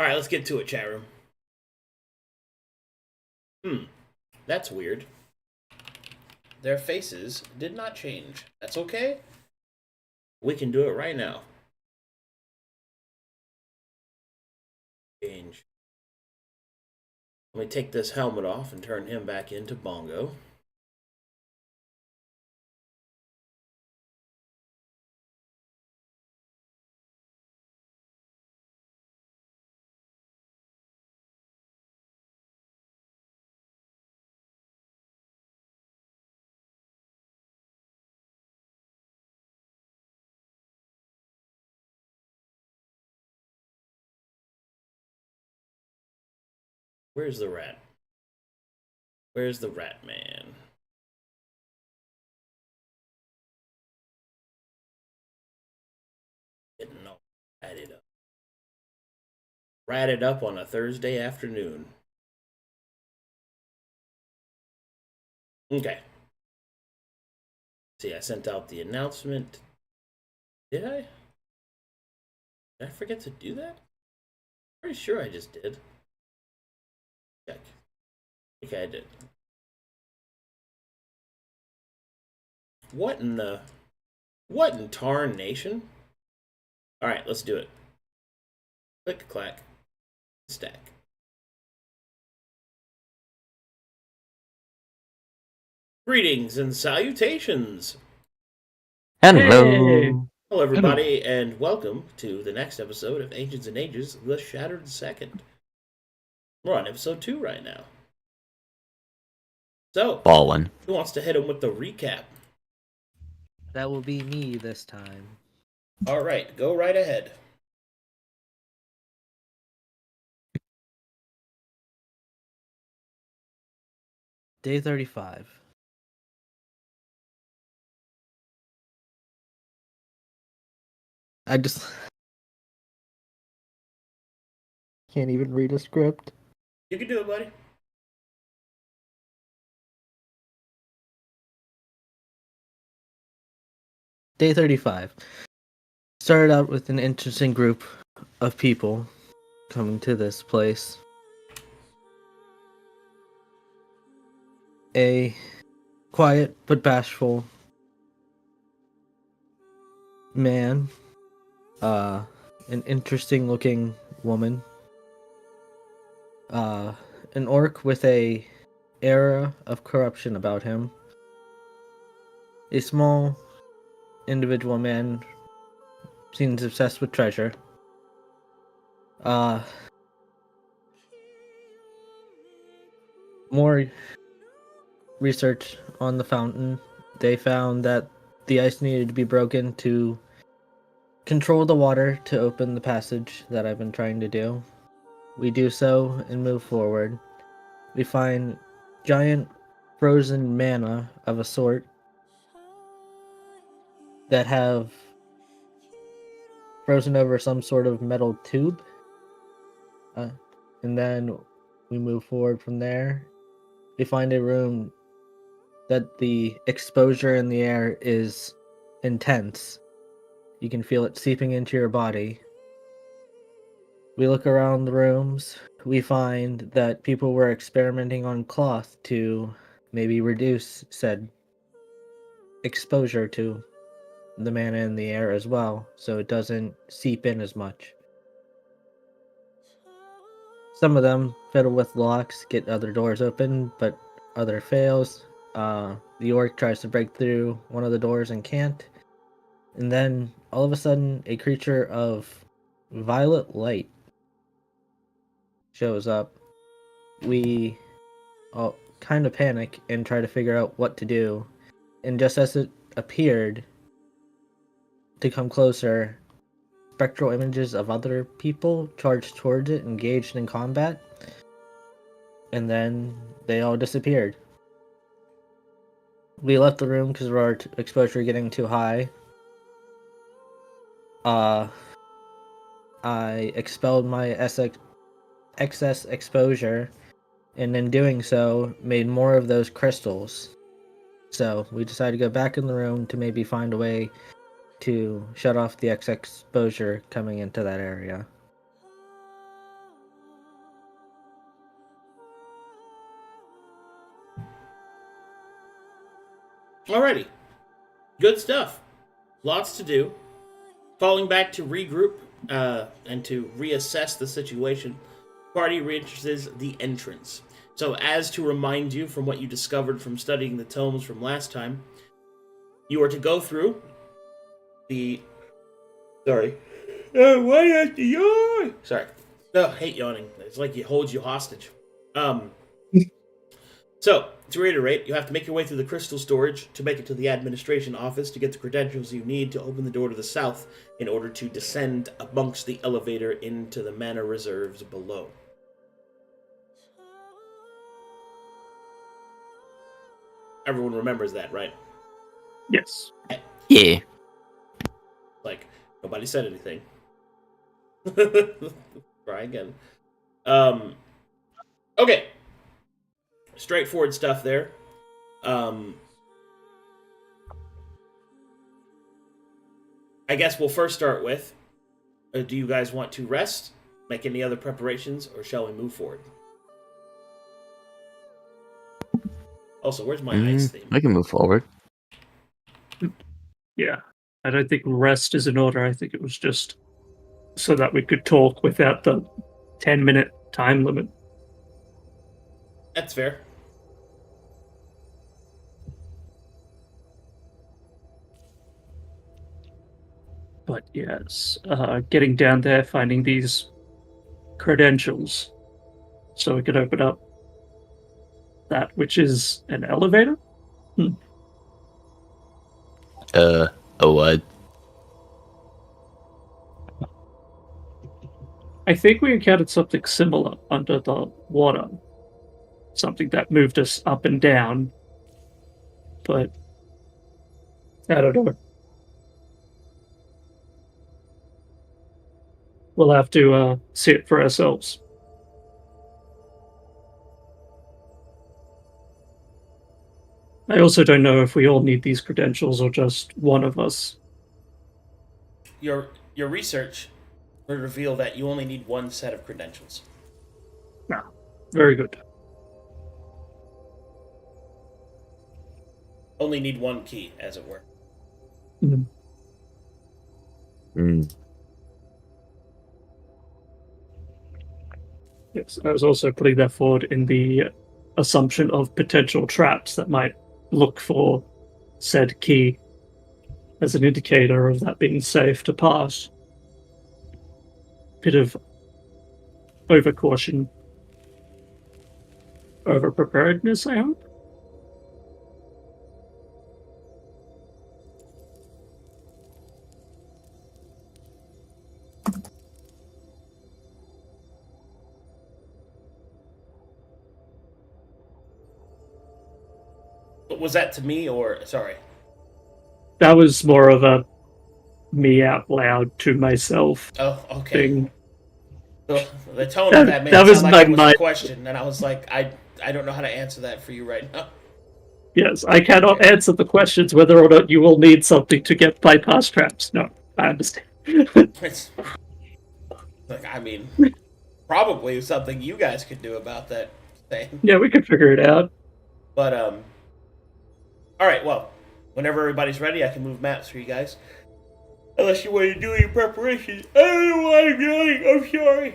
All right, let's get to it, chat room. That's weird. Their faces did not change. That's okay. We can do it right now. Change. Let me take this helmet off and turn him back into Bongo. Where's the rat? Where's the rat man? Getting all ratted up. Ratted up on a Thursday afternoon. Okay. See, I sent out the announcement. Did I? Did I forget to do that? Pretty sure I just did. Check. Okay, I did. What in the... What in tarnation? Alright, let's do it. Click, clack, stack. Greetings and salutations. Hello. Hello, everybody, and welcome to the next episode of Ancients and Ages, The Shattered Second. We're on episode 2 right now. So, Ballin'. who wants to hit him with the recap? That will be me this time. Alright, go right ahead. Day 35. I just can't even read a script. You can do it, buddy. Day 35. Started out with an interesting group of people coming to this place. A quiet but bashful man. An interesting looking woman. An orc with a aura of corruption about him. A small individual man seems obsessed with treasure. More research on the fountain. They found that the ice needed to be broken to control the water to open the passage that I've been trying to do. We do so and move forward. We find giant frozen mana of a sort that have frozen over some sort of metal tube. And then we move forward from there. We find a room that the exposure in the air is intense. You can feel it seeping into your body. We look around the rooms. We find that people were experimenting on cloth to maybe reduce said exposure to the mana in the air as well, so it doesn't seep in as much. Some of them fiddle with locks, get other doors open, but other fails. The orc tries to break through one of the doors and can't. And then, all of a sudden, a creature of violet light shows up. We all kind of panic and try to figure out what to do. And just as it appeared to come closer, spectral images of other people charged towards it, engaged in combat. And then they all disappeared. We left the room because of our exposure getting too high. I expelled my excess exposure, and in doing so, made more of those crystals. So we decided to go back in the room to maybe find a way to shut off the excess exposure coming into that area. Alrighty. Good stuff. Lots to do. Falling back to regroup and to reassess the situation, party reaches the entrance. So, as to remind you from what you discovered from studying the tomes from last time, you are to go through the. Sorry. Why not the yawn? Sorry. No, I hate yawning. It's like it holds you hostage. So, to reiterate, you have to make your way through the crystal storage to make it to the administration office to get the credentials you need to open the door to the south in order to descend amongst the elevator into the manor reserves below. Everyone remembers that, right? Yes. Yeah. Like, nobody said anything. Try again. Okay. Straightforward stuff there. I guess we'll first start with, do you guys want to rest, make any other preparations, or shall we move forward? Also, where's my ice theme? We can move forward. Yeah. I don't think rest is in order. I think it was just so that we could talk without the 10-minute time limit. That's fair. But yes, getting down there, finding these credentials so we could open up that which is an elevator. A what? I think we encountered something similar under the water. Something that moved us up and down. But I don't know. We'll have to see it for ourselves. I also don't know if we all need these credentials or just one of us. Your research would reveal that you only need one set of credentials. Ah, very good. Only need one key, as it were. Mm-hmm. Yes, I was also putting that forward in the assumption of potential traps that might look for said key as an indicator of that being safe to pass. Bit of over-caution, over-preparedness, I hope. Was that to me, or... Sorry. That was more of a me out loud to myself Oh, okay. thing. The tone of that made that it was sound like it was my a question, and I was like, I don't know how to answer that for you right now. Yes, I cannot answer the questions whether or not you will need something to get bypass traps. No, I understand. It's like, I mean, probably something you guys could do about that thing. Yeah, we could figure it out. But, alright, well, whenever everybody's ready, I can move maps for you guys. Unless you want to do your preparations. I don't know what I'm doing, I'm sorry.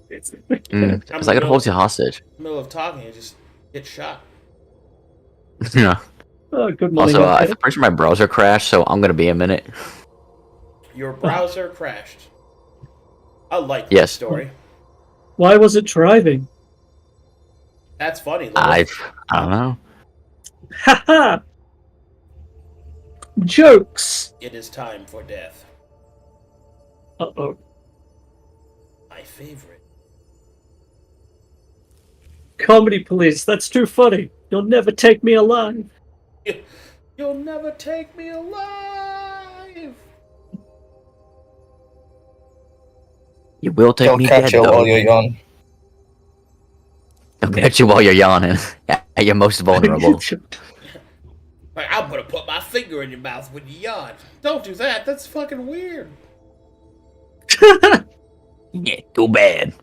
It's like it holds you hostage. In the middle of talking, you just get shot. Yeah. Oh, good morning. Also, I'm pretty sure my browser crashed, so I'm gonna be a minute. Your browser crashed. I like Yes. this story. Why was it driving? That's funny. Lilith. I don't know. Haha! Jokes! It is time for death. Uh-oh. My favorite. Comedy police, that's too funny. You'll never take me alive. You'll never take me alive. You will take They'll me catch dead, you though. while you're young. They'll catch you while you're yawning. At your most vulnerable. Like, I'm gonna put my finger in your mouth when you yawn. Don't do that. That's fucking weird. Yeah, too bad.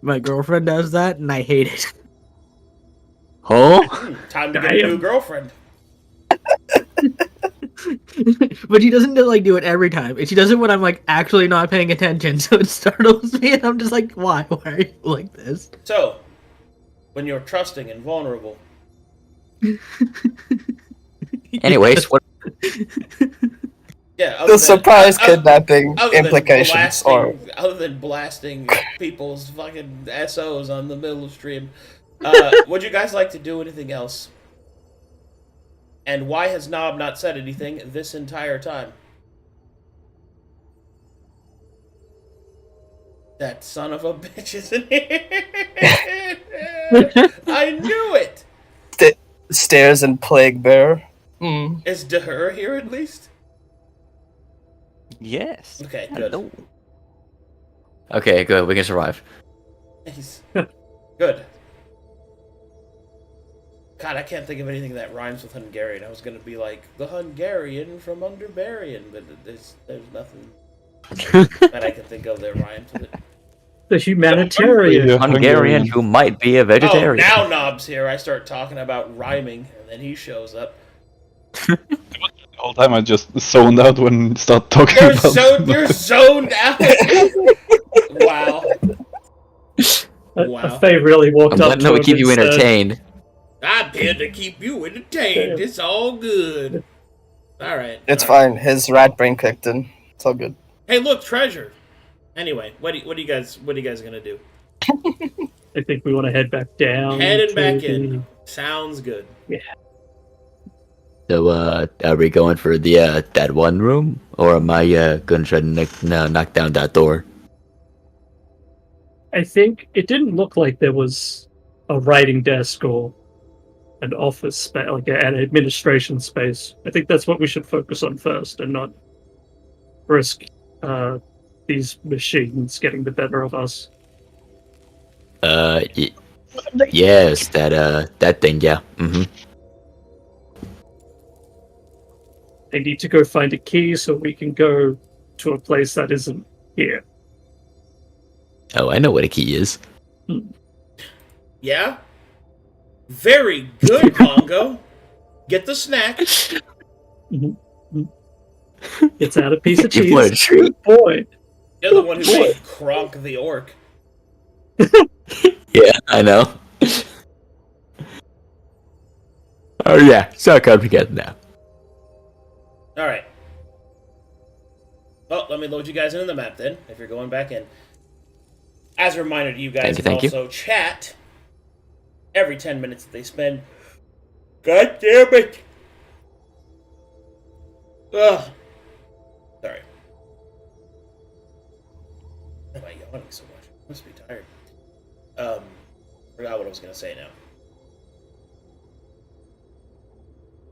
My girlfriend does that, and I hate it. Huh? Time to get a new girlfriend. But she doesn't do it every time. And she does it when I'm actually not paying attention, so it startles me, and I'm just like, why? Why are you like this? So, when you're trusting and vulnerable, Anyways, what? yeah. The surprise kidnapping other than implications are. other than blasting people's fucking SOs on the middle of stream, would you guys like to do anything else? And why has Knob not said anything this entire time? That son of a bitch isn't here. I knew it. Stairs and Plague Bear. Hmm. Is Deher here at least? Yes. Okay, good. Hello. Okay, good. We can survive. He's good. God, I can't think of anything that rhymes with Hungarian. I was gonna be like the Hungarian from Underbarian, but there's nothing that I can think of that rhymes with it. The humanitarian. Yeah, Hungarian who might be a Oh, vegetarian. now Knob's here. I start talking about rhyming, and then he shows up. The whole time I just zoned out when you start talking about. You're zoned out. Wow. A Faye really walked I'm up glad to that him would keep you and said, entertained. I'm here to keep you entertained. It's all good. All right. It's all right. fine. His rat brain kicked in. It's all good. Hey, look, treasure. Anyway, what are you guys gonna do? I think we want to head back down. Heading to back the- in. Sounds good. So, are we going for the that one room, or am I gonna try to knock down that door? I think it didn't look like there was a writing desk or an office space, like an administration space. I think that's what we should focus on first, and not risk these machines getting the better of us. Yes, that thing, yeah. Mm-hmm. They need to go find a key so we can go to a place that isn't here. Oh, I know what a key is. Yeah? Very good, Pongo. Get the snack. It's out a piece of You want a cheese. treat? Good boy. You're the one who made Kronk the orc. Yeah, I know. Oh yeah, so come together now. Alright. Well, let me load you guys into the map then, if you're going back in. As a reminder to you guys, Thank you. also chat every 10 minutes that they spend. God damn it! Ugh. Sorry. Why am I yawning so much? I must be tired. Forgot what I was gonna say now.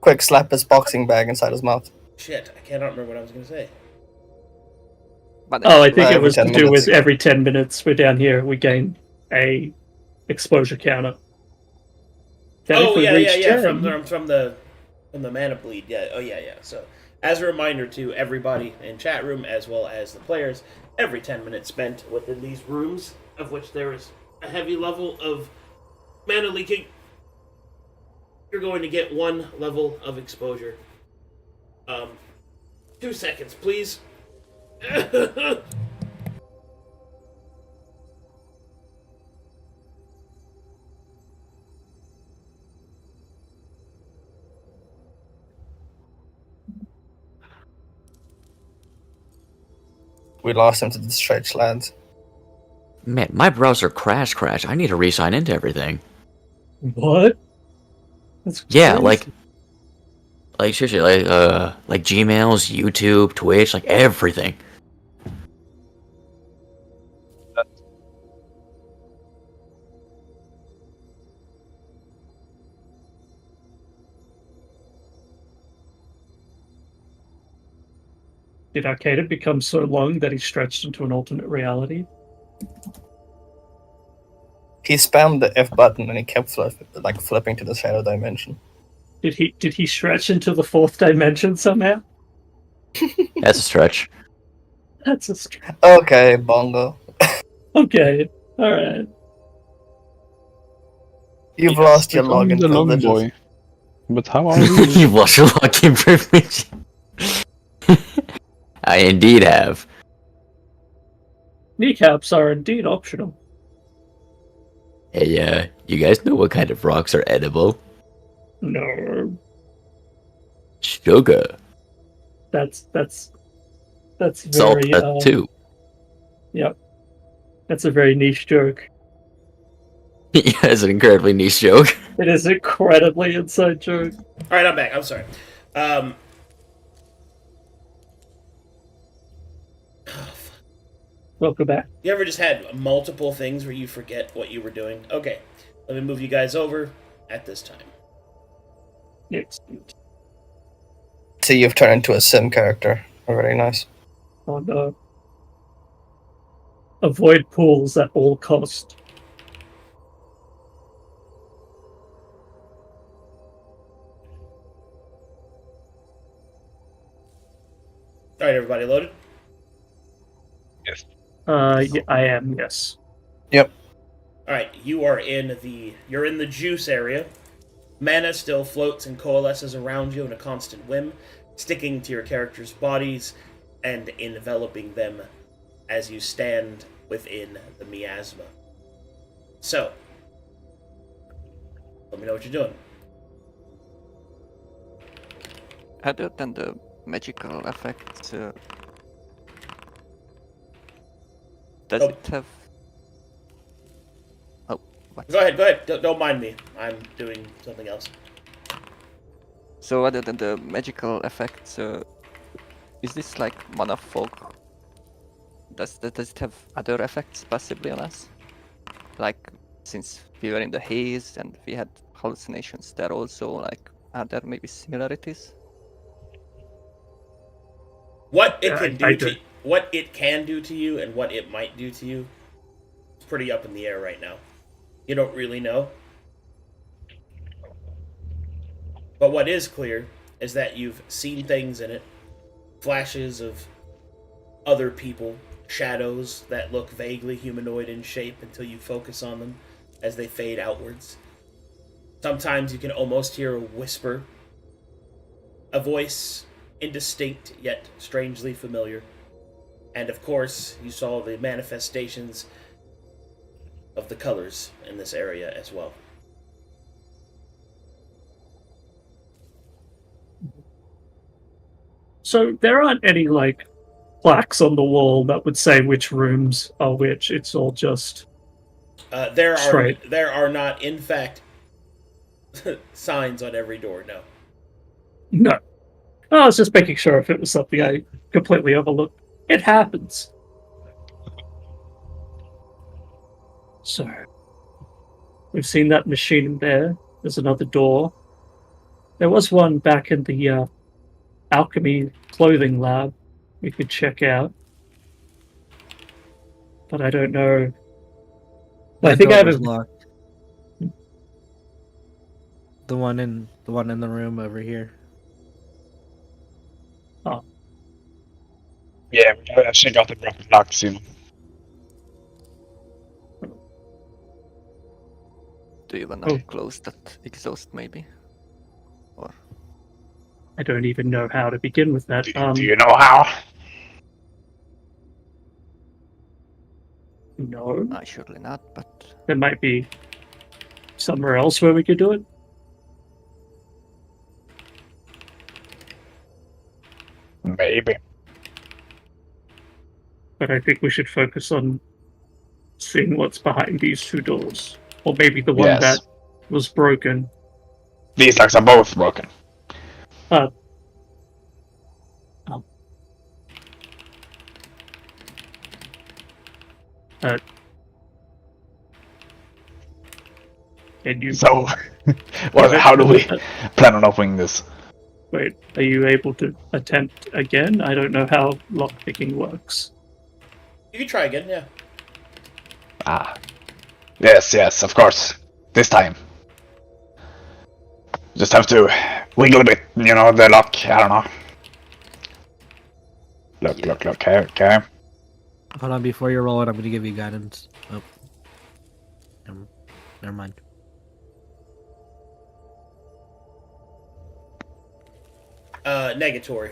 Quick, slap his boxing bag inside his mouth. Shit, I cannot remember what I was gonna say. But Oh, I think it Every was to 10 do minutes. with every 10 minutes we're down here, we gain a exposure counter. Then if Oh we yeah, reach yeah, 10, from the mana bleed. Yeah. Oh yeah. So as a reminder to everybody in chat room as well as the players, every 10 minutes spent within these rooms, of which there is a heavy level of mana leaking, you're going to get 1 level of exposure. 2 seconds, please. We lost him to the stretch lads. Man, my browser crashed. I need to re-sign into everything. What? That's Yeah, crazy. like seriously, like Gmails, YouTube, Twitch, like everything. Did Arcadum become so long that he stretched into an alternate reality? He spammed the F button and he kept flipping to the shadow dimension. Did he stretch into the 4th dimension somehow? That's a stretch. That's a stretch. Okay, Bongo. Okay, alright. You've lost your Becoming login the long privileges. boy. But how are you? You've lost your login privilege. I indeed have. Kneecaps are indeed optional. Hey, you guys know what kind of rocks are edible? No, Sugar. that's Salt very too. yep. That's a very niche joke. Yeah, it's an incredibly niche joke. It is incredibly inside joke. All right, I'm back. I'm sorry. Oh, fuck. Welcome back. You ever just had multiple things where you forget what you were doing? Okay, let me move you guys over at this time. Excellent. See, you've turned into a sim character. Very nice. On avoid pools at all cost. All right, everybody loaded? Yes. Yeah, I am, yes. Yep. All right, you're in the juice area. Mana still floats and coalesces around you in a constant whim, sticking to your characters' bodies and enveloping them as you stand within the miasma. So, let me know what you're doing. Other than the magical effects, does Nope. it have? Oh, what? Go ahead. Don't mind me. I'm doing something else. So other than the magical effects, is this like mana fog? Does it have other effects possibly on us? Like, since we were in the haze and we had hallucinations there also, like, are there maybe similarities? What it Yeah, can I do to do. what it can do to you and what it might do to you is pretty up in the air right now. You don't really know. But what is clear is that you've seen things in it, flashes of other people, shadows that look vaguely humanoid in shape until you focus on them as they fade outwards. Sometimes you can almost hear a whisper, a voice indistinct yet strangely familiar. And of course, you saw the manifestations of the colors in this area as well. So there aren't any like plaques on the wall that would say which rooms are which. It's all just There straight. are not, in fact, signs on every door. No. No. I was just making sure if it was something I completely overlooked. It happens. So we've seen that machine in there. There's another door. There was one back in the alchemy clothing lab we could check out. But I don't know. I That think I door have was a locked. The one in the room over here. Yeah, we actually got the broken locks, you know. Do you wanna Oh. close that exhaust maybe? Or I don't even know how to begin with that. Do you know how? No. surely not, but There might be somewhere else where we could do it. Maybe. But I think we should focus on seeing what's behind these two doors. Or maybe the one Yes. that was broken. These locks are both broken. And you So, well, how do we plan on opening this? wait, are you able to attempt again? I don't know how lockpicking works. You can try again, yeah. Ah. Yes, of course. This time. Just have to wiggle a bit, you know, the lock. I don't know. Look, okay. Hold on, before you roll it, I'm gonna give you guidance. Oh. Never mind. Negatory.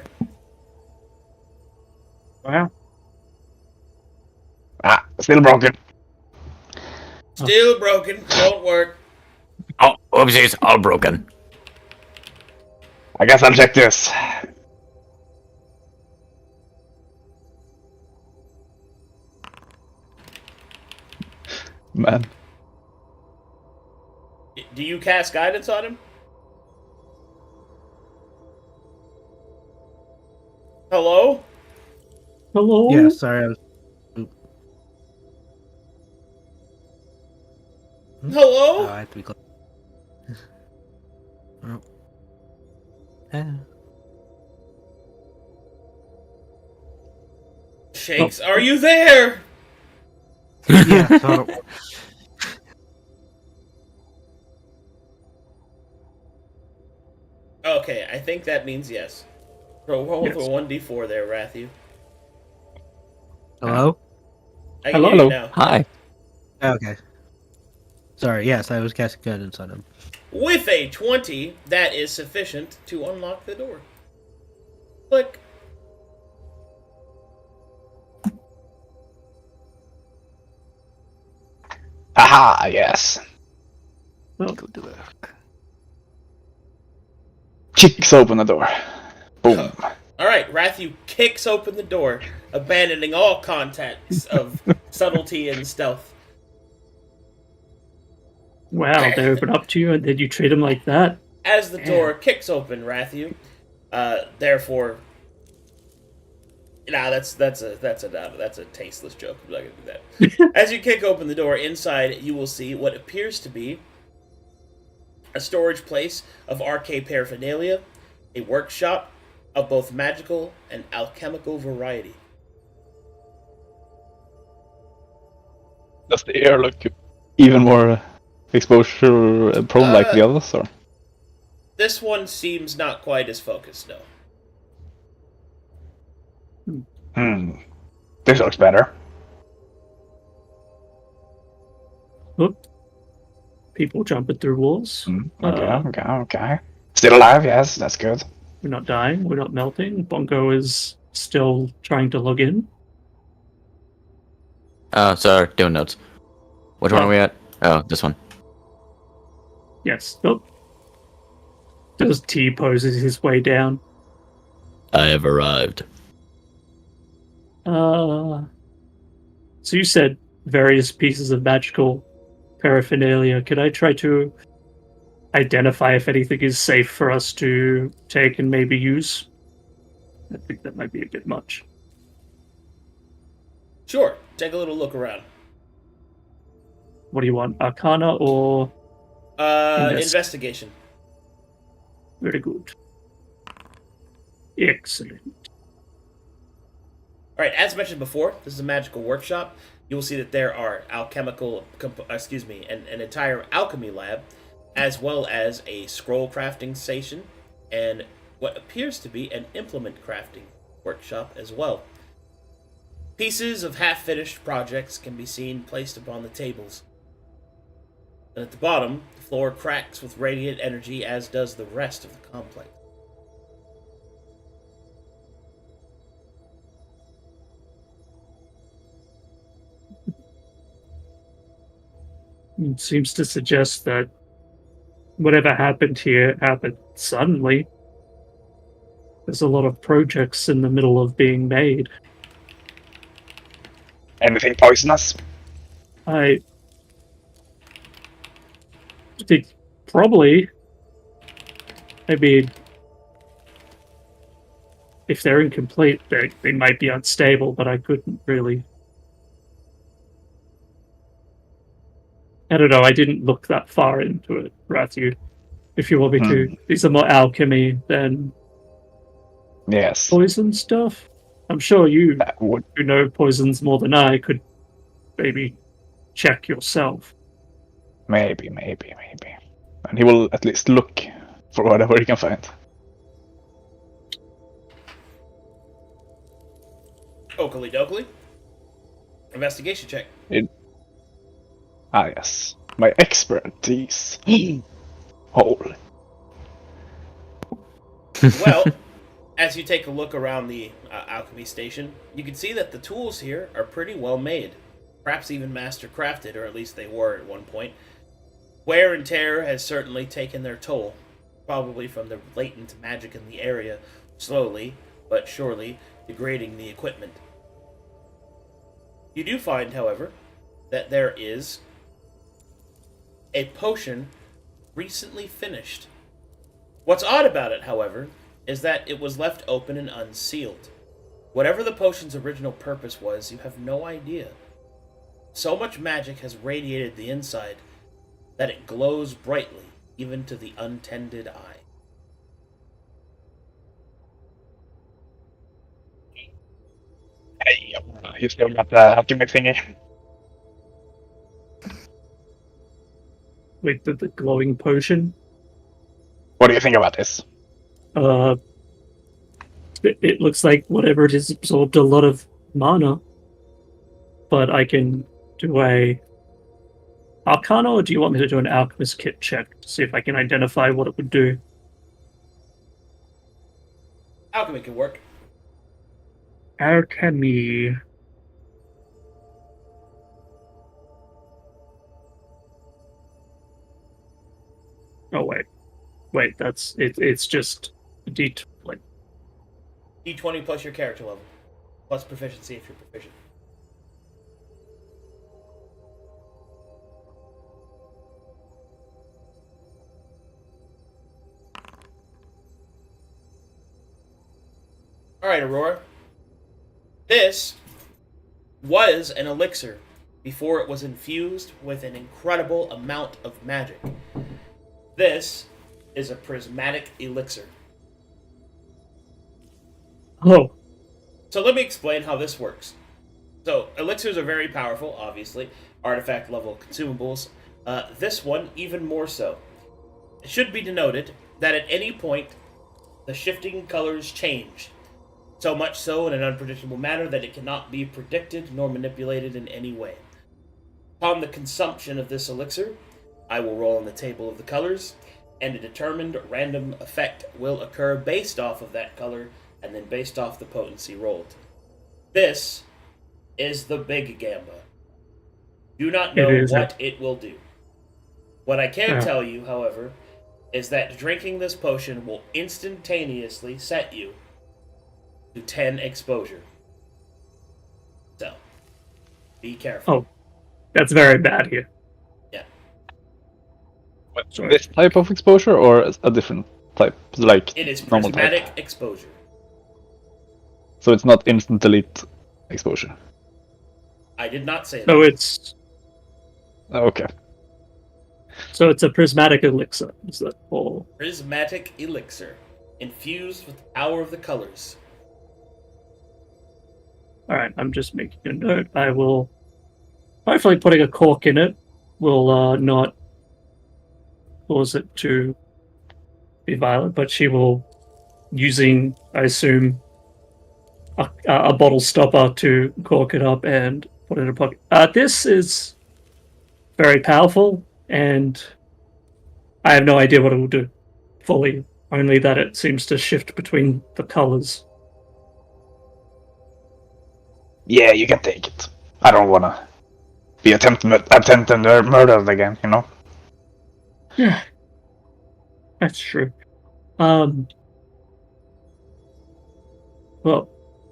Wow. Ah, still broken. Still broken. Won't work. Oh, oopsies, all broken. I guess I'll check this. Man. Do you cast guidance on him? Hello? Hello? Yeah, sorry. I was... Hello? Oh, I have to be close. Oh. Ah. Shakes, are you there? Yeah, so Okay, I think that means yes. Roll Yes. for 1d4 there, Rathu. hello? I can Hello? hear you now. Hi. Okay. Sorry, yes, I was casting guidance on him. With a 20, that is sufficient to unlock the door. Click. Aha, yes. Good work. Kicks open the door. Boom. Alright, Rathu kicks open the door, abandoning all contacts of subtlety and stealth. Wow, they open up to you and then you treat them like that? As the door kicks open, Rathu, therefore, that's a tasteless joke. I'm not gonna do that. As you kick open the door, inside you will see what appears to be a storage place of arcade paraphernalia, a workshop of both magical and alchemical variety. Does the air look even more exposure prone like the others, or? This one seems not quite as focused, no. This looks better. Oop. People jumping through walls. Okay. Still alive, yes, that's good. We're not dying. We're not melting. Bongo is still trying to log in. Sorry, doing notes. Which one are we at? Oh, this one. Yes. Oh. Does T poses his way down. I have arrived. So you said various pieces of magical paraphernalia. Could I try to identify if anything is safe for us to take and maybe use? I think that might be a bit much. Sure, take a little look around. What do you want? Arcana or Investigation. very good. Excellent. Alright, as mentioned before, this is a magical workshop. You will see that there are an entire alchemy lab, as well as a scroll crafting station, and what appears to be an implement crafting workshop as well. Pieces of half-finished projects can be seen placed upon the tables. And at the bottom, the floor cracks with radiant energy, as does the rest of the complex. It seems to suggest that whatever happened here happened suddenly. There's a lot of projects in the middle of being made. Anything poisonous? I think probably. I mean, if they're incomplete, they might be unstable, but I couldn't really. I don't know, I didn't look that far into it, Rathu. If you want me to. These are more alchemy than Yes. poison stuff. I'm sure you That would. who know poisons more than I could maybe check yourself. Maybe. And he will at least look for whatever he can find. Oakley dokley. Investigation check. Yes. My expertise. Holy. Well, As you take a look around the alchemy station, you can see that the tools here are pretty well made. Perhaps even master crafted, or at least they were at one point. Wear and tear has certainly taken their toll, probably from the latent magic in the area, slowly but surely degrading the equipment. You do find, however, that there is a potion recently finished. What's odd about it, however, is that it was left open and unsealed. Whatever the potion's original purpose was, you have no idea. So much magic has radiated the inside that it glows brightly, even to the untended eye. Hey, you still got the alchemy thingy. With the glowing potion. What do you think about this? It looks like whatever it is absorbed a lot of mana. But I can do a Arcana, or do you want me to do an Alchemist kit check to see if I can identify what it would do? Alchemy can work. Alchemy. Oh wait, that's it. It's just a D20. D20 plus your character level, plus proficiency if you're proficient. Alright, Aurora. This was an elixir before it was infused with an incredible amount of magic. This is a prismatic elixir. Oh, So let me explain how this works. So, elixirs are very powerful, obviously. Artifact level consumables. This one, even more so. It should be denoted that at any point, the shifting colors change. So much so in an unpredictable manner that it cannot be predicted nor manipulated in any way. Upon the consumption of this elixir, I will roll on the table of the colors, and a determined random effect will occur based off of that color, and then based off the potency rolled. This is the big gamba. Do not know what it will do. What I can tell you, however, is that drinking this potion will instantaneously set you to 10 exposure. So, be careful. Oh, that's very bad here. Yeah. Sorry. This type of exposure or a different type? Like It is normal prismatic type? exposure. So it's not instant delete exposure. I did not say that. So it's Okay. a prismatic elixir. Is that all? Prismatic elixir, infused with the power of the colors. All right, I'm just making a note. I will. Hopefully, putting a cork in it will not cause it to be violent. But she will, using, I assume, a bottle stopper to cork it up and put it in a pocket. This is very powerful, and I have no idea what it will do fully. Only that it seems to shift between the colors. Yeah, you can take it. I don't wanna be attempted murdered again, you know? Yeah, that's true. Well,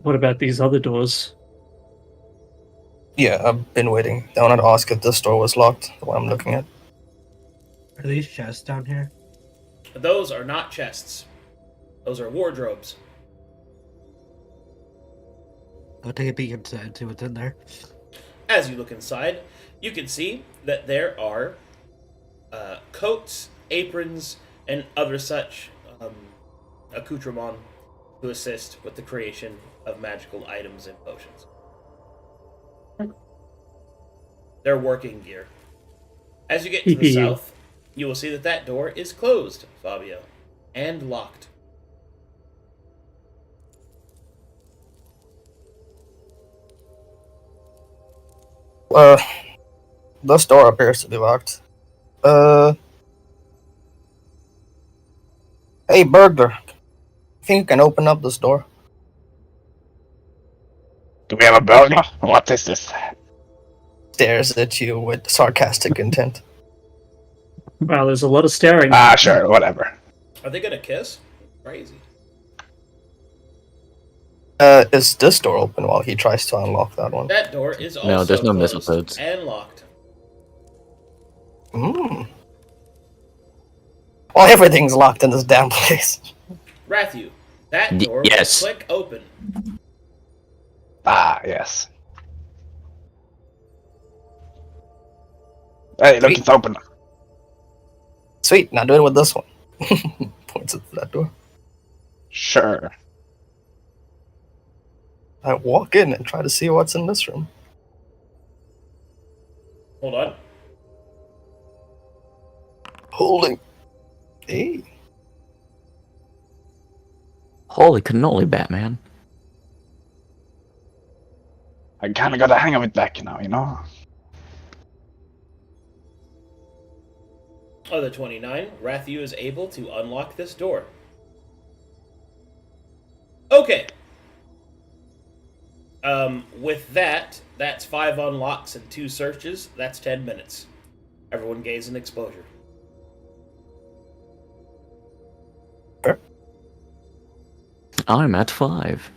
what about these other doors? Yeah, I've been waiting down at ask if this door was locked, the one I'm looking at. Are these chests down here? Those are not chests. Those are wardrobes. Go take a peek inside, see what's in there. As you look inside, you can see that there are coats, aprons, and other such accoutrements to assist with the creation of magical items and potions. They're working gear. As you get to the south, you will see that that door is closed, Fabio, and locked. This door appears to be locked. Hey, burglar. think you can open up this door? Do we have a burglar? What is this? Stares at you with sarcastic intent. Wow, there's a lot of staring. Ah, sure, whatever. Are they gonna kiss? Crazy. Is this door open while he tries to unlock that one? That door is also No, there's no closed missilepodes. and locked. Well, everything's locked in this damn place. Rathu, that door yes. will click open. Ah, yes. Hey, look, Wait. it's open. Sweet, now do it with this one. Points at that door. Sure. I walk in and try to see what's in this room. Hold on. Holding. Hey. Holy cannoli, Batman. I kinda got the hang of it back now, you know? Other 29, Rathu is able to unlock this door. Okay. With that, that's 5 unlocks and 2 searches. That's 10 minutes. Everyone gains an exposure. I'm at 5.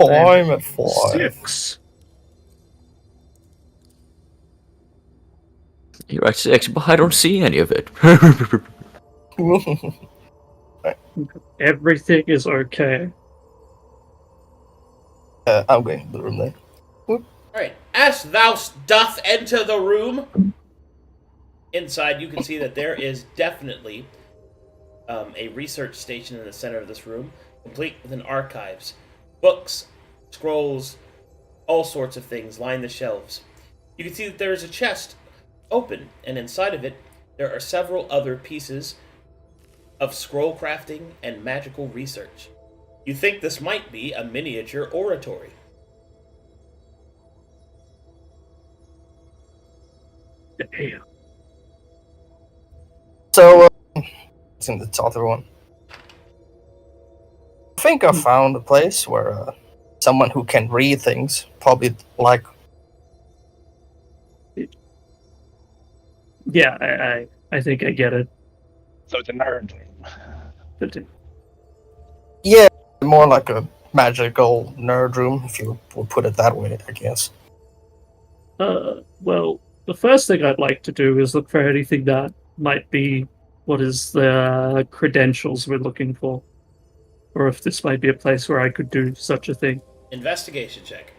Oh, I'm at 5. 6. You're at 6, but I don't see any of it. Everything is okay. I'm going to the room then. Alright. As thou doth enter the room, inside you can see that there is definitely a research station in the center of this room, complete with an archives. Books, scrolls, all sorts of things line the shelves. You can see that there is a chest open, and inside of it there are several other pieces of scroll crafting and magical research. You think this might be a miniature oratory. Damn. So, it's in the other one. I think I found a place where someone who can read things, probably like. Yeah, I think I get it. So it's a nerd. But, Yeah, more like a magical nerd room, if you would put it that way, I guess. well, the first thing I'd like to do is look for anything that might be what is the credentials we're looking for. Or if this might be a place where I could do such a thing. Investigation check.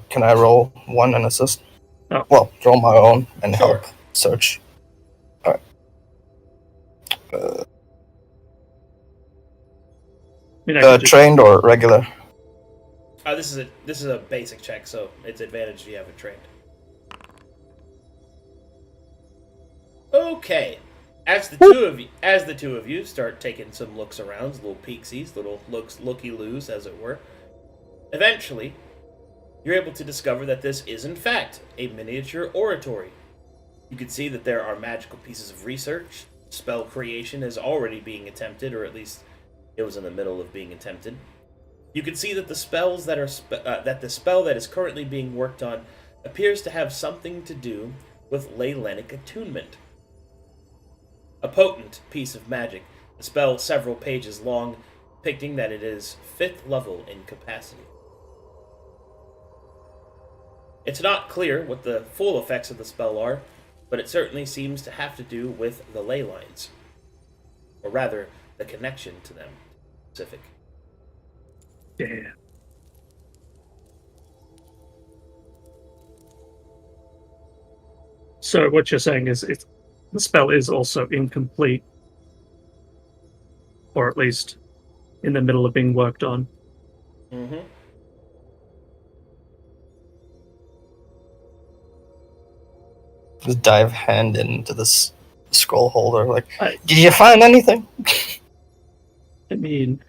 Can I roll one and assist? Oh. Well, roll my own and Sure. help search. Alright. I mean, I could just- Trained or regular? This is a basic check, so it's advantage if you have it trained. Okay. As the two of you start taking some looks around, little peeksies, little looky-loos, as it were, eventually, you're able to discover that this is, in fact, a miniature oratory. You can see that there are magical pieces of research. Spell creation is already being attempted, or at least it was in the middle of being attempted. You can see that the spells that are that the spell that is currently being worked on appears to have something to do with Leylenic attunement. A potent piece of magic, a spell several pages long, depicting that it is 5th level in capacity. It's not clear what the full effects of the spell are, but it certainly seems to have to do with the ley lines. Or rather, the connection to them. Specific. Damn. So what you're saying is the spell is also incomplete. Or at least in the middle of being worked on. Mm-hmm. Just dive hand into this scroll holder. Like, I- did you find anything? I mean,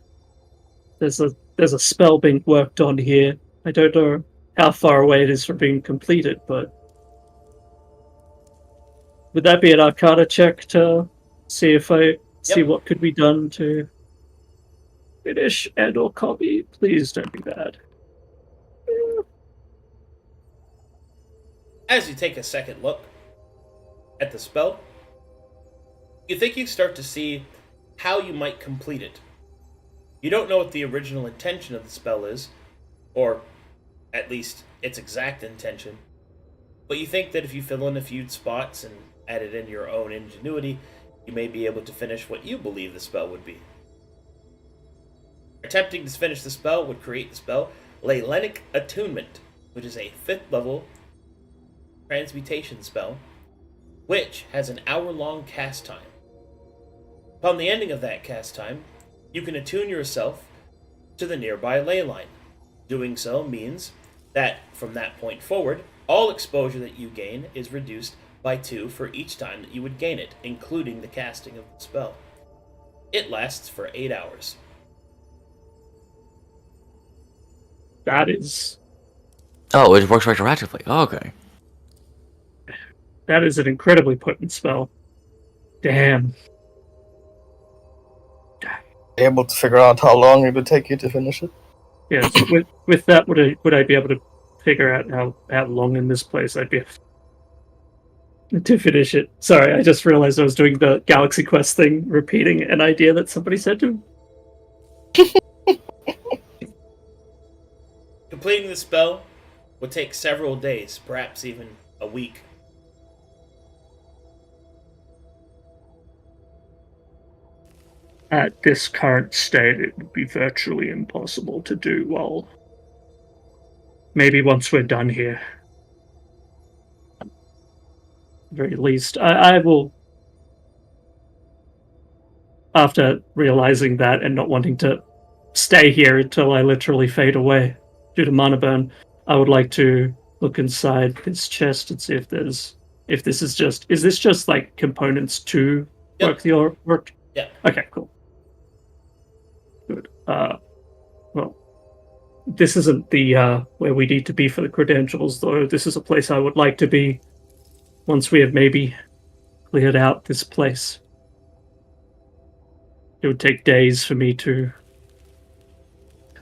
there's a spell being worked on here. I don't know how far away it is from being completed, but would that be an Arcana check to see if I see Yep. what could be done to finish and or copy. Please don't be bad. As you take a second look at the spell, you think you start to see how you might complete it. You don't know what the original intention of the spell is, or at least its exact intention, but you think that if you fill in a few spots and add it in your own ingenuity, you may be able to finish what you believe the spell would be. Attempting to finish the spell would create the spell Leylenic Attunement, which is a 5th level transmutation spell, which has an hour-long cast time. Upon the ending of that cast time, you can attune yourself to the nearby ley line. Doing so means that, from that point forward, all exposure that you gain is reduced by 2 for each time that you would gain it, including the casting of the spell. It lasts for 8 hours. That is Oh, it works retroactively. Oh, okay. that is an incredibly potent spell. Damn. Able to figure out how long it would take you to finish it? Yes. With that, would I be able to figure out how long in this place I'd be to finish it? Sorry, I just realized I was doing the Galaxy Quest thing, repeating an idea that somebody said to me. Completing the spell would take several days, perhaps even a week. At this current state, it would be virtually impossible to do well. Maybe once we're done here. At the very least, I will. After realizing that and not wanting to stay here until I literally fade away due to mana burn, I would like to look inside this chest and see if this is just like components to Yep. work the work? Yeah. Okay, cool. Good. Well, this isn't the where we need to be for the credentials, though. This is a place I would like to be once we have maybe cleared out this place. It would take days for me to,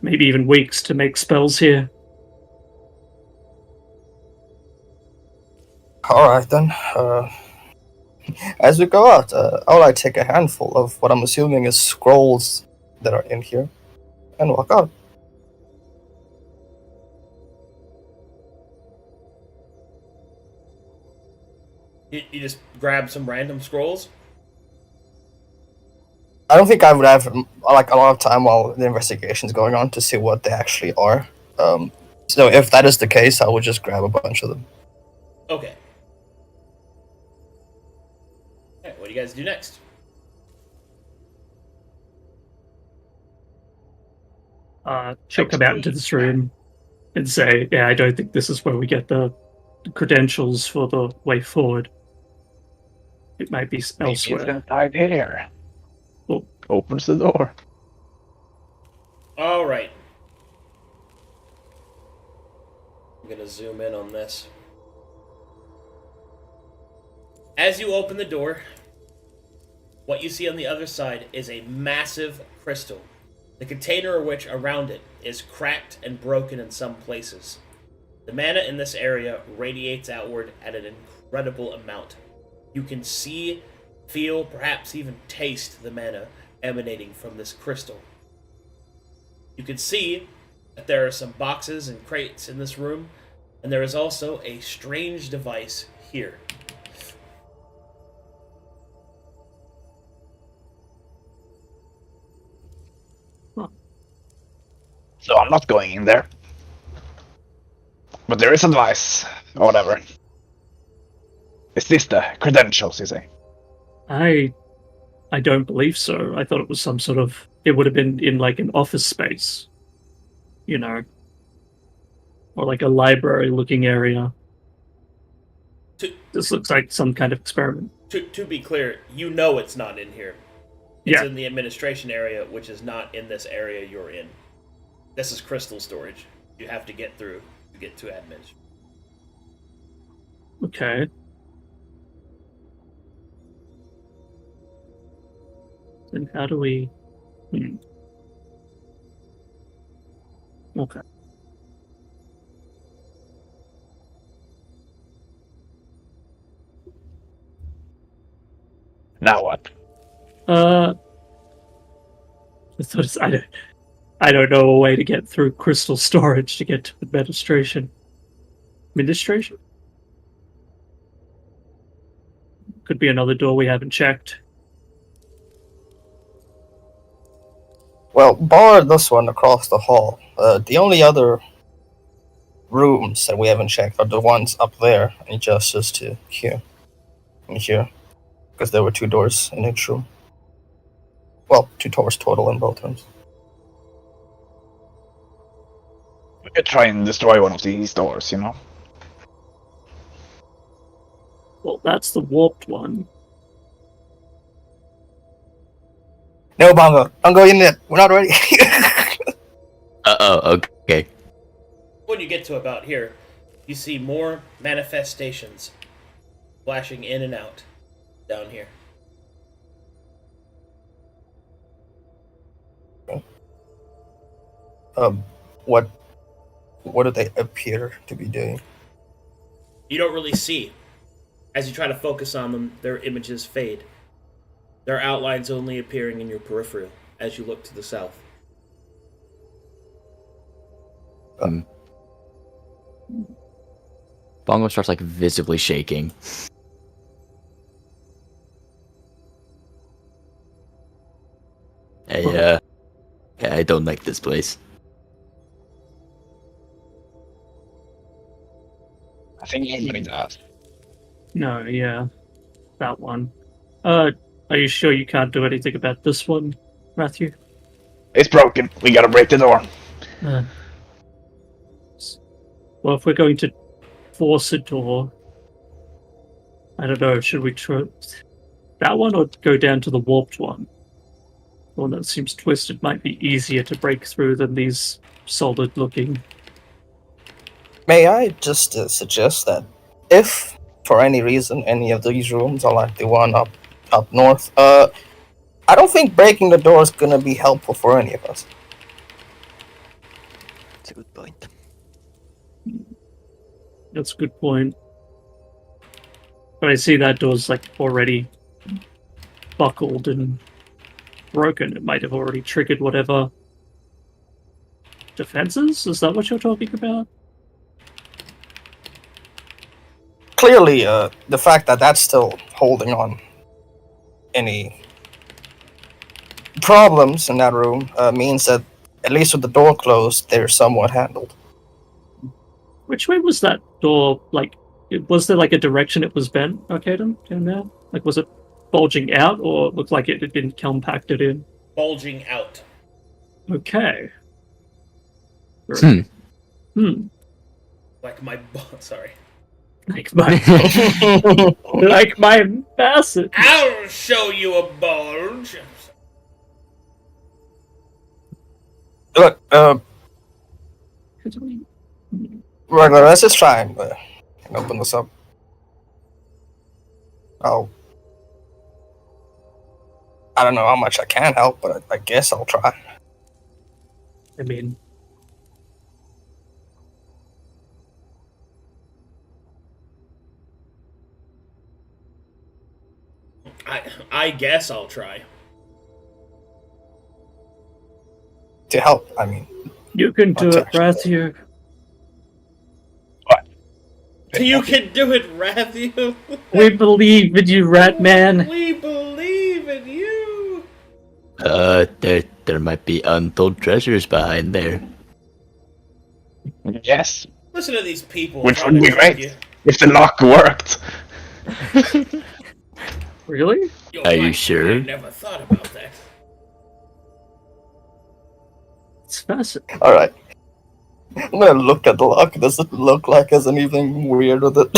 maybe even weeks, to make spells here. Alright then. As we go out, I would like to take a handful of what I'm assuming is scrolls that are in here and walk out. You just grab some random scrolls? I don't think I would have like a lot of time while the investigation is going on to see what they actually are. So if that is the case, I would just grab a bunch of them. Okay. Alright, what do you guys do next? She'll come out into this room and say, yeah, I don't think this is where we get the credentials for the way forward. It might be Maybe it's elsewhere. inside here. Well- Opens the door. Alright. I'm gonna zoom in on this. As you open the door, what you see on the other side is a massive crystal, the container of which around it is cracked and broken in some places. The mana in this area radiates outward at an incredible amount. You can see, feel, perhaps even taste the mana emanating from this crystal. You can see that there are some boxes and crates in this room, and there is also a strange device here. So I'm not going in there. But there is advice, or whatever. Is this the credentials, you say? I don't believe so. I thought it was some sort of, it would have been in like an office space, you know, or like a library looking area. This looks like some kind of experiment. To be clear, you know it's not in here. It's Yeah. in the administration area, which is not in this area you're in. This is crystal storage. You have to get through to get to admin. Okay. Then how do we... Okay. Now what? I don't know a way to get through crystal storage to get to administration. Administration? Could be another door we haven't checked. Well, bar this one across the hall. The only other rooms that we haven't checked are the ones up there and just to here and here, because there were 2 doors in each room. Well, 2 doors total in both rooms. We could try and destroy one of these doors, you know? Well, that's the warped one. No, Bongo, don't go in there. We're not ready. Okay. When you get to about here, you see more manifestations flashing in and out down here. What do they appear to be doing? You don't really see. As you try to focus on them, their images fade. Their outlines only appearing in your peripheral as you look to the south. Bongo starts like visibly shaking. I don't like this place. I think nobody does. No, yeah. That one. Are you sure you can't do anything about this one, Matthew? It's broken. We gotta break the door. Well, if we're going to force a door, I don't know, should we try that one or go down to the warped one? The one that seems twisted might be easier to break through than these solid looking. May I just suggest that if, for any reason, any of these rooms are like the one up north, I don't think breaking the door is gonna be helpful for any of us. That's a good point. That's a good point. But I see that door's like already buckled and broken. It might have already triggered whatever defenses? Is that what you're talking about? Clearly, the fact that that's still holding on any problems in that room means that, at least with the door closed, they're somewhat handled. Which way was that door? Like, was there like a direction it was bent, Arcadum, down there? Like, was it bulging out, or looked like it had been compacted in? Bulging out. Okay. Like my sorry. Like my massive. I'll show you a bulge. Look, Regular, let's just try and open this up. I don't know how much I can help, but I guess I'll try. I mean, I guess I'll try. To help, I mean. you can do it, Rathier. You can do it, Rathiu. We believe in you, Ratman. We believe in you. There might be untold treasures behind there. Yes. Listen to these people. Which trying would to be trick great you. if the lock worked. Really? Yo, Are you I sure? never thought about that. It's fascinating. Alright. I'm gonna look at the lock. Does it look like there's anything weird with it?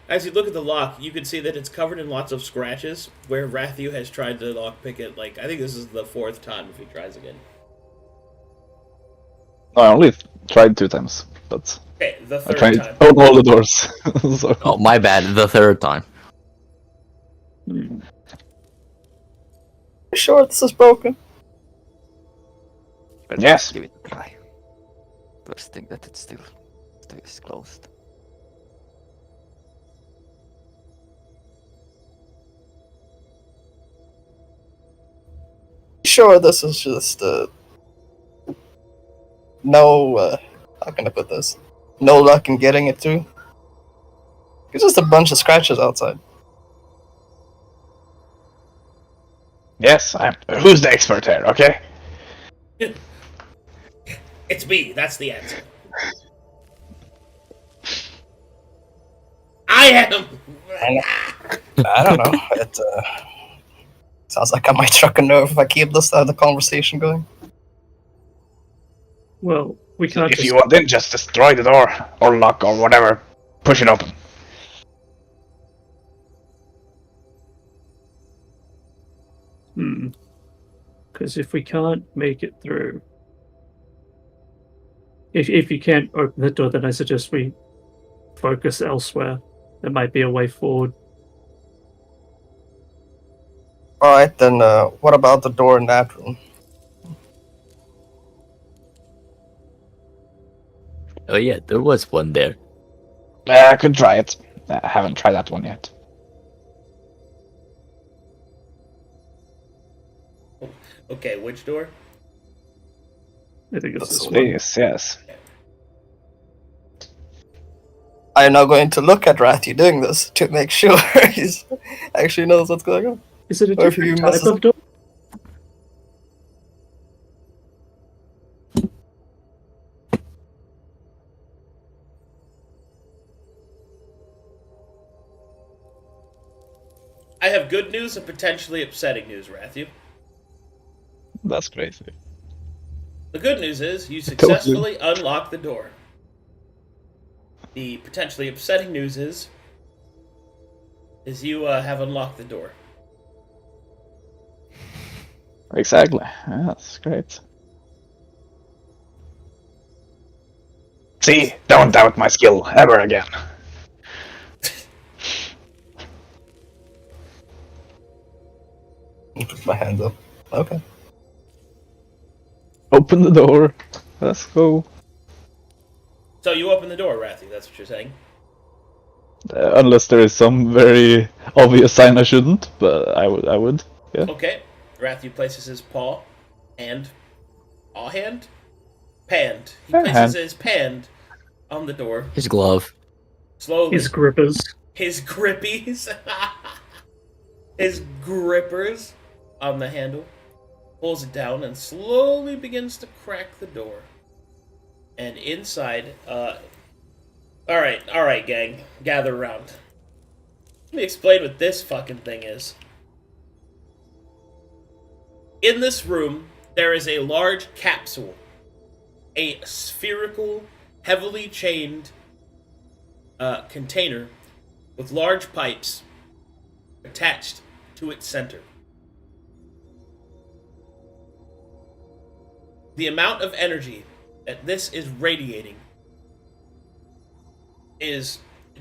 As you look at the lock, you can see that it's covered in lots of scratches, where Rathiu has tried to lockpick it, like, I think this is the 4th time if he tries again. No, I only tried 2 times, but Okay, the I 3rd tried time. to open all the doors. So. Oh, my bad. The third time. You sure this is broken? Let's Yes. give it a try. First thing that it's still is closed. You sure this is just no how can I put this? No luck in getting it through? It's just a bunch of scratches outside. Yes, who's the expert here, okay? It's me. That's the answer. I am. I don't know. It sounds like I might struck a nerve if I keep this the conversation going. Well, we can't If just... you want, then just destroy the door, or lock, or whatever. Push it open. Because if we can't make it through... If you can't open the door, then I suggest we focus elsewhere. There might be a way forward. Alright, then what about the door in that room? Oh yeah, there was one there. I could try it. I haven't tried that one yet. Okay, which door? I think it's This this one. one. Please, yes. I am now going to look at Rathy doing this to make sure he actually knows what's going on. Is it a Or if you different type messes- of door? I have good news and potentially upsetting news, Rathu. That's crazy. The good news is you successfully unlocked the door. The potentially upsetting news is you have unlocked the door. Exactly. Yeah, that's great. See, don't doubt my skill ever again. Put my hands up. Okay. Open the door. Let's go. So you open the door, Rathu, that's what you're saying? Unless there is some very obvious sign I shouldn't, but I would. Yeah. Okay. Rathu places his paw and hand? Panned. He places Hand. his hand on the door. His glove. Slowly. His grippers. His grippies. His grippers on the handle. Pulls it down and slowly begins to crack the door. And inside, Alright, gang. Gather around. Let me explain what this fucking thing is. In this room, there is a large capsule. A spherical, heavily chained container with large pipes attached to its center. The amount of energy that this is radiating is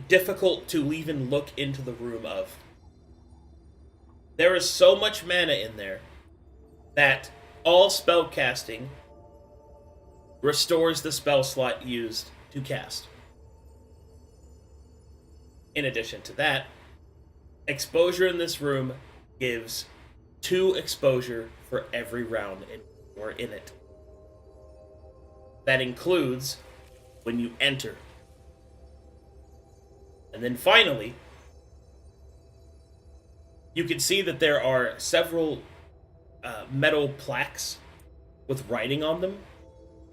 difficult to even look into the room of. There is so much mana in there that all spell casting restores the spell slot used to cast. In addition to that, exposure in this room gives 2 exposure for every round we're in it. That includes when you enter. And then finally, you can see that there are several metal plaques with writing on them,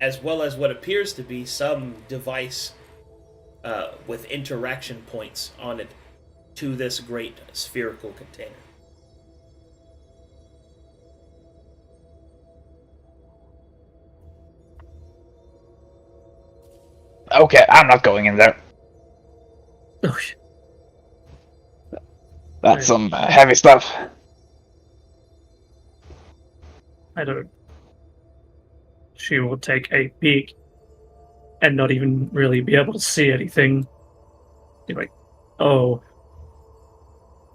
as well as what appears to be some device with interaction points on it to this great spherical container. Okay, I'm not going in there. Oh, shit. That's some heavy stuff. I don't. She will take a peek and not even really be able to see anything. Be like, oh,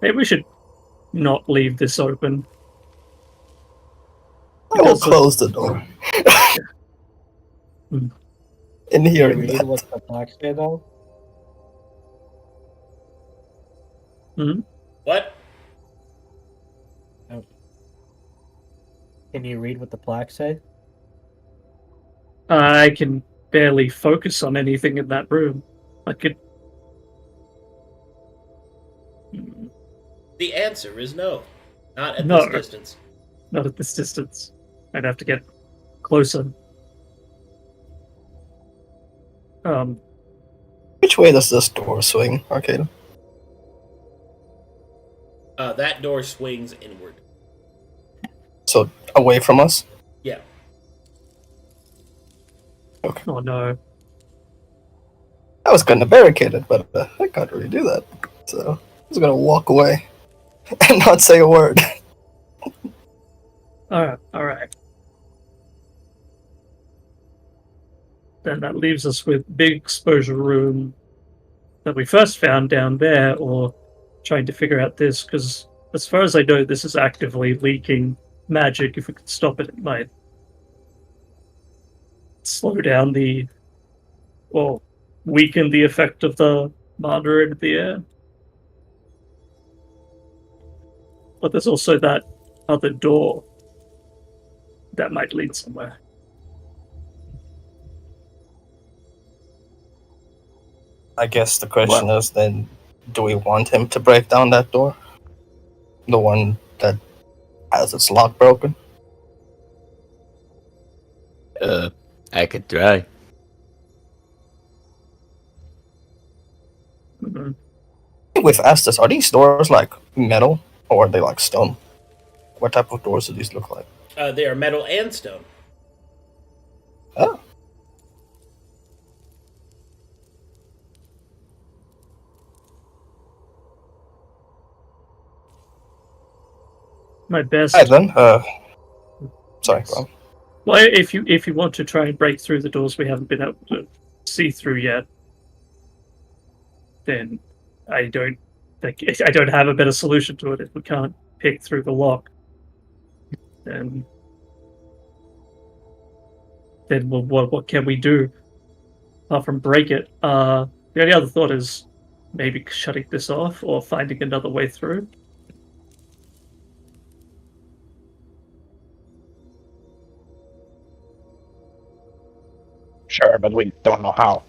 maybe we should not leave this open. will Also- close the door. Hmm. In Can you hearing read that. what the plaque say though? Mhm. What? Can you read what the plaque say? I can barely focus on anything in that room. I could. The answer is no. Not at No. this distance. Not at this distance. I'd have to get closer. Which way does this door swing, Arcadum? That door swings inward. So away from us? Yeah. Oh no. I was gonna barricade it, but I can't really do that. So I was gonna walk away and not say a word. Alright. Then that leaves us with big exposure room that we first found down there, or trying to figure out this, because as far as I know, this is actively leaking magic. If we could stop it, it might slow down or weaken the effect of the mana in the air. But there's also that other door that might lead somewhere. I guess the question is then, do we want him to break down that door? The one that has its lock broken? I could try. Mhm. I think we've asked this. Are these doors like metal or are they like stone? What type of doors do these look like? They are metal and stone. Oh. My best. Alright then, sorry, go on. Well, if you want to try and break through the doors we haven't been able to see through yet, then I don't have a better solution to it. If we can't pick through the lock, then what can we do apart from break it? The only other thought is maybe shutting this off or finding another way through. Sure, but we don't know how.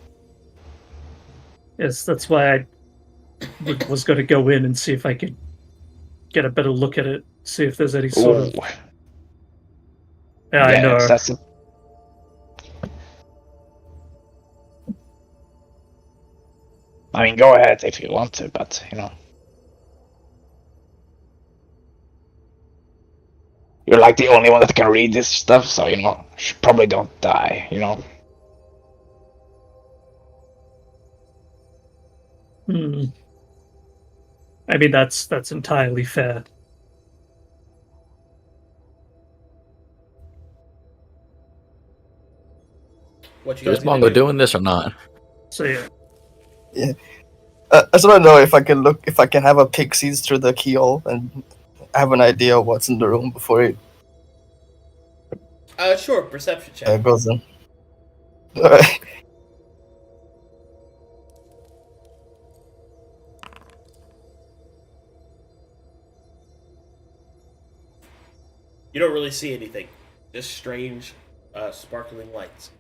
Yes, that's why I was going to go in and see if I could get a better look at it, see if there's any sort of. Ooh. Yeah, I know. That's I mean, go ahead if you want to, but you're like the only one that can read this stuff, so probably don't die. I mean, that's entirely fair. What you guys Is gonna Mongo do? doing this or not? So yeah. I just want to know if I can have a peek sees through the keyhole and have an idea of what's in the room before it Sure. Perception check. goes in. Alright. You don't really see anything. Just strange, sparkling lights.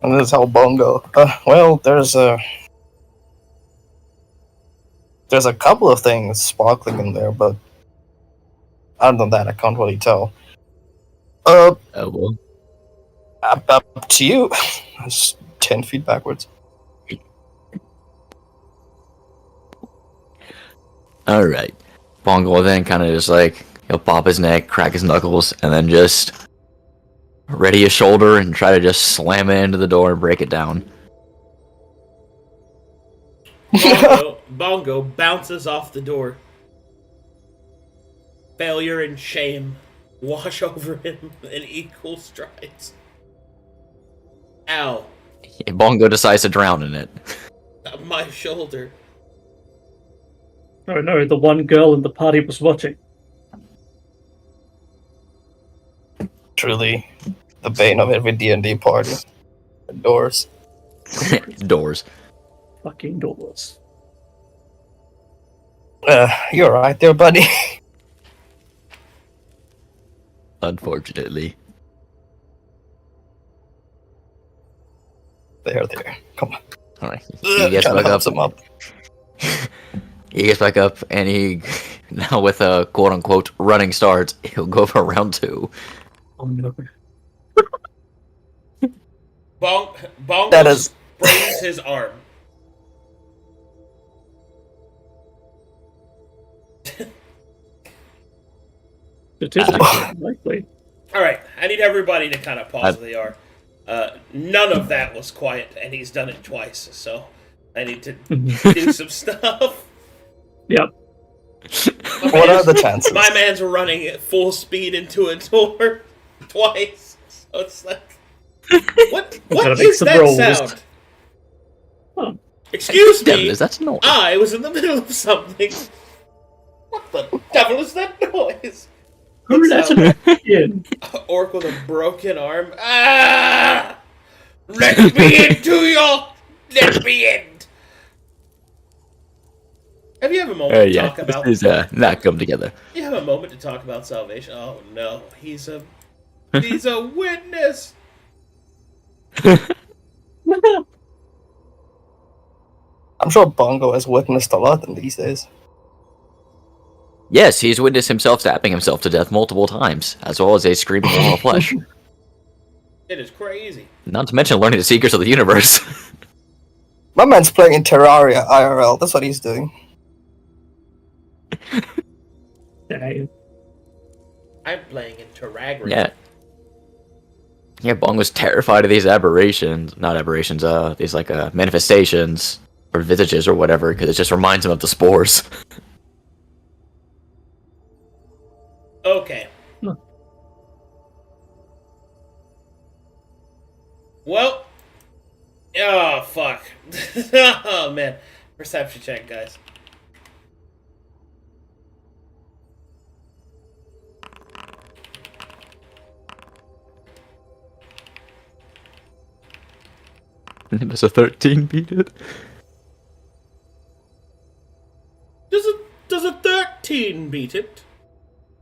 And this is how Bongo. Well, there's a couple of things sparkling in there, but other than that, I can't really tell. Oh well. Up to you. It's 10 feet backwards. All right. Bongo will then kind of just he'll pop his neck, crack his knuckles, and then just ready his shoulder and try to just slam it into the door and break it down. Bongo bounces off the door. Failure and shame wash over him in equal strides. Ow. Bongo decides to drown in it. My shoulder. Oh no, the one girl in the party was watching. Truly, the bane of every D&D party. Doors. Doors. Fucking doors. You're right there, buddy. Unfortunately. There. Come on. Alright. He gets Trying to back help up. him up. He gets back up and he now with a quote unquote running start, he'll go for round 2. Oh no. Bongo That is- sprains his arm. Statistically unlikely. Alright, I need everybody to kind of pause where they are. None of that was quiet, and he's done it twice, so I need to do some stuff. Yep. What are the chances? My man's running at full speed into a door twice, so it's like... What Gotta make is some that rolls. sound? Huh. Excuse Devil, me, is that noise? I was in the middle of something. What the devil is that noise? Who Looks let out. it in? Orc with a broken arm. Ah! Let me into your... Let me in! Have you have a moment to Yeah, talk about... this is not come together. You have a moment to talk about salvation? Oh no, he's a witness! I'm sure Bongo has witnessed a lot in these days. Yes, he's witnessed himself stabbing himself to death multiple times, as well as a screaming wall of flesh. It is crazy. Not to mention learning the secrets of the universe. My man's playing in Terraria IRL. That's what he's doing. Dang. I'm playing in Terraria. Yeah. Yeah, Bong was terrified of these aberrations. Not aberrations, these like manifestations or visages or whatever, because it just reminds him of the spores. Okay. No. Well. Oh, fuck. Oh, man. Perception check, guys. Does a 13 beat it? Does a 13 beat it?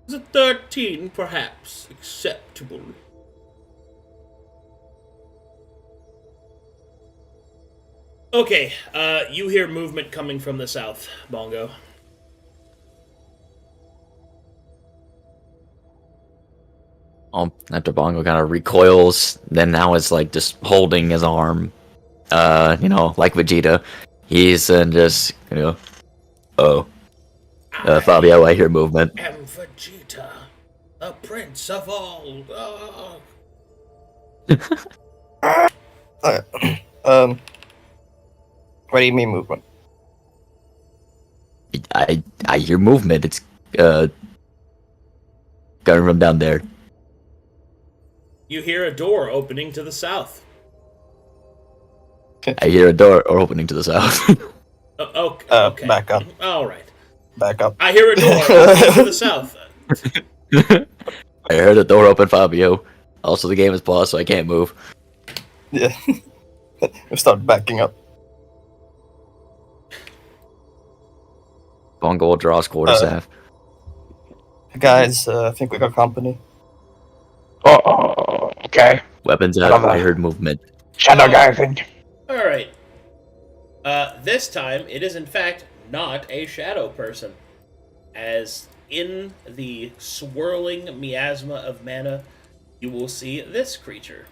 Is a 13 perhaps acceptable? Okay, you hear movement coming from the south, Bongo. After Bongo kind of recoils, then now it's like just holding his arm. Like Vegeta. He's just, Fabio, I hear movement. I am Vegeta, the prince of all. What do you mean movement? I hear movement. It's coming from down there. You hear a door opening to the south. I hear a door opening to the south. Okay. Back up. All right. Back up. I hear a door opening to the south. I heard the door open, Fabio. Also, the game is paused, so I can't move. Yeah. We start backing up. Bongo will draw his quarterstaff. Guys, I think we got company. Oh, okay. Weapons out. I heard movement. Shadow guy, I think. All right. This time, it is in fact not a shadow person, as in the swirling miasma of mana, you will see this creature.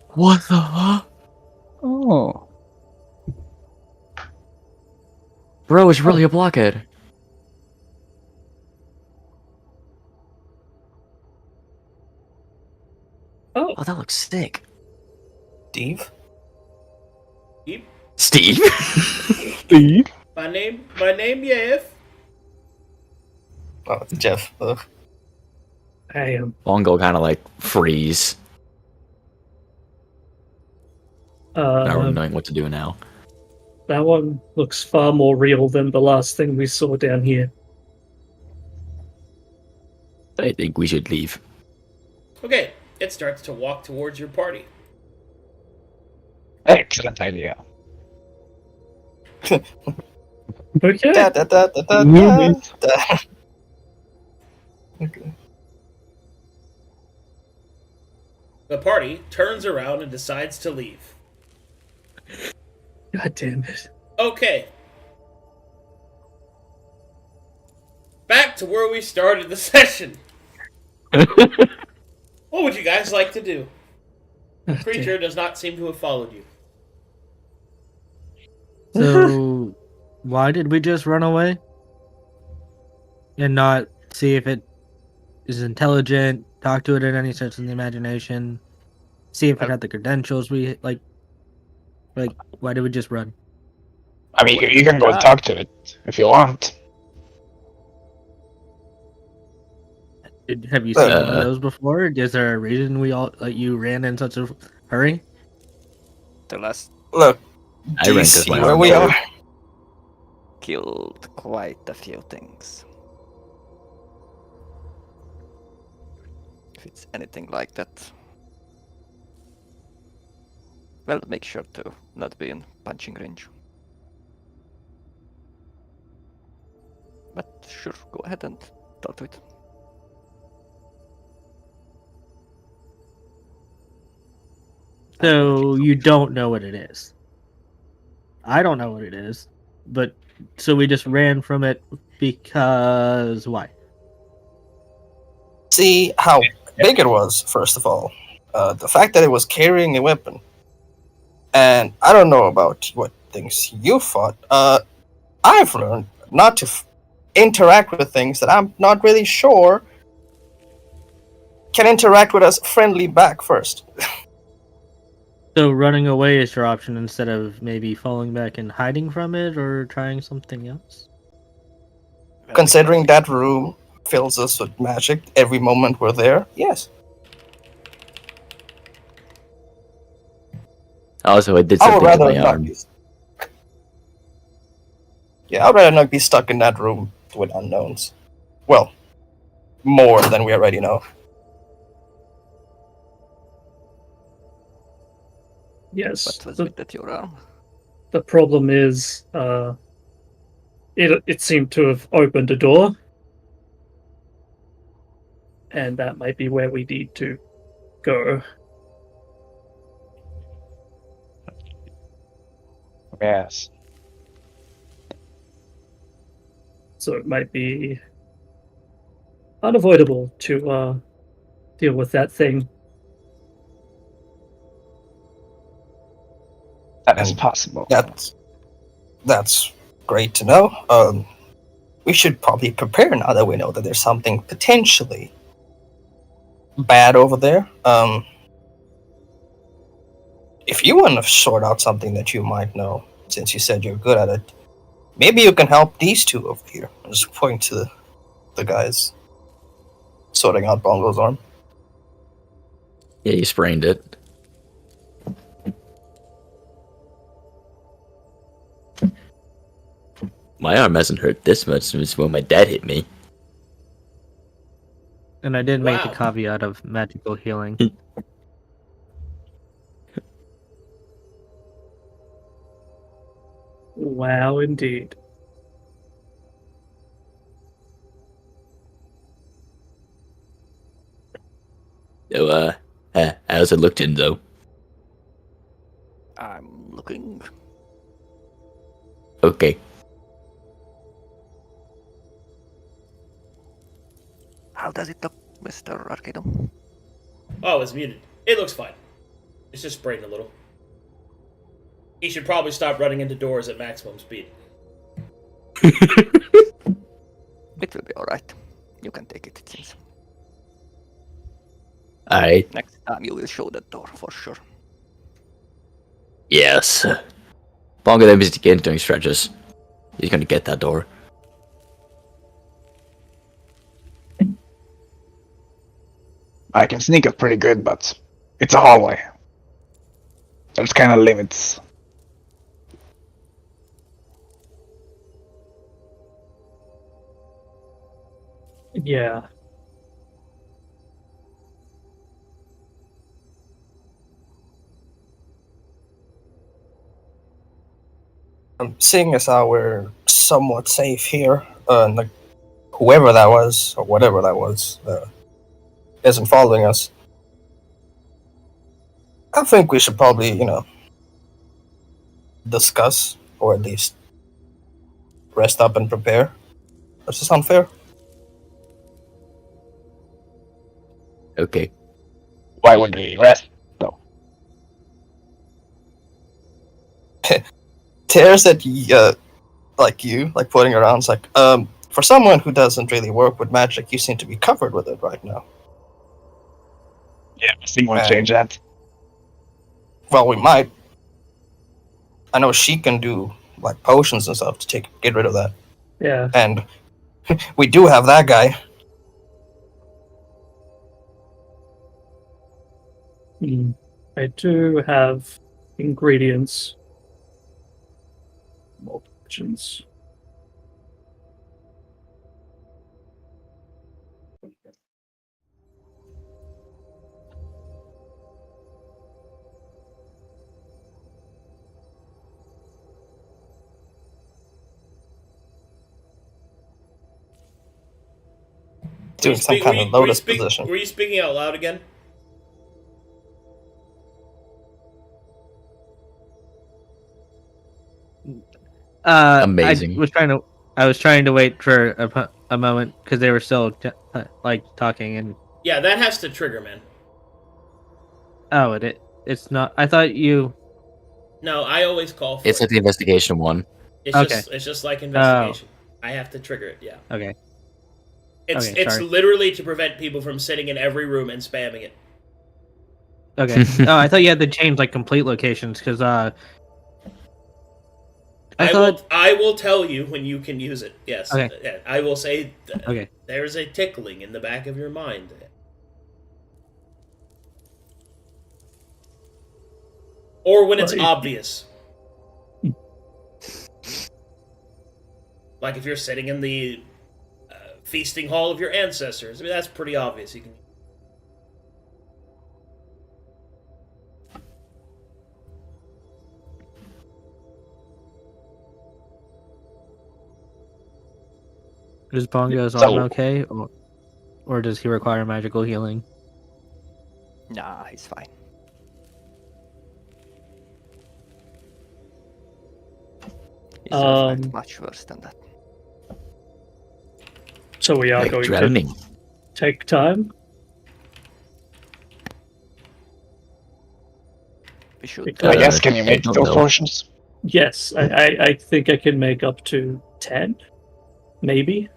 What the fuck? Oh. Bro, it's really a blockhead. Oh, Oh, that looks sick. Steve? Steve? Steve? My name, Jeff. Oh, it's Jeff. Ugh. I am. Bongo kind of like freeze, not really knowing what to do now. That one looks far more real than the last thing we saw down here. I think we should leave. Okay, it starts to walk towards your party. Excellent idea. Okay. Da, da, da, da, da, Moving. da. Okay. The party turns around and decides to leave. God damn it. Okay. Back to where we started the session. What would you guys like to do? The God creature damn. does not seem to have followed you. So, why did we just run away? And not see if it is intelligent, talk to it in any sense in the imagination, see if it had the credentials we like. Why did we just run? I mean, you can go and talk to it if you want. Have you seen one Uh, of those before? Is there a reason we all you ran in such a hurry? The last Look, I do you ran 'cause see my where arm we broke. are? killed quite a few things. If it's anything like that. Well, make sure to not be in punching range. But sure, go ahead and talk to it. So you don't know what it is. I don't know what it is, but so we just ran from it because why? See how big it was, first of all. The fact that it was carrying a weapon. And I don't know about what things you fought. I've learned not to interact with things that I'm not really sure can interact with us friendly back first. So running away is your option instead of maybe falling back and hiding from it or trying something else? Well, Considering because that room fills us with magic every moment we're there, yes. Also, I did I would something to rather my not arm. be. Yeah, I'd rather not be stuck in that room with unknowns. Well, more than we already know. Yes. what was The, with your arm? the problem is, it seemed to have opened a door, and that might be where we need to go. Yes. So it might be unavoidable to deal with that thing. That is And possible. That's great to know. We should probably prepare now that we know that there's something potentially bad over there. If you want to sort out something that you might know, since you said you're good at it, maybe you can help these two over here. I'm just pointing to the guys sorting out Bongo's arm. Yeah, you sprained it. My arm hasn't hurt this much since when my dad hit me. And I did make the Wow. caveat of magical healing. Wow, indeed. So, how's it looked in though? I'm looking. Okay. How does it look, Mr. Arcadum? Oh, it's muted. It looks fine. It's just sprained a little. He should probably stop running into doors at maximum speed. It will be alright. You can take it, it seems. Alright. Next time you will show that door for sure. Yes. Bongo then is again doing stretches. He's gonna get that door. I can sneak up pretty good, but it's a hallway. There's kind of limits. Yeah. Seeing as how we're somewhat safe here, and whoever that was or whatever that was isn't following us, I think we should probably, discuss or at least rest up and prepare. Does this sound fair? Okay. Why would we rest, though? Tears that like putting around. It's like, for someone who doesn't really work with magic, you seem to be covered with it right now. Yeah, I think we'll Man. change that. Well, we might. I know she can do like potions and stuff to get rid of that, Yeah. and we do have that guy. I do have ingredients. More potions. Doing some kind of lotus position. Were you speaking out loud again? Amazing. I was trying to wait for a moment because they were still talking and. Yeah, that has to trigger, man. Oh, it's not. I thought you. No, I always call for It's it. like the investigation one. It's just like investigation. I have to trigger it, yeah. Okay. It's sorry. literally to prevent people from sitting in every room and spamming it. Okay. Oh, I thought you had to change like complete locations because I will tell you when you can use it. Yes. Okay. Yeah, I will say Okay. there's a tickling in the back of your mind. Or when it's Right. obvious. Like if you're sitting in the feasting hall of your ancestors. I mean, that's pretty obvious. You can. Is Bongo's So- arm okay, or does he require magical healing? Nah, he's fine. He's much worse than that. So we are Like going drowning. to take time. We should. Because- I guess, can you make I don't those know. potions? Yes, I think I can make up to 10, maybe.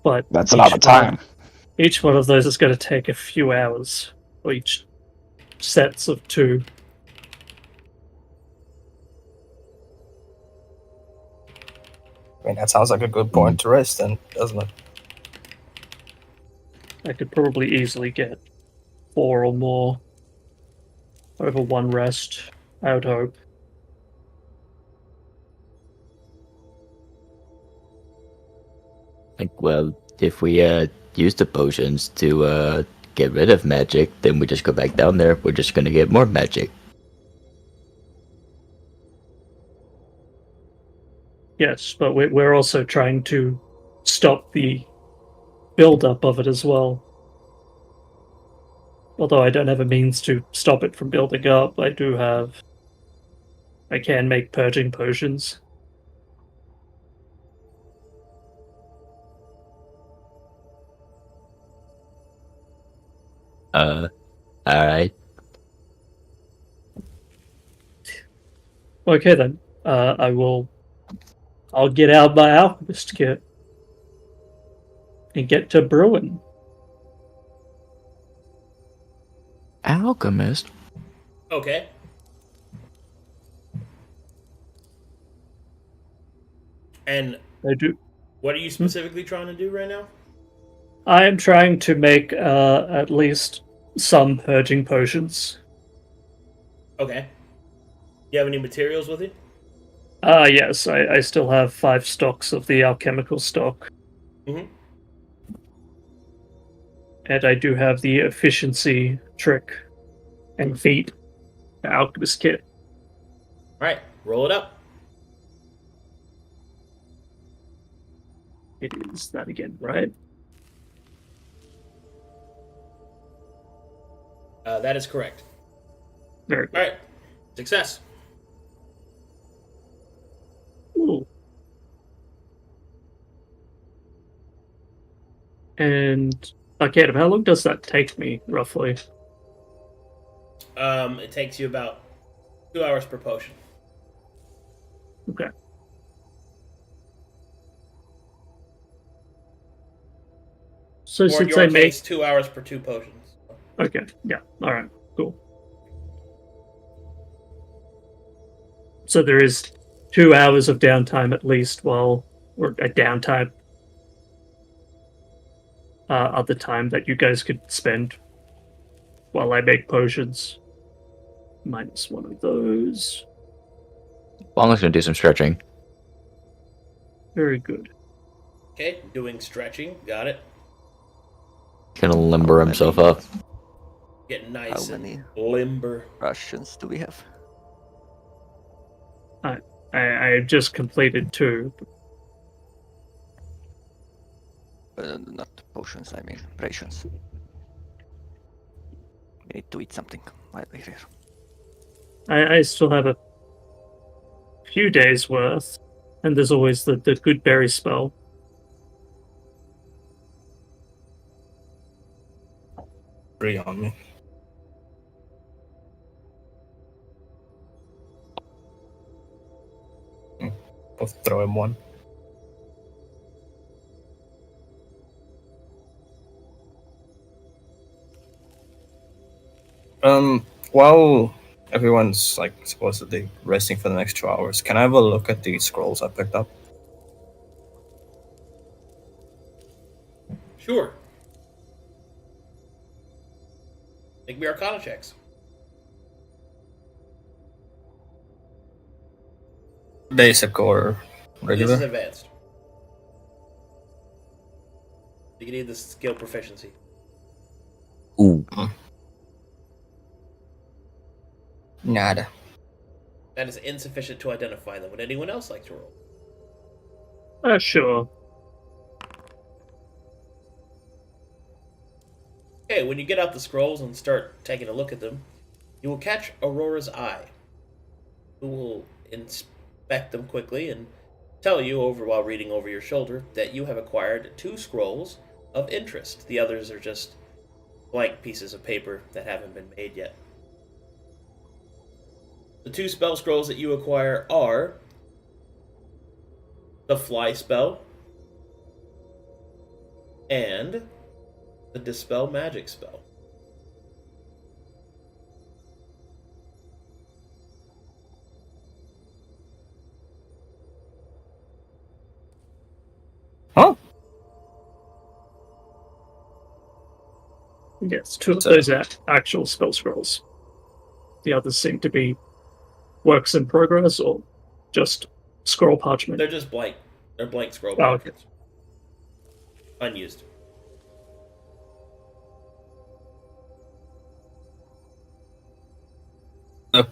But That's a lot of time. Each one of those is going to take a few hours for each sets of 2. I mean, that sounds like a good point to rest, then, doesn't it? I could probably easily get 4 or more over one rest, I would hope. Like, well, if we use the potions to get rid of magic, then we just go back down there. We're just gonna get more magic. Yes, but we're also trying to stop the build-up of it as well. Although I don't have a means to stop it from building up, I can make purging potions. Alright. Okay then. I'll get out my alchemist kit and get to brewing. Alchemist? Okay. And I do. what are you specifically trying to do right now? I am trying to make at least some purging potions. Okay. You have any materials with you? Yes, I still have 5 stocks of the alchemical stock. Mhm. And I do have the efficiency trick and feat, the alchemist kit. All right, roll it up. It is that again, right? That is correct. Very All good. right, success. Ooh. And Arcadum, how long does that take me, roughly? It takes you about 2 hours per potion. Okay. So Or in since your I make... case, 2 hours per 2 potions. Okay, yeah, alright, cool. So there is 2 hours of downtime at least or a downtime other time that you guys could spend while I make potions. Minus one of those. Bongo's gonna do some stretching. Very good. Okay, doing stretching. Got it. Gonna limber How himself many- up. Getting nice How and many limber. Russians do we have? I just completed 2. Not potions, I mean rations. We need to eat something while we're here. I still have a few days worth, and there's always the good berry spell. Three on me. I'll throw him one. While everyone's like supposedly resting for the next 2 hours, can I have a look at the scrolls I picked up? Sure. Make me Arcana checks. Basic or This regular? is advanced. You need the skill proficiency. Ooh. Nada. That is insufficient to identify them. Would anyone else like to roll? Sure. Okay, when you get out the scrolls and start taking a look at them, you will catch Aurora's eye, who will inspect them quickly and tell you over while reading over your shoulder that you have acquired 2 scrolls of interest. The others are just blank pieces of paper that haven't been made yet. The 2 spell scrolls that you acquire are the Fly spell and the Dispel Magic spell. Huh? Yes, 2 of So- those are actual spell scrolls. The others seem to be works in progress or just scroll parchment. They're just blank. They're blank scroll Oh, okay. parchments. Unused.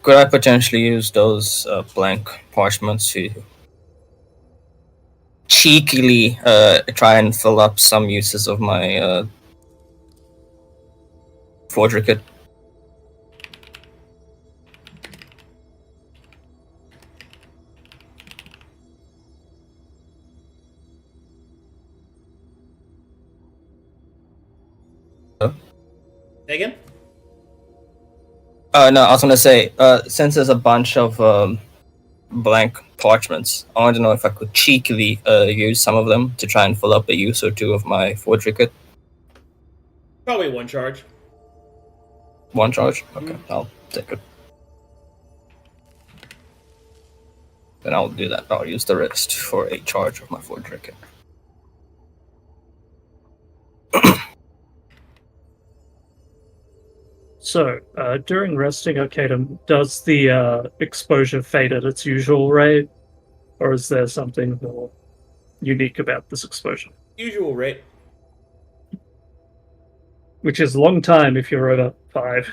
Could I potentially use those blank parchments to cheekily try and fill up some uses of my forgery kit? Say again? No, I was gonna say, since there's a bunch of blank parchments, I wanted to know if I could cheekily use some of them to try and fill up a use or 2 of my forgery kit. Probably 1 charge. 1 charge? Okay, I'll take it. Then I'll do that. I'll use the rest for a charge of my forgery kit. So, during resting, Arcadum, does the exposure fade at its usual rate? Or is there something more unique about this exposure? Usual rate. which is a long time if you're over 5.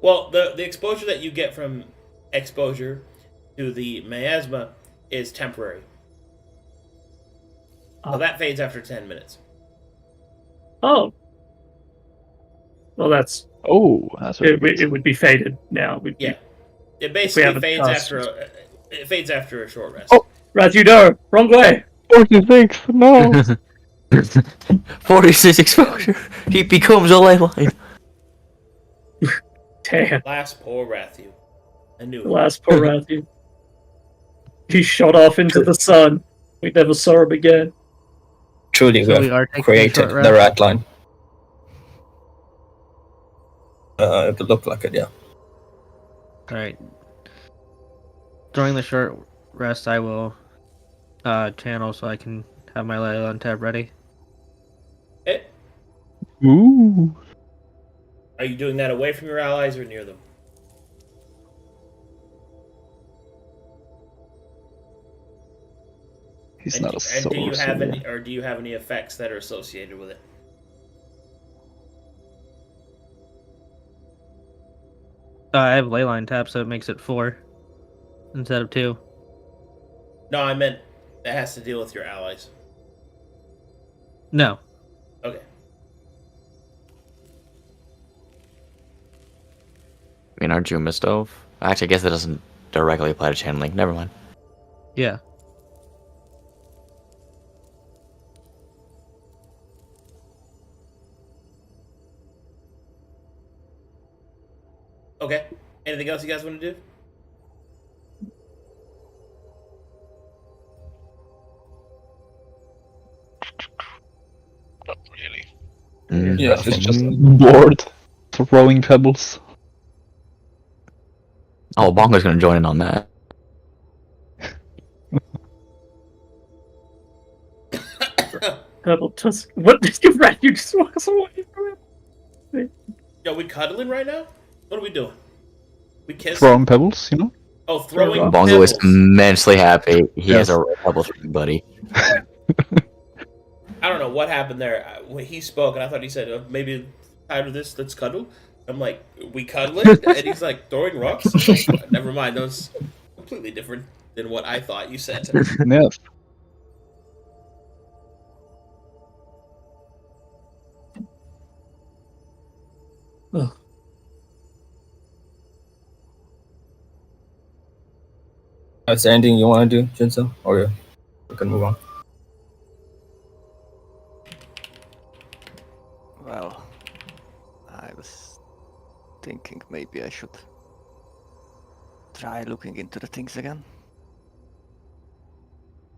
Well, the exposure that you get from exposure to the miasma is temporary. So that fades after 10 minutes. Oh. Well, that's Oh, that's what it would be faded now. Yeah. It basically haven't fades cast- after a short rest. Oh. Raz, you know, wrong way. 46. No. 46 exposure. He becomes a ley line. Damn. Last poor Rathu. I knew The it. last poor Rathu. He shot off into the sun. We never saw him again. Truly, So we we are have taking a created short the rest? rat line. It would look like it, yeah. Alright. During the short rest, I will channel so I can have my Leyline tab ready. Ooh. Are you doing that away from your allies or near them? He's And, not a and do you have sorcerer. any, or do you have any effects that are associated with it? I have Leyline tab, so it makes it 4 instead of 2. No, I meant that has to deal with your allies. No. Okay. I mean, aren't you a Mistove? Actually, I guess that doesn't directly apply to channeling. Never mind. Yeah. Okay. Anything else you guys want to do? Not really. Mm. Yeah, It's just bored. Throwing pebbles. Oh, Bongo's gonna join in on that. Purple tusk. What did you rat? You just walk us away from it. Yo, we cuddling right now? What are we doing? We kissing? Throwing pebbles, you know? Oh, throwing Bongo is pebbles. immensely happy. He has Yes. a red bubble for you, buddy. I don't know what happened there. When he spoke, and I thought he said, maybe tired of this, let's cuddle. I'm like, we cuddling? And he's like, throwing rocks? Never mind, that was completely different than what I thought you said. Yes. Ugh. Is there anything you want to do, Jinso? Or yeah, we can move on. Well, I was thinking maybe I should try looking into the things again.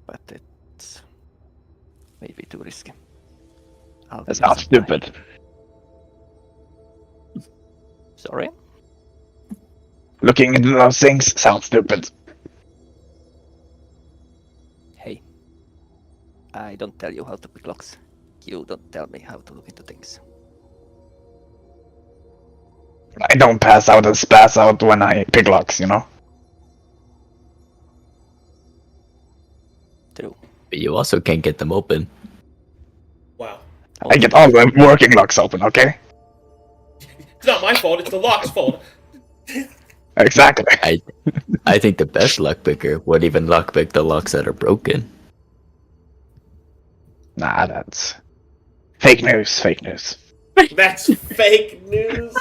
But it's maybe too risky. I'll That's give it not some time. stupid. Sorry? Looking into those things sounds stupid. Hey. I don't tell you how to pick locks. You don't tell me how to look into things. I don't pass out and spaz out when I pick locks, you know? True. But you also can't get them open. Wow. I get all the working locks open, okay? It's not my fault, it's the lock's fault. Exactly. I think the best luck picker would even luck pick the locks that are broken. Nah, that's fake news, fake news. That's fake news.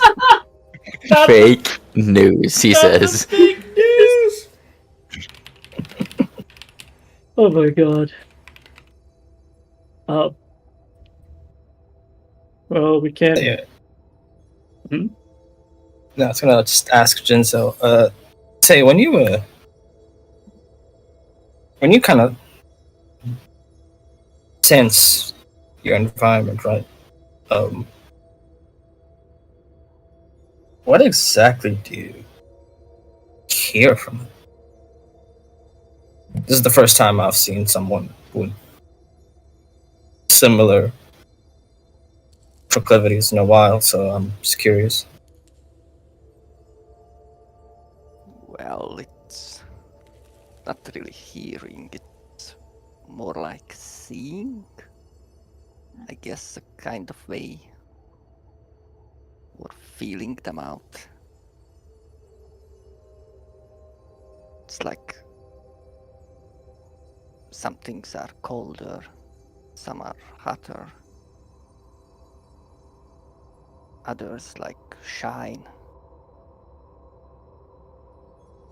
Fake news, he That's says. fake news. Oh my god. Well, we can't. Yeah. Hmm? No, I was gonna just ask Jinso. Say when you kind of sense your environment, right? What exactly do you hear from it? This is the first time I've seen someone with similar proclivities in a while, so I'm just curious. Well, it's not really hearing, it's more like seeing, I guess, a kind of way, or feeling them out. It's like some things are colder, some are hotter, others like shine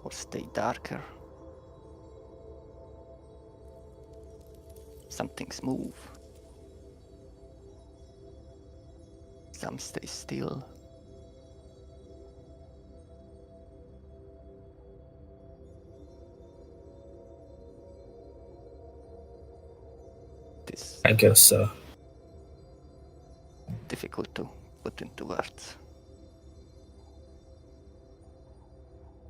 or stay darker. Some things move, some stay still. This I guess so. difficult to put into words.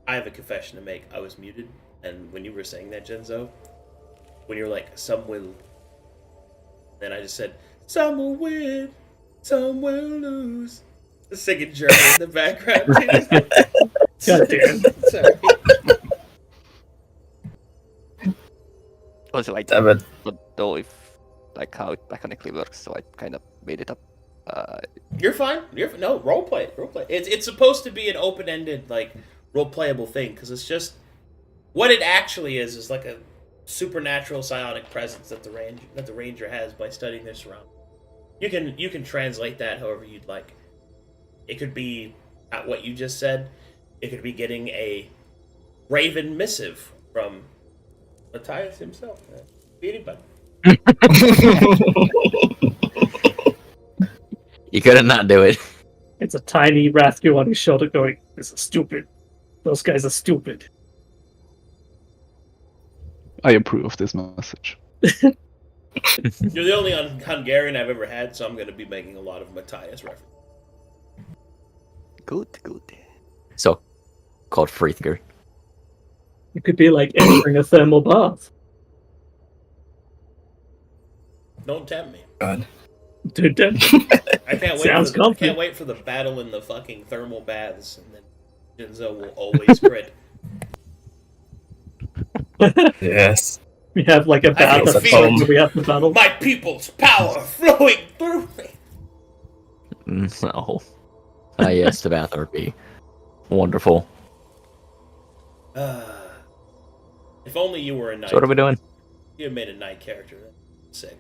I have a confession to make. I was muted, and when you were saying that, Genzo, when you were like, some will, then I just said, some will win, some will lose. The singing German in the background. God damn. Sorry. Also, I Damn it. don't know if like how it mechanically works, so I kind of made it up. You're fine. No, role play. It's supposed to be an open-ended, like, role-playable thing, because it's just what it actually is like a supernatural psionic presence that the ranger has by studying their surroundings. You can translate that however you'd like. It could be at what you just said. It could be getting a raven missive from Matthias himself. Anybody. You couldn't not do it. It's a tiny Rathgu on his shoulder going, "This is stupid. Those guys are stupid." I approve of this message. You're the only Hungarian I've ever had, so I'm going to be making a lot of Matthias references. Good. So, called Frithger. It could be like entering a thermal bath. Don't tempt me. God. Dude, I can't wait. Sounds I comfy. can't wait for the battle in the fucking thermal baths, and then Genzo will always crit. Yes. we have like a I bath feel episode the where we have the battle. My people's power flowing through me. No. Yes, the bath would be wonderful. If only you were a knight. So what are we doing? You made a knight character. Sick.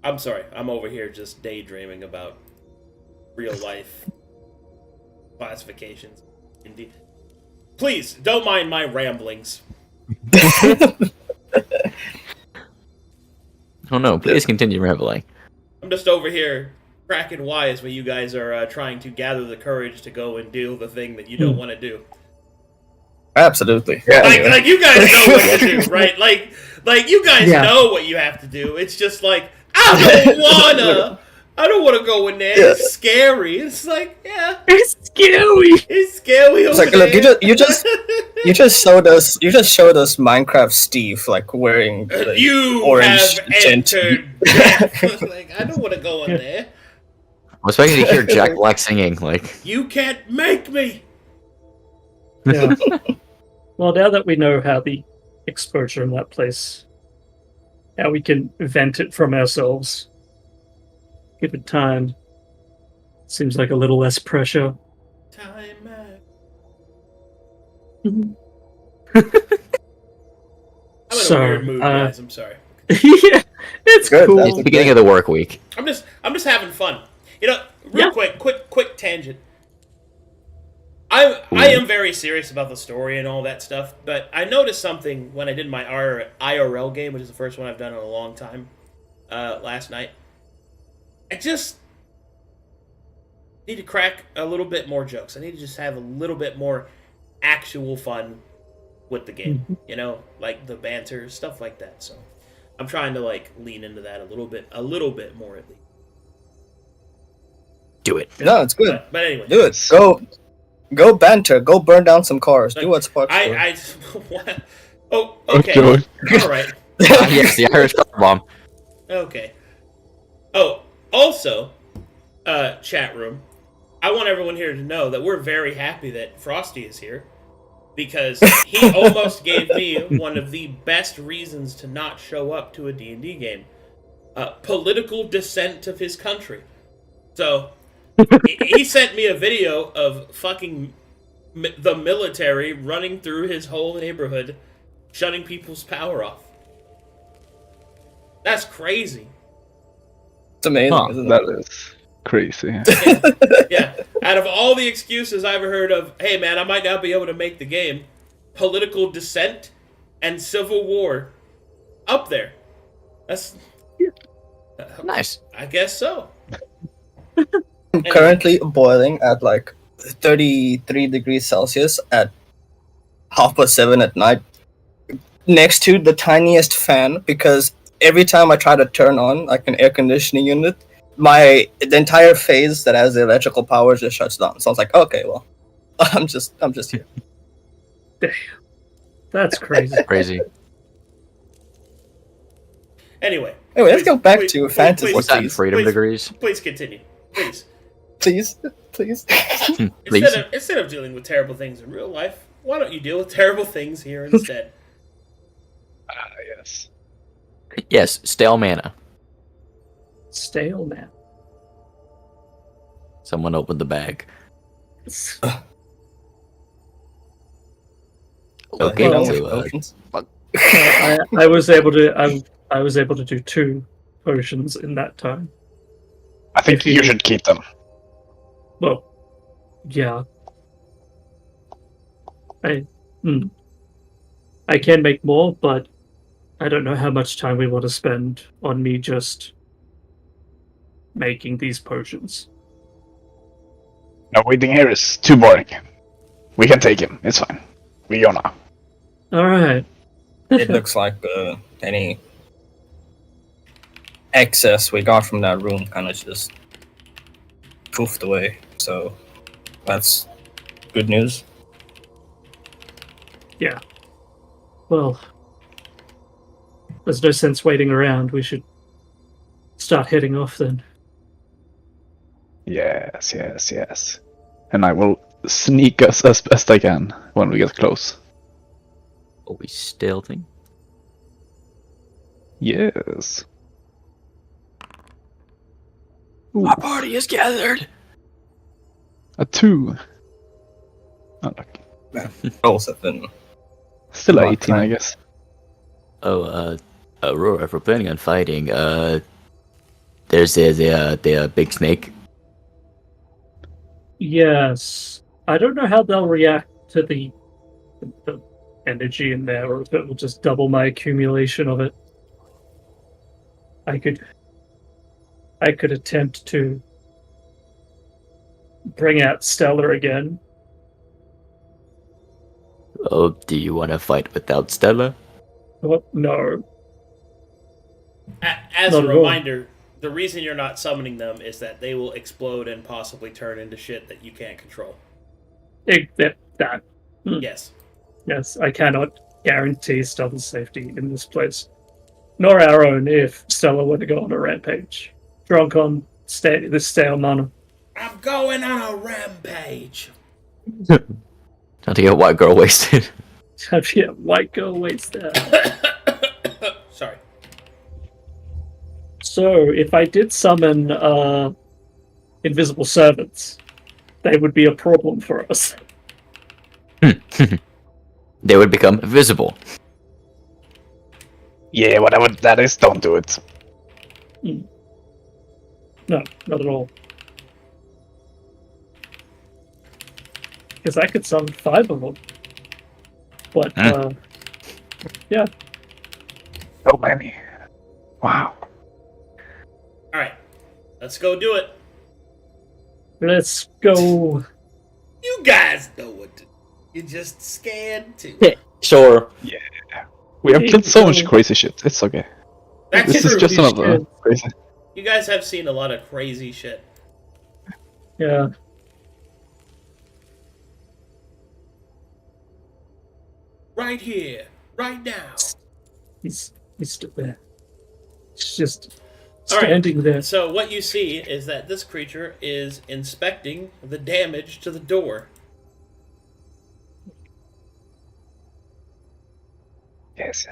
I'm sorry. I'm over here just daydreaming about real life classifications. Indeed. Please don't mind my ramblings. Oh no, please continue rambling. I'm just over here cracking wise when you guys are trying to gather the courage to go and do the thing that you don't want to do. Absolutely. Like you guys know what to do, right? Like you guys Yeah. know what you have to do. It's just like I don't wanna go in there. Yeah. It's scary. It's like, yeah, It's scary. it's scary It's over like, look, there. you just showed us Minecraft Steve like wearing like, You orange have tint. entered death. Like, I don't want to go in there. I was expecting to hear Jack Black singing, like, You can't make me. Yeah. Well, now that we know how the exposure in that place, how we can vent it from ourselves, give it time. Seems like a little less pressure. Time out. Mhm. I'm in So, a weird mood, guys. I'm sorry. Yeah, it's Good, cool. it's the beginning of the work week. I'm just having fun. You know, real quick tangent. I am very serious about the story and all that stuff, but I noticed something when I did my IRL game, which is the first one I've done in a long time, last night. I just need to crack a little bit more jokes. I need to just have a little bit more actual fun with the game. Mhm. You know, like the banter, stuff like that. So I'm trying to like lean into that a little bit more at least. Do it. No, it's good. But anyway, Do it. Go banter. Go burn down some cars. Do what's Sparks do. what? Oh, okay. Do it. All right. Yes, the Irish car bomb. Okay. Oh, also, chat room. I want everyone here to know that we're very happy that Frosty is here. because he almost gave me one of the best reasons to not show up to a D&D game. Political dissent of his country. So, he sent me a video of fucking the military running through his whole neighborhood, shutting people's power off. That's crazy. It's amazing, Huh, isn't it? That is crazy. Yeah. Out of all the excuses I've ever heard of, hey man, I might not be able to make the game, political dissent and civil war, up there. That's Nice. I guess so. I'm currently boiling at like 33 degrees Celsius at 7:30 at night, next to the tiniest fan, because every time I try to turn on like an air conditioning unit, the entire phase that has the electrical power just shuts down. So I was like, okay, well, I'm just here. That's crazy. Crazy. Anyway, Let's go back to fantasy. What's that in please, freedom please. degrees? Please continue. Please. Please. Please. Instead of dealing with terrible things in real life, why don't you deal with terrible things here instead? Yes. Yes, stale mana. Stale, man. Someone opened the bag. Okay, Well, so, Potions. I was able to. I was able to do 2 potions in that time. I think If you- you should keep them. Well, yeah. I can make more, but I don't know how much time we want to spend on me just making these potions. No, waiting here is too boring. We can take him. It's fine. We go now. All right. It looks like any excess we got from that room kind of just poofed away. So that's good news. Yeah. Well, there's no sense waiting around. We should start heading off then. Yes. And I will sneak us as best I can when we get close. are we stealthing? Yes. Ooh, Our party is gathered. a 2. Oh, look. Rolls have been Still About 18, I time. guess. Oh, Aurora, if we're planning on fighting, there's the big snake. Yes. I don't know how they'll react to the energy in there, or if it will just double my accumulation of it. I could attempt to bring out Stellar again. Oh, do you want to fight without Stella? Oh, no. As Not a at all. reminder, the reason you're not summoning them is that they will explode and possibly turn into shit that you can't control. That. Yes. Yes, I cannot guarantee Stella's safety in this place. Nor our own if Stella were to go on a rampage. Drunk on this stale mana. I'm going on a rampage. Not to get white girl wasted. Yeah, white girl waits there. Sorry. So, if I did summon invisible servants, they would be a problem for us. They would become visible. Yeah, whatever that is, don't do it. No, not at all. Because I could summon 5 of them. But, yeah. So many. Wow. Alright. Let's go do it. Let's go. You guys know what to do. You're just scared too. Sure. We have killed so much crazy shit. It's okay. That's This true. is just another crazy. You guys have seen a lot of crazy shit. Yeah. Right here. Right now. He's still there. He's just All right. standing there. So what you see is that this creature is inspecting the damage to the door. Yes.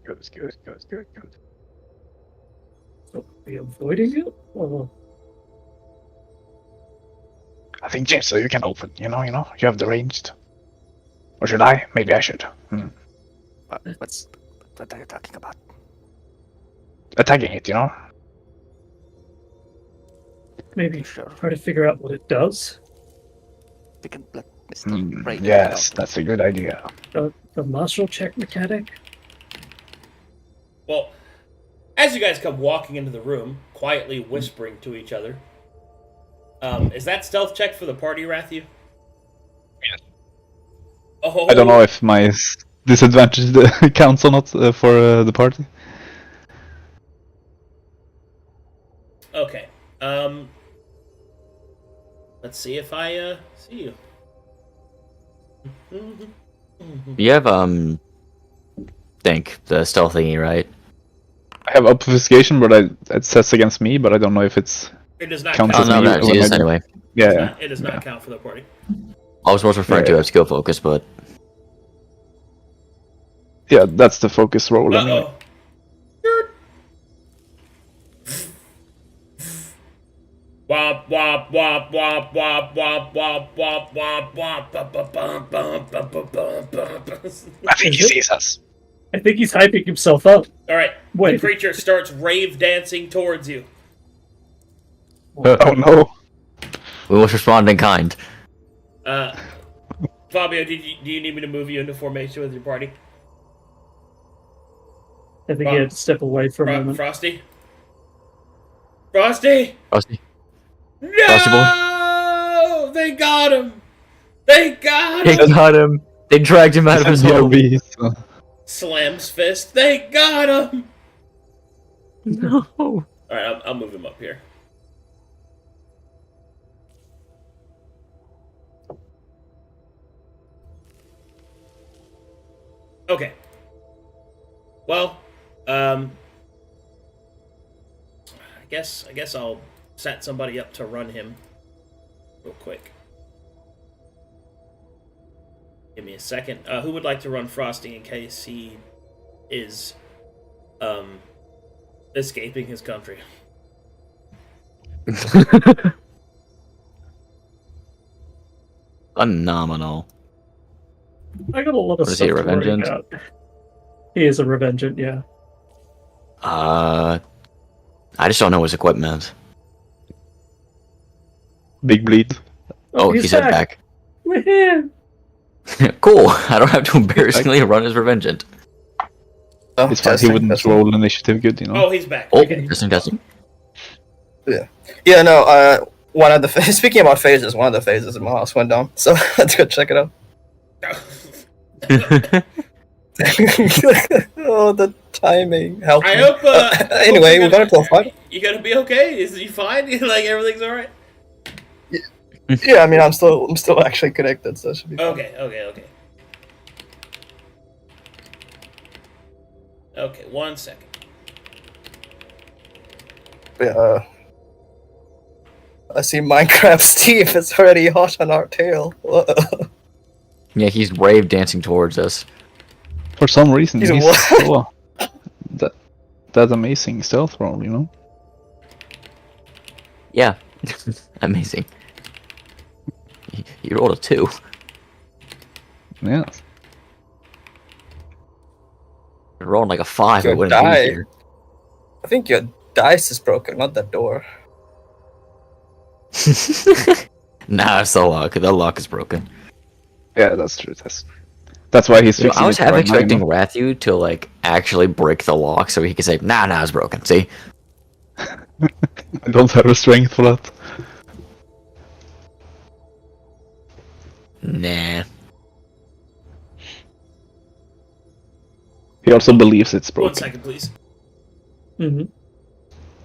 Good. So are we avoiding it? Or I think James, so you can open. You know. You have the ranged. Or should I? Maybe I should. What are you talking about? Attacking it, you know. maybe Sure. try to figure out what it does. We can let Mr. Ray check it Yes, out. that's a good idea. The muscle check mechanic? Well, as you guys come walking into the room, quietly whispering to each other, is that stealth check for the party, Rathu? Yes. Oh, I don't know if my disadvantage counts or not for the party. Okay. Let's see if I see you. You have think the stealth thingy, right? I have obfuscation, but it says against me, but I don't know if it's It does not Counts Oh as count. no, me that's when I Jesus do- anyway. yeah. It does not count for the party. I was most referring to Yeah. as skill focus, but Yeah, that's the focus roll anyway. Uh-oh. Wop wop wop wop wop wop wop wop wop wop bum bum bum bum bum bum bum bum. I think he sees us. I think he's hyping himself up. All right, the Wait. creature starts rave dancing towards you. Oh no. we must respond in kind. Fabio, do you need me to move you into formation with your party? I think he had to step away for a moment. Frosty? Frosty? Frosty? No! Frosty They got him! They got They him! got him. They dragged him out of his home. BRB, so- Slams fist. They got him! No. Alright, I'll move him up here. Okay. Well, I guess I'll set somebody up to run him real quick. Give me a second. Who would like to run Frosty in case he is escaping his country? Phenomenal. I got a lot of What is stuff he, a to worry Revengeant? about. He is a Revengeant, yeah. I just don't know his equipment. Big bleed. Oh, he's back. We're here! Cool. I don't have to embarrassingly run as Revengeant. Oh, It's fine. He testing, wouldn't testing. roll initiative good, you know. Oh, he's back. Oh, Okay. testing. Yeah, no. One of the speaking about phases, one of the phases in my house went down. So let's go check it out. Oh, the timing. Help I me. hope. Anyway, we're gonna till 5. You gonna be okay? Is he fine? Like everything's all right? Yeah, I mean, I'm still actually connected, so it should be fine. Okay. Okay, 1 second. Yeah, I see Minecraft Steve is already hot on our tail. Yeah, he's rave dancing towards us. For some reason, He's he's what? so, that amazing stealth roll, you know. Yeah. Amazing. You rolled a 2. Yeah. You're rolling like a 5. Your It wouldn't die. be here. I think your dice is broken, not that door. Nah, it's the lock. The lock is broken. Yeah, that's true. That's why he's You know, fixing I was it half right now, you expecting know? Rathu to like actually break the lock so he could say, nah, it's broken. See? I don't have the strength for that. Nah. He also believes it's 1 broken. second, please. Mm-hmm.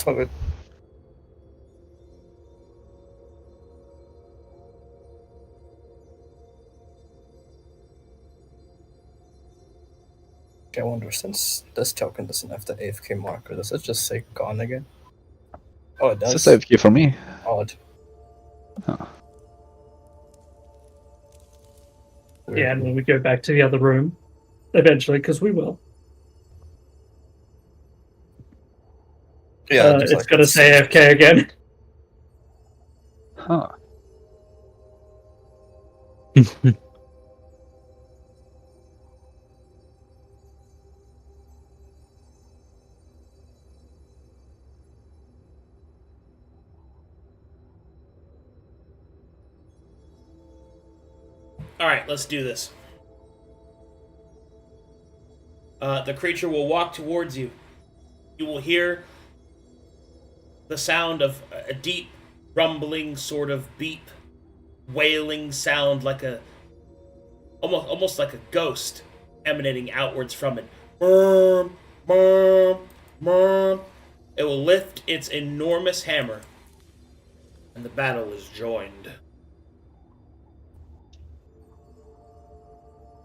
Oh, good. Okay, I wonder, since this token doesn't have the AFK marker, does it just say gone again? Oh, it It's does. a save key for me. Odd. Yeah, and when we go back to the other room, eventually, because we will. Yeah, just it's like gonna say AFK again. Huh. All right, let's do this. The creature will walk towards you. You will hear the sound of a deep, rumbling sort of beep, wailing sound, like a almost like a ghost emanating outwards from it. Murm, murm, murm. It will lift its enormous hammer, and the battle is joined.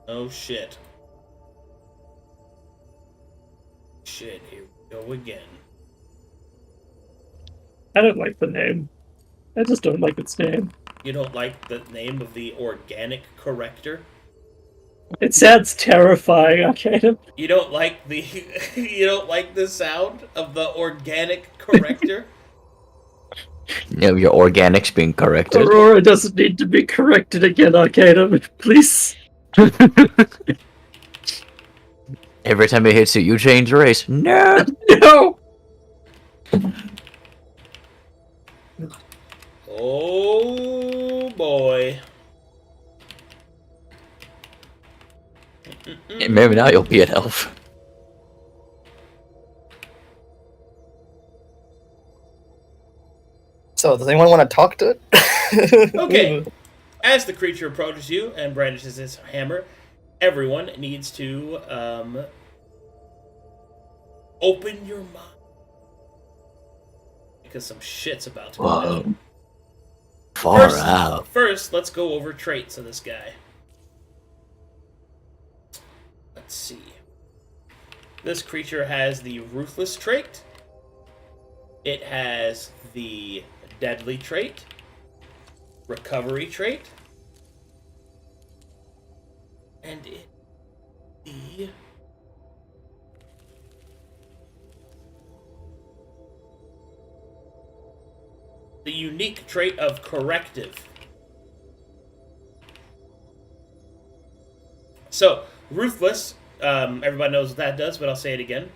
Oh shit. Shit, here we go again. I don't like the name. I just don't like its name. You don't like the name of the organic corrector? It sounds terrifying, Arcadum. You don't like the you don't like the sound of the organic corrector? No, your organics being corrected. Aurora doesn't need to be corrected again, Arcadum. Please. Every time it hits you, you change race. No! No! Oh boy. Maybe now you'll be an elf. So, does anyone want to talk to it? Okay. As the creature approaches you and brandishes its hammer, everyone needs to open your mind. Because some shit's about to go Whoa. down. Far out. First, let's go over traits of this guy. Let's see. This creature has the Ruthless trait. It has the Deadly trait. Recovery trait. And the unique trait of Corrective. So, Ruthless, everybody knows what that does, but I'll say it again.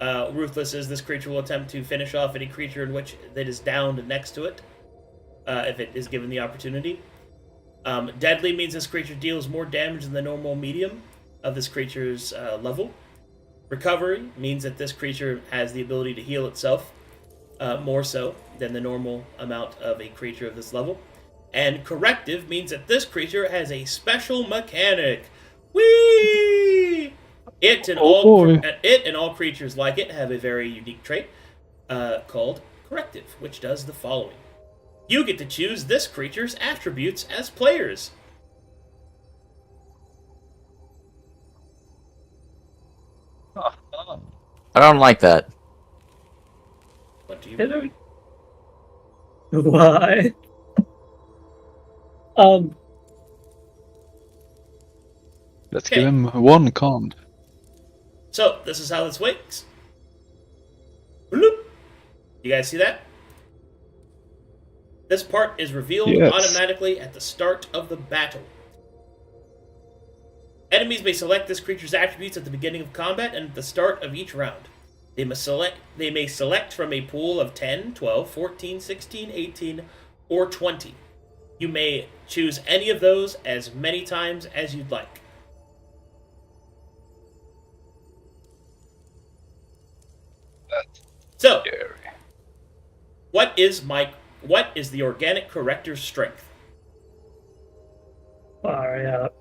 Ruthless is this creature will attempt to finish off any creature in which that is downed next to it, if it is given the opportunity. Deadly means this creature deals more damage than the normal medium of this creature's level. Recovery means that this creature has the ability to heal itself, more so than the normal amount of a creature of this level. And Corrective means that this creature has a special mechanic. Whee! It and all creatures like it have a very unique trait called Corrective, which does the following. You get to choose this creature's attributes as players. I don't like that. What do you I don't... Why? Um, Let's Okay. give him one con. So, this is how this works. Bloop. You guys see that? This part is revealed Yes. automatically at the start of the battle. Enemies may select this creature's attributes at the beginning of combat and at the start of each round. They may select from a pool of 10, 12, 14, 16, 18, or 20. You may choose any of those as many times as you'd like. So, Scary. what is the organic corrector's strength? far out.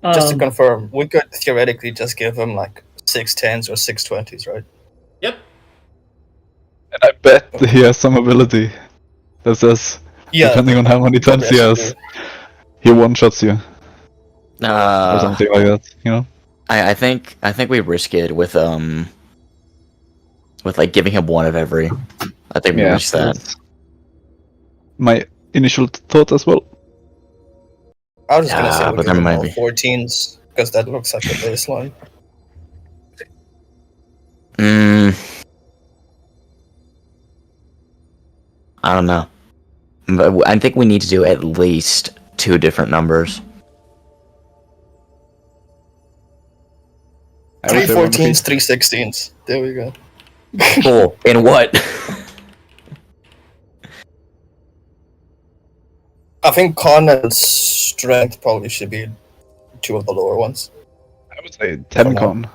Just to confirm, we could theoretically just give him like 6 10s or 6 20s, right? Yep. And I bet he has some ability that says, Yeah. depending on how many tens he has, he one-shots you. Or something like that, you know? I think we risk it with like giving him one of every. I think we risk that. that's my initial thought as well. I was just gonna say Yeah, we but give there him might all be. 14s because that looks like a baseline. I don't know. But I think we need to do at least 2 different numbers. I would Three say we're on the 14s, feet. 3 16s. There we go. Cool. In what? I think con and strength probably should be 2 of the lower ones. I would say 10 now. con.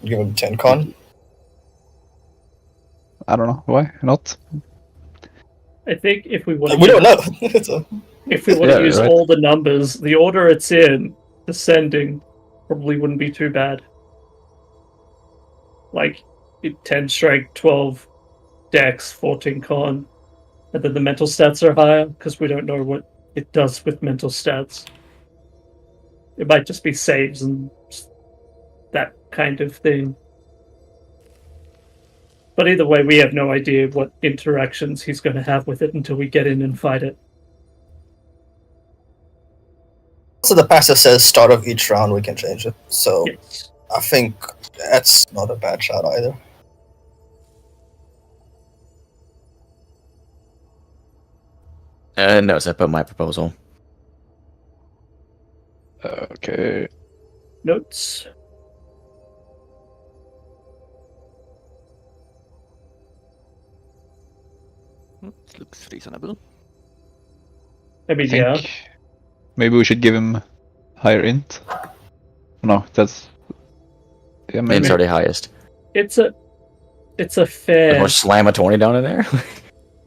Give him 10 con. I don't know why not. I think if we want to We don't know. So, if we want Yeah, to use right. all the numbers, the order it's in, descending, probably wouldn't be too bad. Like 10 strength, 12 dex, 14 con, and then the mental stats are higher because we don't know what it does with mental stats. It might just be saves and that kind of thing. But either way, we have no idea what interactions he's going to have with it until we get in and fight it. so the passive says start of each round we can change it. So Yes. I think that's not a bad shot either. No, so I put my proposal. Okay. Notes. It looks reasonable. I I mean, think yeah, maybe we should give him higher int. No, that's yeah. Maybe It's already highest. it's a fair Or slam a 20 down in there.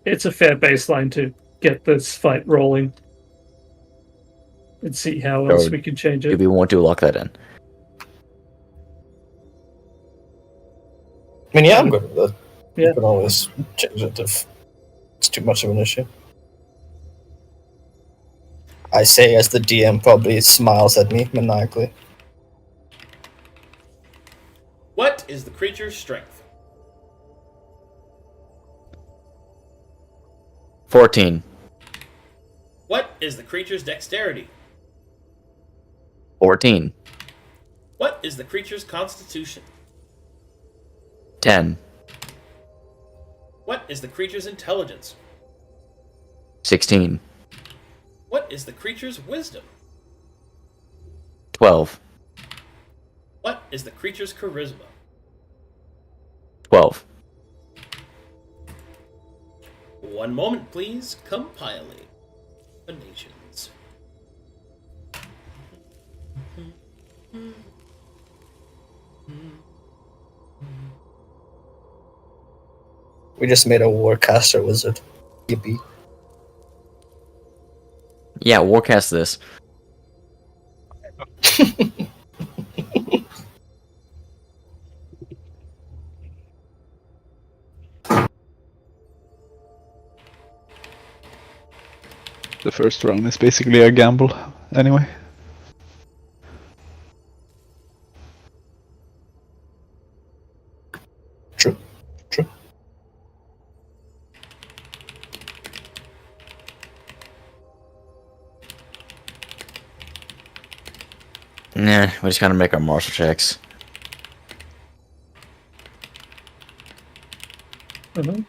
it's a fair baseline to get this fight rolling and see how else Or we can change Do it. we want to lock that in? I mean, yeah, I'm good with that. Yeah. You can always change it if it's too much of an issue. I say as the DM probably smiles at me maniacally. What is the creature's strength? 14. What is the creature's dexterity? 14. What is the creature's constitution? 10. What is the creature's intelligence? 16. What is the creature's wisdom? 12. What is the creature's charisma? 12. One moment, please. Compiling. Nations. We just made a warcaster wizard. Yippee. Yeah, warcast this. the first round is basically a gamble anyway. True. True. Nah, we just gotta make our martial checks. Mhm.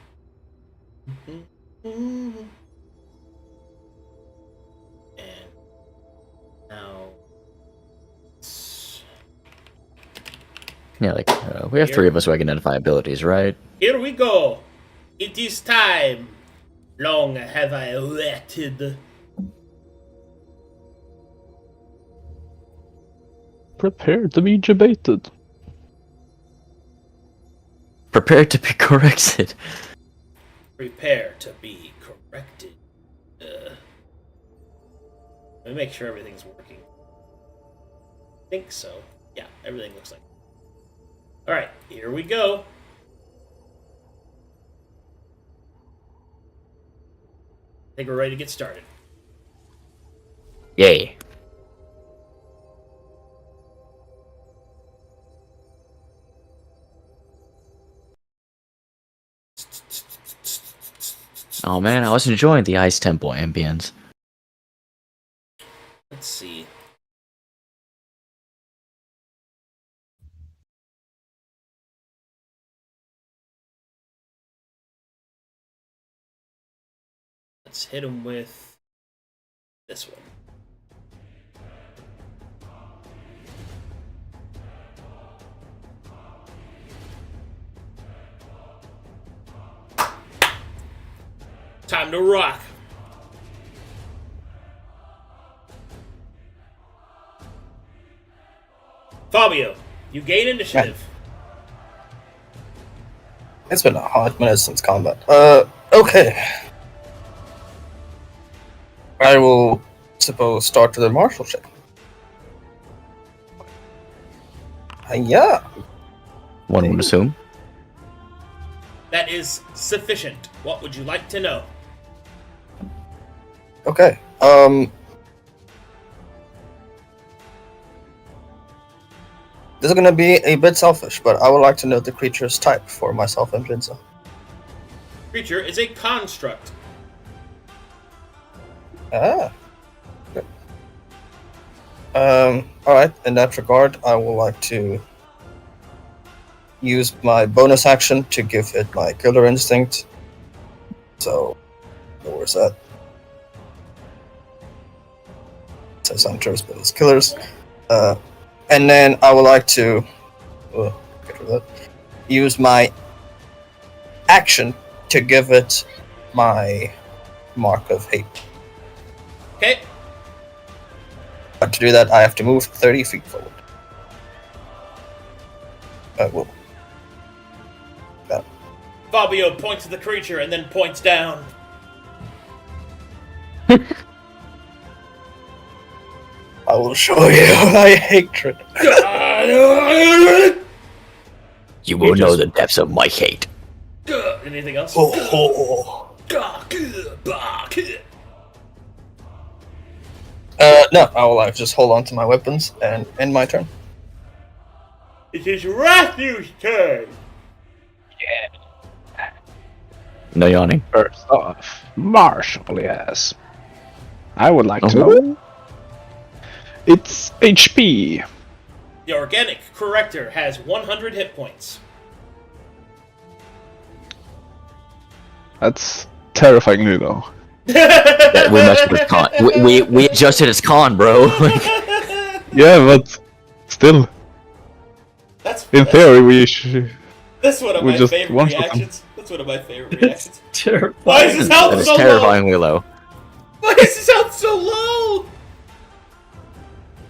And now, Yeah, like, we have 3 of us who can identify abilities, right? here we go. It is time. Long have I waited. Prepare to be debated. Prepare to be corrected. Prepare to be corrected. Let me make sure everything's working. I think so. Yeah, everything looks like. Alright, here we go. I think we're ready to get started. Yay. Oh man, I was enjoying the Ice Temple ambience. Let's see. Let's hit him with this one. Time to rock. Fabio, you gain initiative. It's been a hot minute since combat. Okay. I will suppose start with a martial check. Yeah. One would assume. That is sufficient. What would you like to know? Okay. This is gonna be a bit selfish, but I would like to know the creature's type for myself and Vinza. Creature is a construct. Ah. Good. Alright, in that regard, I would like to use my bonus action to give it my killer instinct. So, where's that? It says hunters, but it's killers. And then I would like to get rid of that. Use my action to give it my mark of hate. Okay. But to do that, I have to move 30 feet forward. Whoa. Fabio points at the creature and then points down. I will show you my hatred. You will know the depths of my hate. Anything else? Oh. No, I will just hold on to my weapons and end my turn. It is Rathu's turn. No yawning. First off, Marshall, yes. I would like to know. It's HP. The organic corrector has 100 hit points. That's terrifyingly low. Yeah, we messed with con. We adjusted its con, bro. Yeah, but still, in theory, we should. That's one of we my just favorite one-shot reactions. That's one of my favorite reactions. Terrifying. Why is his health That is so low? terrifyingly low. Why is his health so low?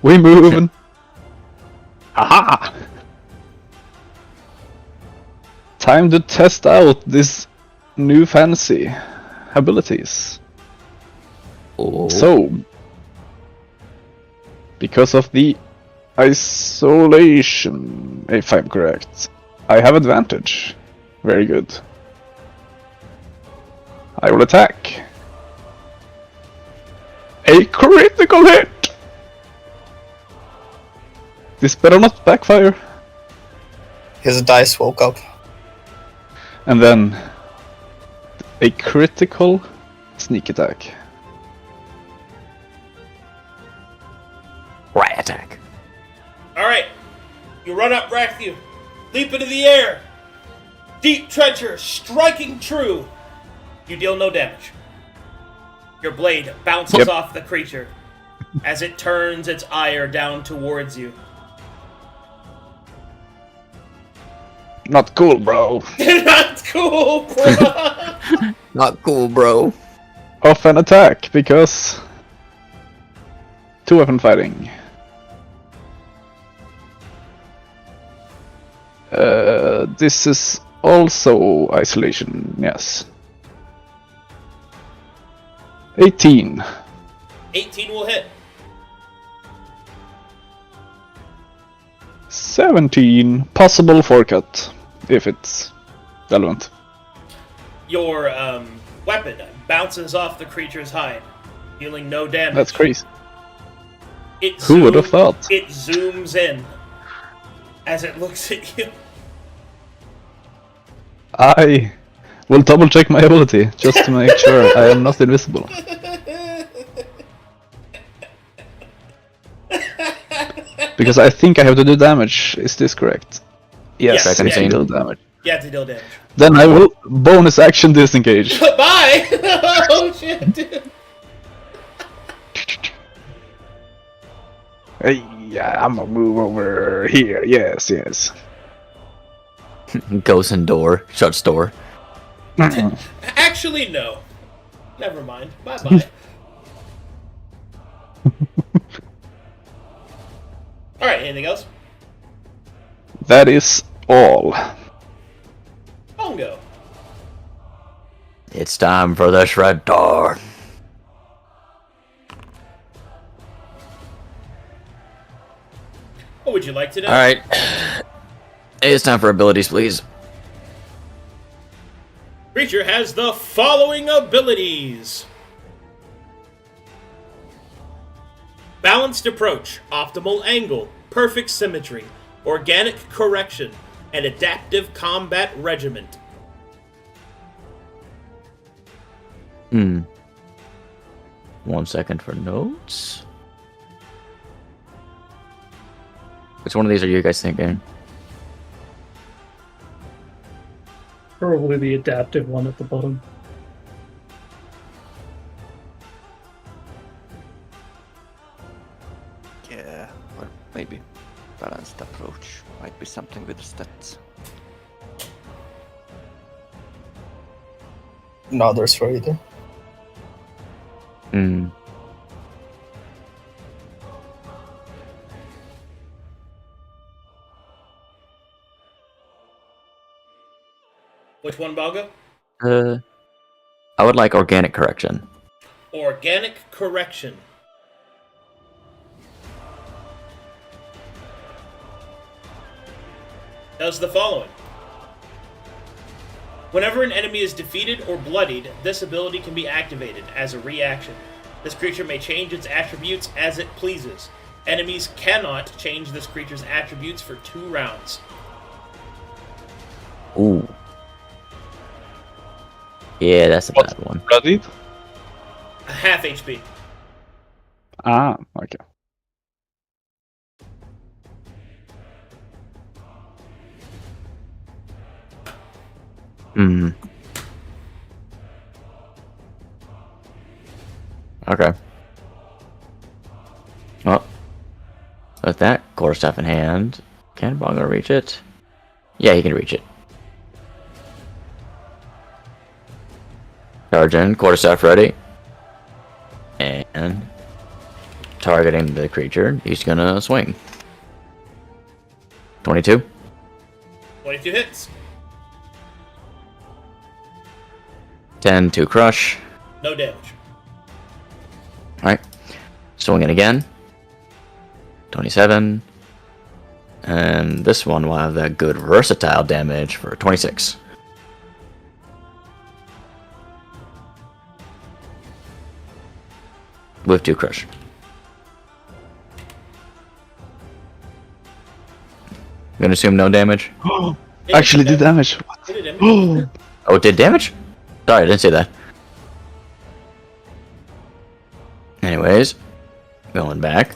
We moving. Aha! Time to test out this new fancy abilities. Oh. So, because of the isolation, if I'm correct, I have advantage. Very good. I will attack. A critical hit! This better not backfire. His dice woke up. And then a critical sneak attack. Rat attack. Alright. You run up Rathu. Leap into the air. Deep trencher striking true. You deal no damage. Your blade bounces off the creature as it turns its ire down towards you. Not cool, bro. Not cool, bro. Not cool, bro. Off an attack, because 2-weapon fighting. This is also isolation, yes. 18. 18 will hit. 17. Possible forecut, if it's relevant. Your weapon bounces off the creature's hide, dealing no damage. That's crazy. Who would have thought? It zooms in as it looks at you. I will double check my ability, just to make sure I am not invisible. Because I think I have to do damage. Is this correct? Yes, Yes, I yeah. can do damage. You have to deal damage. Then I will bonus action disengage. Bye! Oh shit, dude. Hey, yeah, I'm gonna move over here. Yes, yes. Goes in door, shuts door. Actually, no. Never mind. Bye-bye. Alright, anything else? That is all. Bongo. It's time for the shred door. What would you like to know? Alright. It's time for abilities, please. Creature has the following abilities. Balanced approach, optimal angle, perfect symmetry, organic correction, and adaptive combat regiment. Hmm. 1 second for notes. Which one of these are you guys thinking? Probably the adaptive one at the bottom. Yeah, or maybe balanced approach might be something with the stats. No others for either. Hmm. Which one, Bongo? I would like organic correction. Organic correction. Does the following. Whenever an enemy is defeated or bloodied, this ability can be activated as a reaction. This creature may change its attributes as it pleases. Enemies cannot change this creature's attributes for 2 rounds. Ooh. Yeah, that's a bad one. Bloodied? Half HP. Ah, okay. Hmm. Okay. Well, with that quarterstaff in hand, can Bongo reach it? Yeah, he can reach it. Charge in, quarterstaff ready. And targeting the creature, he's gonna swing. 22. 22 hits. 10 to crush. No damage. Alright. Swinging again. 27. And this one will have that good versatile damage for 26. With 2 crush. I'm gonna assume no damage. Actually did damage. Did it damage? Oh, it did damage? Sorry, I didn't say that. Anyways, going back.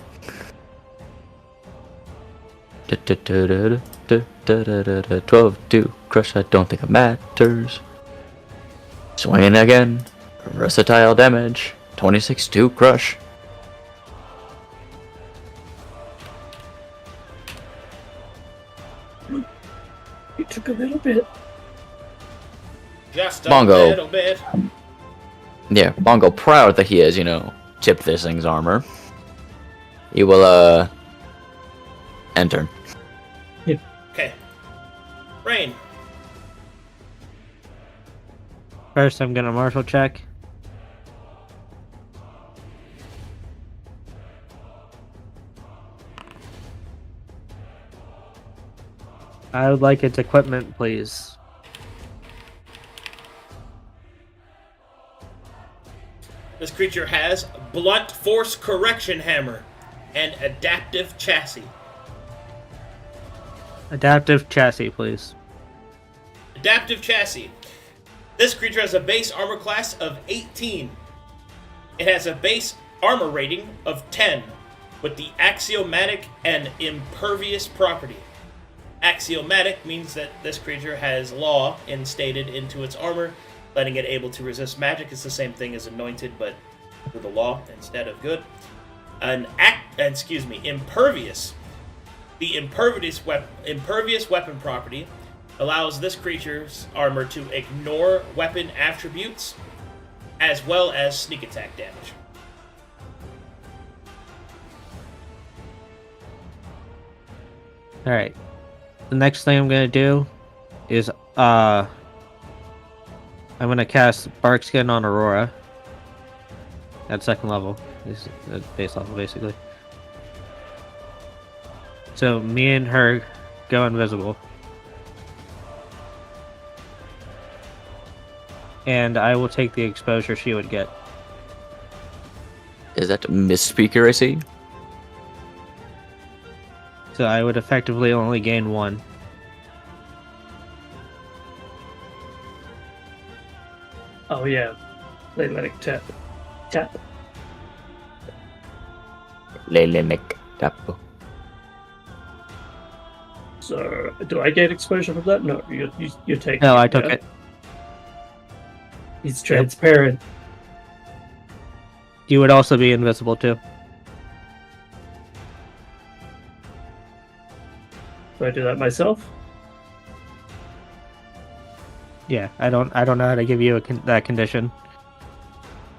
12 to crush, I don't think it matters. Swinging again. Versatile damage. 26 to crush. It took a little bit. Just a Bongo. little bit. Yeah, Bongo, proud that he has, tipped this thing's armor. He will, enter. Okay. Rain. First, I'm gonna martial check. I would like its equipment, please. This creature has blunt force correction hammer and adaptive chassis. Adaptive chassis, please. Adaptive chassis. This creature has a base armor class of 18. It has a base armor rating of 10 with the axiomatic and impervious property. Axiomatic means that this creature has law instated into its armor, letting it able to resist magic. It's the same thing as anointed, but with a law instead of good. Impervious. The impervious weapon property allows this creature's armor to ignore weapon attributes, as well as sneak attack damage. Alright. The next thing I'm gonna do is I'm gonna cast Bark Skin on Aurora. At second level. Is base level basically. So me and her go invisible. And I will take the exposure she would get. Is that misspeaker I see? So I would effectively only gain 1. Oh yeah, Leylenik tap. Leylenik tapo. So do I get exposure from that? No, you take. No, I took it. He's transparent. You would also be invisible too. Do I do that myself? Yeah, I don't know how to give you that condition.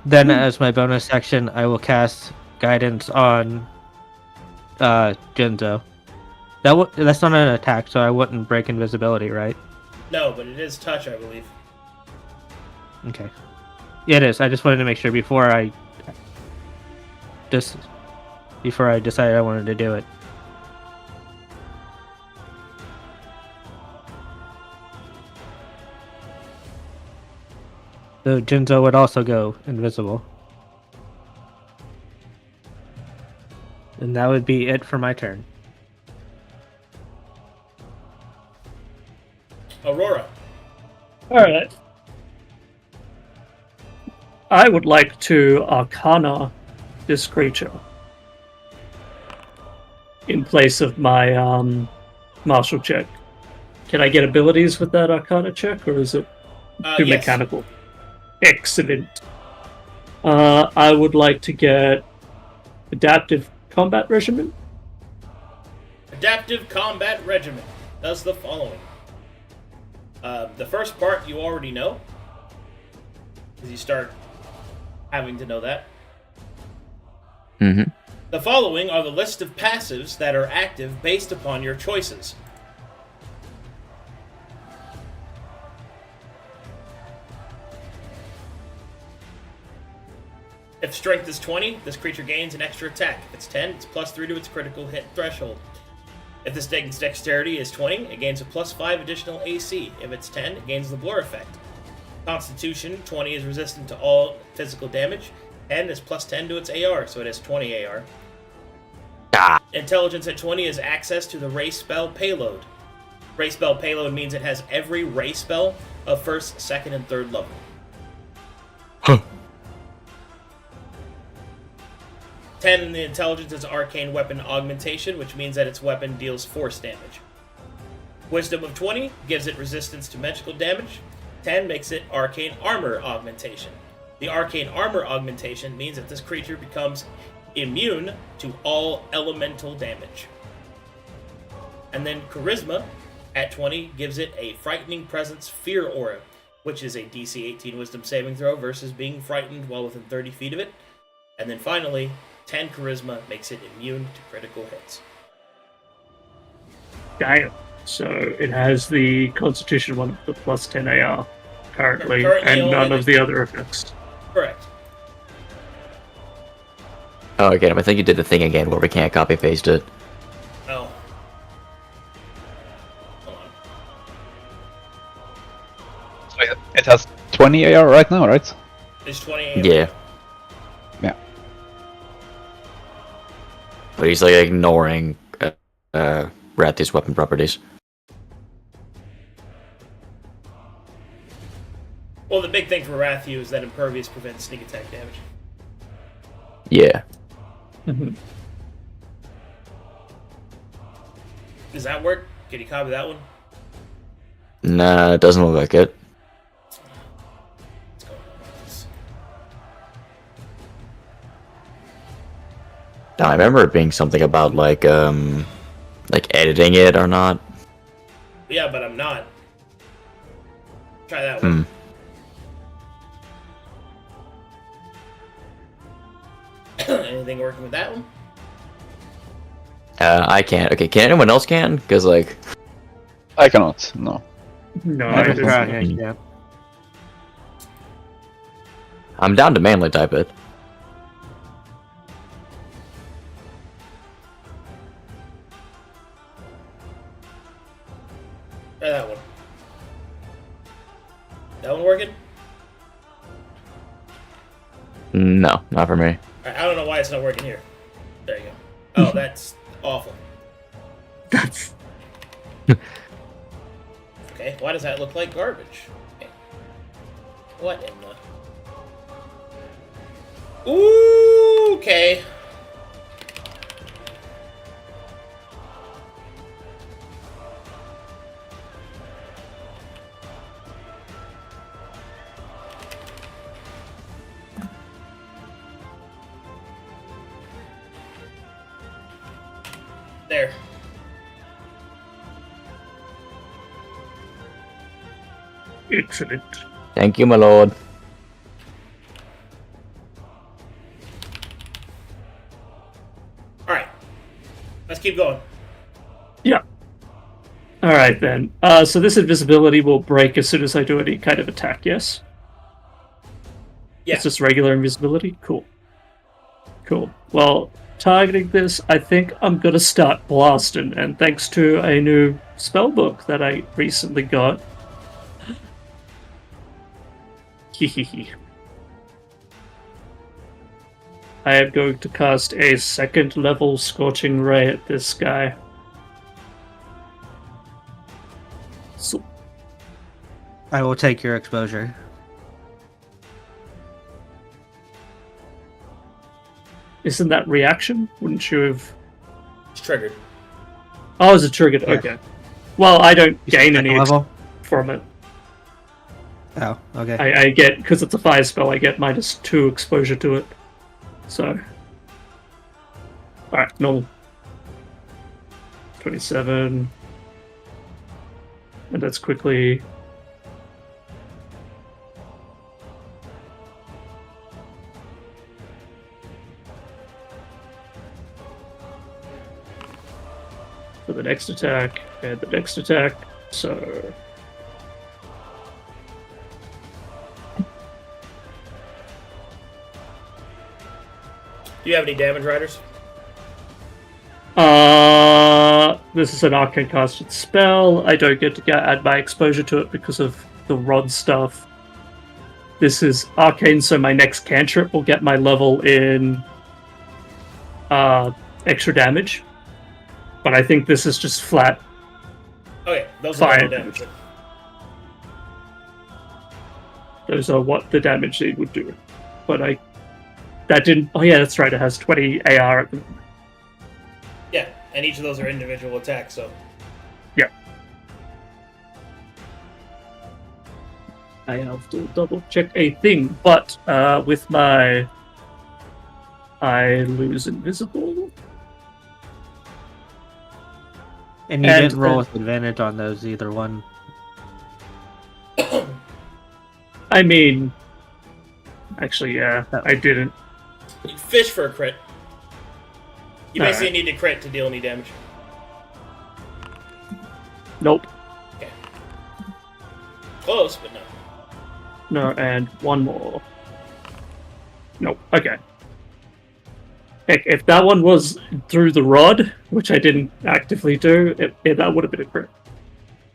Then, as my bonus action, I will cast Guidance on Jinzo. That's not an attack, so I wouldn't break invisibility, right? No, but it is touch, I believe. Okay. Yeah, it is. I just wanted to make sure before I decided I wanted to do it. So Jinzo would also go invisible. And that would be it for my turn. Aurora. Alright. I would like to Arcana this creature in place of my martial check. Can I get abilities with that Arcana check, or is it too Yes. mechanical? Excellent. I would like to get Adaptive Combat Regimen. Adaptive Combat Regimen does the following. The first part you already know, because you start having to know that. Mm-hmm. The following are the list of passives that are active based upon your choices. If strength is 20, this creature gains an extra attack. If it's 10, it's +3 to its critical hit threshold. If this thing's dexterity is 20, it gains a +5 additional AC. If it's 10, it gains the blur effect. Constitution, 20 is resistant to all physical damage. 10 is +10 to its AR, so it has 20 AR. Intelligence at 20 is access to the Ray Spell Payload. Ray Spell Payload means it has every Ray Spell of 1st, 2nd, and 3rd level. Huh. 10 in the intelligence is Arcane Weapon Augmentation, which means that its weapon deals force damage. Wisdom of 20 gives it resistance to magical damage. 10 makes it Arcane Armor Augmentation. The Arcane Armor Augmentation means that this creature becomes immune to all elemental damage. And then Charisma at 20 gives it a Frightening Presence Fear Aura, which is a DC 18 Wisdom saving throw versus being frightened while within 30 feet of it. And then finally, 10 Charisma makes it immune to critical hits. Damn. So it has the Constitution one, the +10 AR currently, Currently and only none the- of the other effects. Correct. Oh, okay. I think you did the thing again where we can't copy paste it. Oh. Hold on. So it has 20 AR right now, right? There's 20 Yeah. Yeah. But he's like ignoring Rathi's weapon properties. Well, the big thing for Rathu is that Impervious prevents sneak attack damage. Yeah. Mhm. Does that work? Can you copy that one? Nah, it doesn't look like it. What's going on with this? Now, I remember it being something about like editing it or not. Yeah, but I'm not. Try that one. Anything working with that one? I can't. Okay, can anyone else can? Because like, I cannot. No. No, I I don't just, Okay, yeah. I'm down to manually type it. Try that one. That one working? No, not for me. Alright, I don't know why it's not working here. There you go. Oh, that's awful. that's Okay, why does that look like garbage? Okay. What in the... Ooh, okay. There. excellent. Thank you, my lord. Alright. Let's keep going. Yeah. All right then. So this invisibility will break as soon as I do any kind of attack. Yes. Yeah. It's just regular invisibility. Cool. Cool. Well, targeting this, I think I'm gonna start blasting, and thanks to a new spell book that I recently got. Hehehe. I am going to cast a second level Scorching Ray at this guy. So, I will take your exposure. isn't that reaction? Wouldn't you have... It's triggered. Oh, is it triggered? Yeah. Okay. Well, I don't You said gain second any level. from it. Oh, okay. I get, because it's a fire spell, I get -2 exposure to it. So. Alright, normal. 27. And that's quickly. For the next attack, and the next attack, so. Do you have any damage riders? This is an arcane casted spell. I don't get to add my exposure to it because of the rod stuff. This is arcane, so my next cantrip will get my level in extra damage. But I think this is just flat. Okay, those Fire. are no damage. Those are what the damage they would do. But that didn't. Oh yeah, that's right. It has 20 AR at the moment. Yeah, and each of those are individual attacks, so. Yeah. I have to double check a thing, but with my. I lose invisible. And you and didn't roll then- with advantage on those either one. I mean. Actually, yeah, Oh. I didn't. You fish for a crit. You Alright. basically need to crit to deal any damage. Nope. Close, but no. No, and one more. Nope. Okay. Heck, if that one was through the rod, which I didn't actively do, that would have been a crit.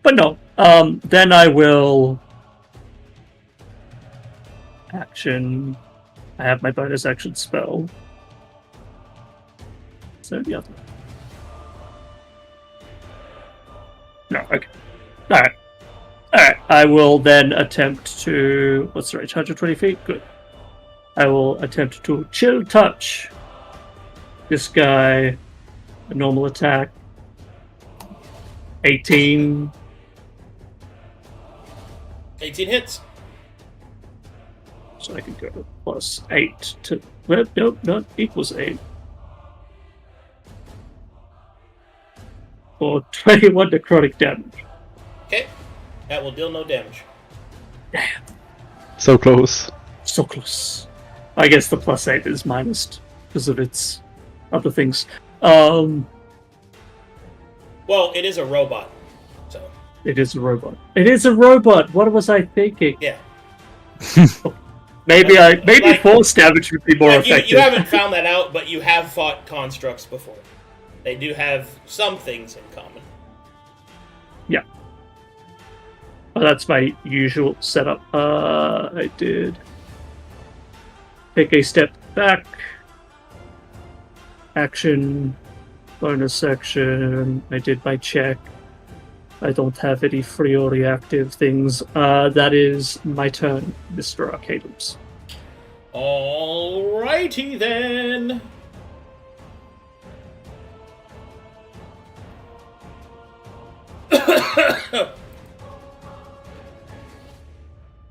But no. Then I will action. I have my bonus action spell. So the other. No. Okay. All right. Alright, I will then attempt to... What's the range? 120 feet? Good. I will attempt to chill touch this guy. A normal attack. 18. 18 hits. So I can go plus 8 to. Well, nope, not equals 8. Or 21 necrotic damage. Okay. That will deal no damage. So close. So close. I guess the plus 8 is minus because of its other things. Well, it is a robot, so. It is a robot. It is a robot! What was I thinking? Yeah. Maybe Like- force damage would be more Like, effective. you haven't found that out, but you have fought constructs before. They do have some things in common. Well, that's my usual setup. I did take a step back. Action, bonus action. I did my check. I don't have any free or reactive things. That is my turn, Mr. Arcadums. Alrighty then.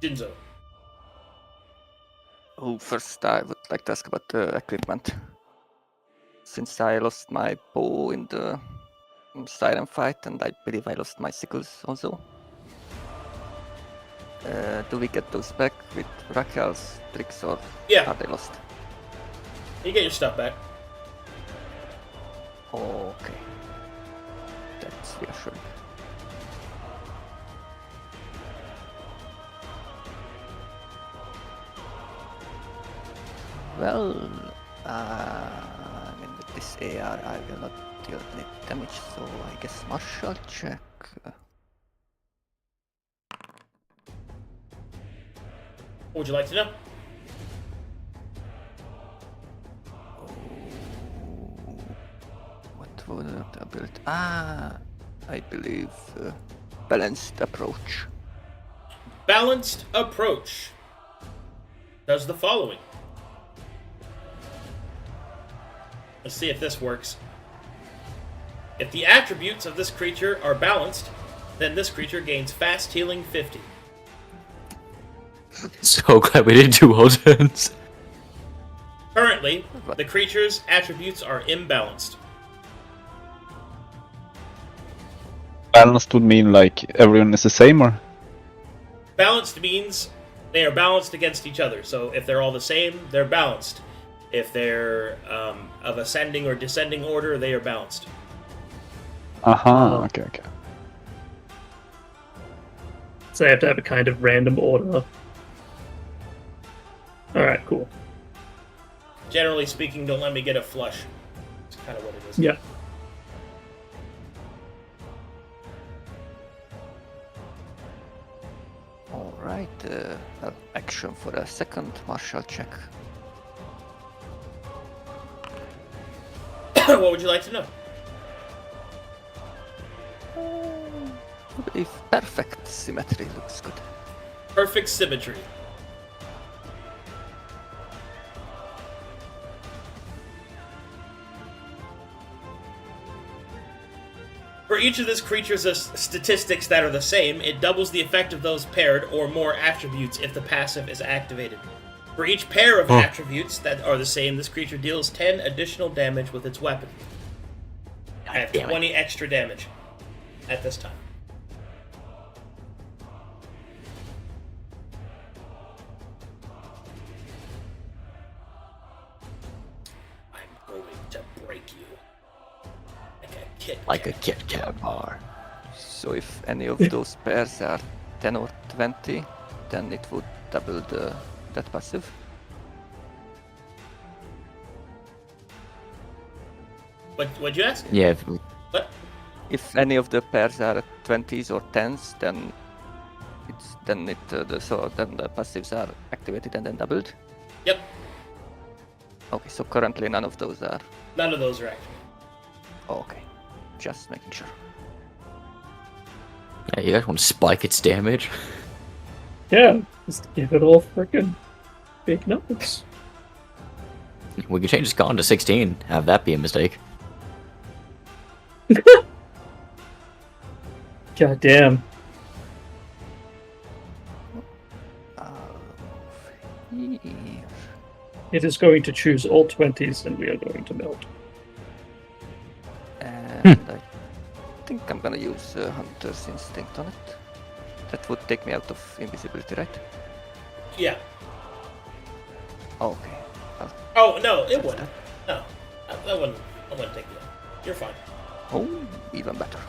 Jinzo. Oh, first I would like to ask about the equipment. Since I lost my bow in the siren fight, and I believe I lost my sickles also. Do we get those back with Raquel's tricks, or Yeah. are they lost? You get your stuff back. Okay. That's reassuring. Well, I mean, with this AR, I will not deal any damage, so I guess martial check. What would you like to know? What was the ability? I believe balanced approach. Balanced approach does the following. Let's see if this works. If the attributes of this creature are balanced, then this creature gains fast healing 50. So glad we didn't do whole turns. Currently, the creature's attributes are imbalanced. Balanced would mean like everyone is the same, or? Balanced means they are balanced against each other. So if they're all the same, they're balanced. If they're of ascending or descending order, they are balanced. Aha, okay. So I have to have a kind of random order. Alright, cool. Generally speaking, don't let me get a flush. That's kind of what it is. Yeah. Alright, action for a second martial check. What would you like to know? I believe perfect symmetry looks good. Perfect symmetry. For each of this creature's statistics that are the same, it doubles the effect of those paired or more attributes if the passive is activated. For each pair of attributes that are the same, this creature deals 10 additional damage with its weapon. I have 20 extra damage at this time. I'm going to break you. Like a Kit Kat bar. So if any of those pairs are 10 or 20, then it would double that passive. What'd you ask? Yeah, What? If any of the pairs are 20s or 10s, then then the passives are activated and then doubled. Yep. Okay, so currently none of those are. None of those are active. Oh, okay, just making sure. yeah, you guys want to spike its damage? Yeah, just give it all frickin' big numbers. We could change its con to 16. Have that be a mistake. God damn. Here. It is going to choose all 20s and we are going to melt. And I think I'm gonna use Hunter's Instinct on it. That would take me out of invisibility, right? Yeah. Okay. Oh no, it wouldn't. No, that wouldn't take you. You're fine. Oh, even better.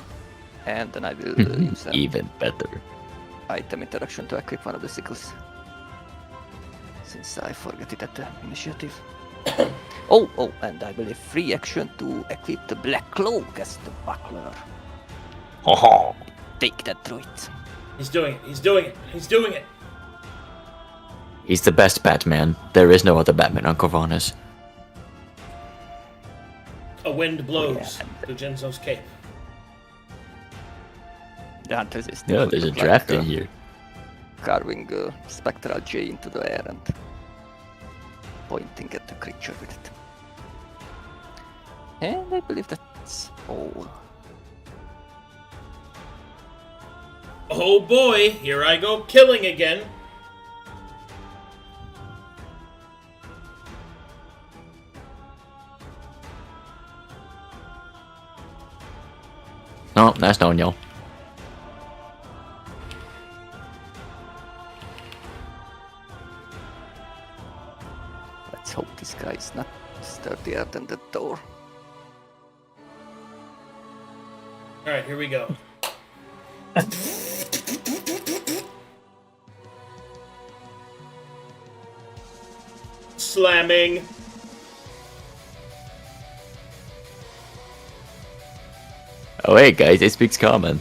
And then I will use an Even better. item interaction to equip one of the sickles. Since I forgot it at the initiative. Oh, and I will free action to equip the black cloak as the buckler. Oh, Take that druid. He's doing it. He's doing it. He's doing it. he's the best Batman. There is no other Batman, Uncle Varnus. A wind blows through Genzo's cape. The Hunter's Instinct. Yeah, would there's a look draft like, in here. Carving a spectral J into the air and pointing at the creature with it. And I believe that's all. Oh boy, here I go killing again. No, that's no y'all. Let's hope this guy is not sturdier than the door. Alright, here we go. Slamming. Oh hey guys, it speaks common.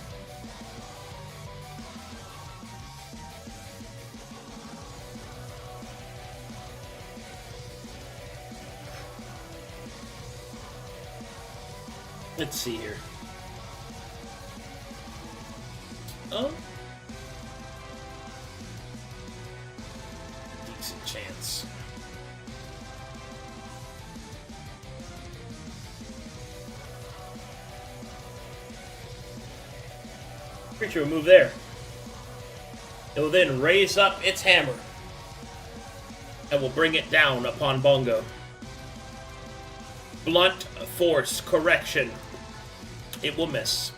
Let's see here. Decent chance. Creature will move there. It will then raise up its hammer and will bring it down upon Bongo. Blunt force correction. It will miss.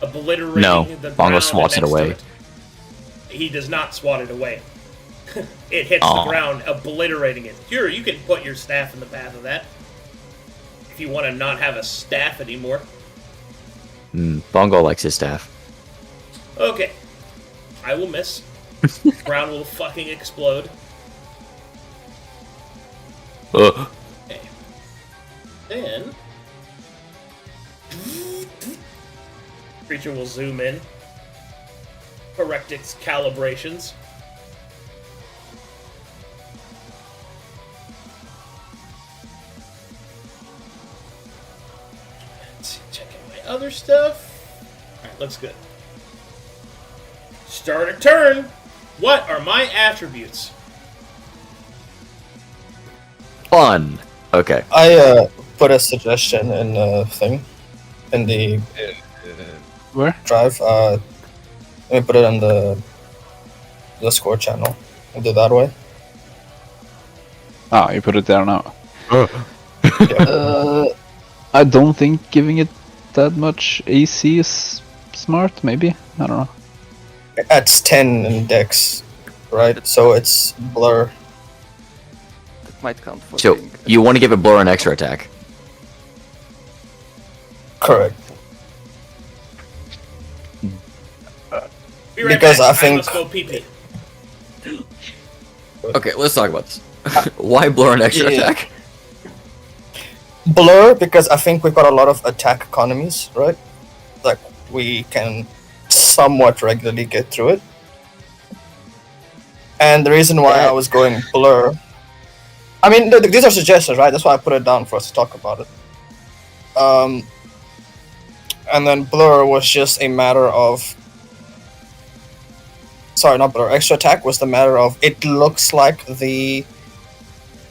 Obliterating No, the Bongo ground swats it next to away. He does not swat it away. It hits Aw. the ground, obliterating it. Sure, you can put your staff in the path of that. If you want to not have a staff anymore. Bongo likes his staff. Okay. I will miss. Ground will fucking explode. Ugh. Okay. Then... Creature will zoom in. Correct its calibrations. Let's see, checking my other stuff. Alright, looks good. Start a turn! What are my attributes? Fun. Okay. I put a suggestion in the thing, in the Where? drive. Let me put it on the Discord channel. We'll do that way. Ah, you put it there now. Yeah. I don't think giving it that much AC is smart, maybe? I don't know. It's 10 in Dex, right? So it's blur. That might count for So being you want to give it Blur an extra attack? Correct. Be right Because back. I think- must go pee-pee. Okay, let's talk about this. Why Blur an extra Yeah. attack? Blur, because I think we've got a lot of attack economies, right? Like, we can somewhat regularly get through it. And the reason why I was going blur... I mean, these are suggestions, right? That's why I put it down for us to talk about it. And then blur was just a matter of... Sorry, not blur. Extra attack was the matter of... It looks like the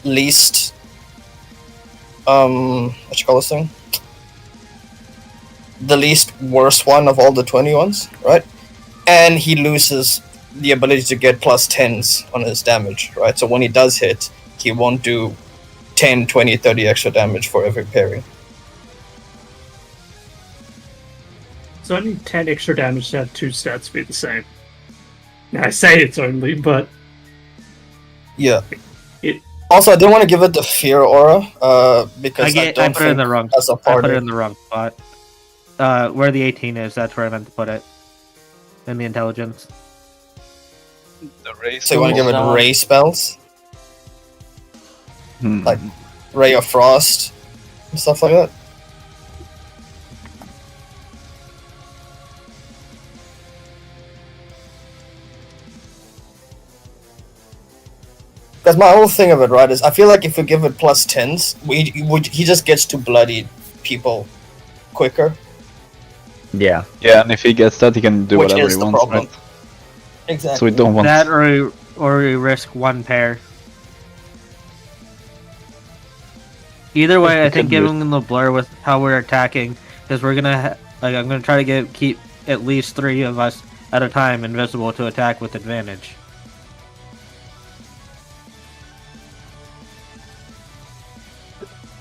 least... what you call this thing? the least worst one of all the 20 ones, right? And he loses the ability to get plus 10s on his damage, right? So when he does hit, he won't do 10, 20, 30 extra damage for every parry. So I need 10 extra damage to have 2 stats be the same. Now I say it's only, but Yeah. It- Also, I didn't want to give it the fear aura, because I I don't put it in think the wrong. as a I party. put it in the wrong spot. Where the 18 is, that's where I meant to put it. In the intelligence. The race. So you want to give it ray spells, like Ray of Frost and stuff like that. Because my whole thing of it, right, is I feel like if we give it plus 10s, he just gets to bloody people quicker, Yeah. Yeah, and if he gets that, he can do which whatever is he the wants, problem. right? Exactly. So we don't want. That or we risk 1 pair. Either way, I We think could do giving them the blur with how we're attacking, because we're gonna I'm gonna try to keep at least 3 of us at a time invisible to attack with advantage.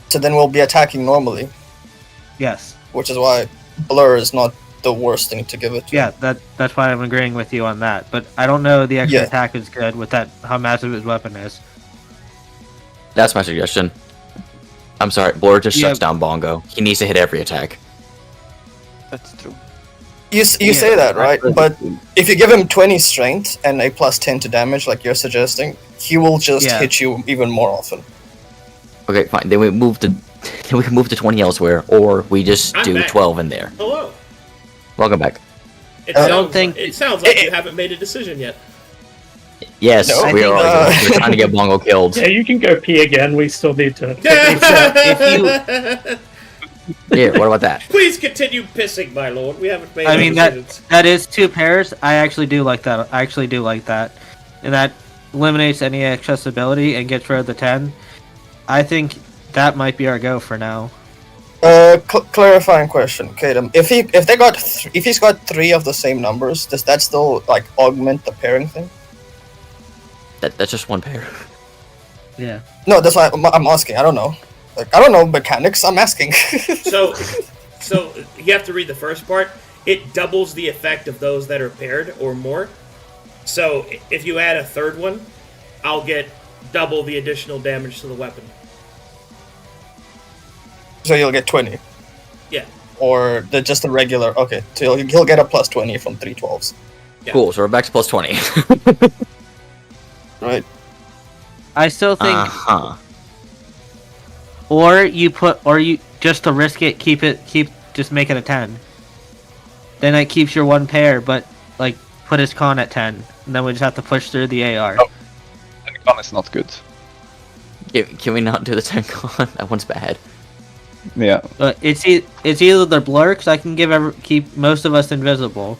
So then we'll be attacking normally, Yes. which is why blur is not the worst thing to give it to. Yeah, that's why I'm agreeing with you on that. But I don't know the extra Yeah. attack is good with that how massive his weapon is. That's my suggestion. I'm sorry, Blur just Yeah. shuts down Bongo. He needs to hit every attack. That's true. You say that, right? But if you give him 20 strength and a plus 10 to damage, like you're suggesting, he will just Yeah. hit you even more often. Okay, fine. Then we move to 20 elsewhere, or we just I'm do back. 12 in there. Hello. Welcome back. I don't think- it sounds like you haven't made a decision yet. Yes, No, I we think, are. We're trying to get Bongo killed. yeah, you can go pee again. We still need to. Yeah, what about that? Please continue pissing, my lord. We haven't made I any mean that decisions. that is 2 pairs. I actually do like that. And that eliminates any accessibility and gets rid of the 10. I think that might be our go for now. Clarifying question, Kadam. If he's got 3 of the same numbers, does that still like augment the pairing thing? That's just 1 pair. Yeah. No, that's why I'm asking. I don't know. Like, I don't know mechanics. I'm asking. So you have to read the first part. It doubles the effect of those that are paired or more. So if you add a third one, I'll get double the additional damage to the weapon. So you'll get 20. Yeah. Or just the regular. Okay, so he'll get a plus 20 from 312s. Yeah. Cool, so we're back to plus 20. Right. I still think Uh-huh. or you just to risk it, just make it a 10. Then that keeps your 1 pair, but like put his con at 10. And then we just have to push through the AR. Oh. And gun is not good. Can we not do the 10 con? That one's bad. Yeah. It's either the blur, because I can keep most of us invisible,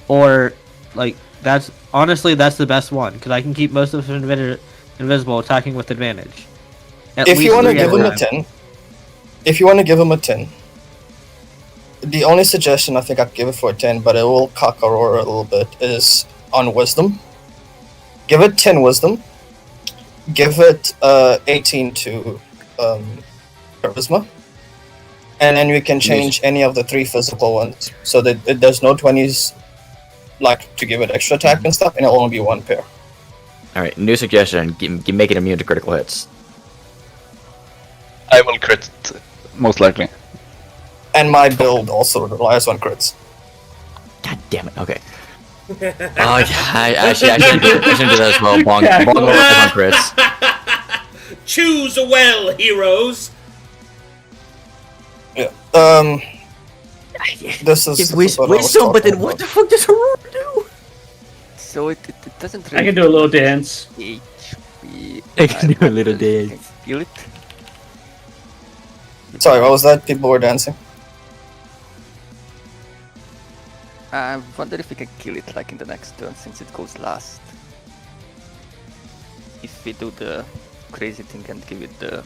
or like that's the best one, because I can keep most of us invisible attacking with advantage. If you want to give him a 10, the only suggestion I think I'd give it for a 10, but it will cock Aurora a little bit, is on wisdom. Give it 10 wisdom. Give it 18 to charisma. And then we can change any of the 3 physical ones, so that there's no 20s, like to give it extra attack and stuff, and it'll only be 1 pair. Alright, new suggestion. Make it immune to critical hits. I will crit, most likely. And my build also relies on crits. God damn it, okay. Oh, yeah, I shouldn't do that as well. Bongo relies on crits. Choose well, heroes. Yeah. This is what I was Wisdom, but then talking what about. the fuck does Aurora do? So it doesn't I really can do a little dance. HP. I can do a little dance. Feel it? Sorry, what was that? People were dancing. I wonder if we can kill it like in the next turn, since it goes last. If we do the crazy thing and give it the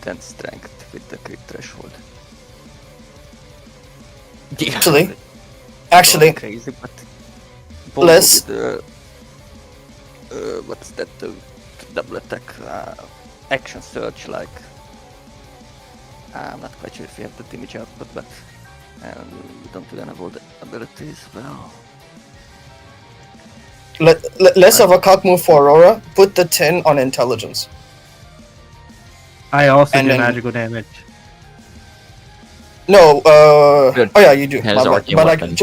10 strength with the crit threshold. Actually, crazy, but Let's- the what's that? The double attack action surge, like I'm not quite sure if you have the damage output, but we don't do any of all the abilities. Well, less of a cock move for Aurora. Put the 10 on intelligence. I also And do then- magical damage. No, Good. oh yeah, you do. Has My bad. arcane But weapon. like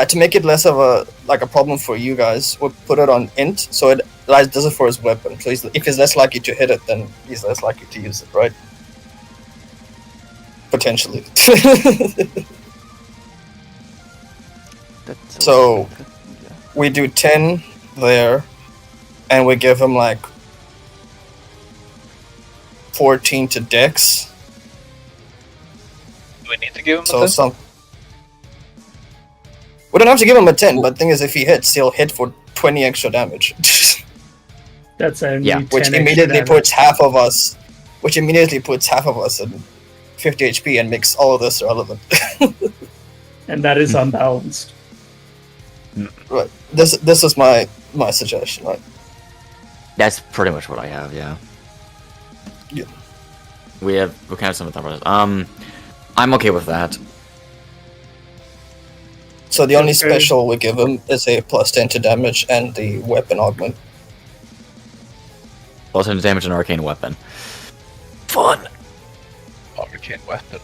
to make it less of a problem for you guys, we'll put it on int, so it does it for his weapon. So if he's less likely to hit it, then he's less likely to use it, right? Potentially. that's So- also good, yeah. We do 10 there, and we give him like 14 to Dex. Do we need to give him So a 10? some. We don't have to give him a 10, but the thing is, if he hits, he'll hit for 20 extra damage. That's only Yeah. 10 Which extra immediately damage. puts half of us. Which immediately puts half of us in 50 HP and makes all of this relevant. And that is unbalanced. Right. This is my suggestion, right? That's pretty much what I have. Yeah. Yeah. We kind of some of that. I'm okay with that. So the only Okay. special we give him is a plus 10 to damage and the weapon augment. Plus 10 damage and arcane weapon. Fun. Arcane weapon.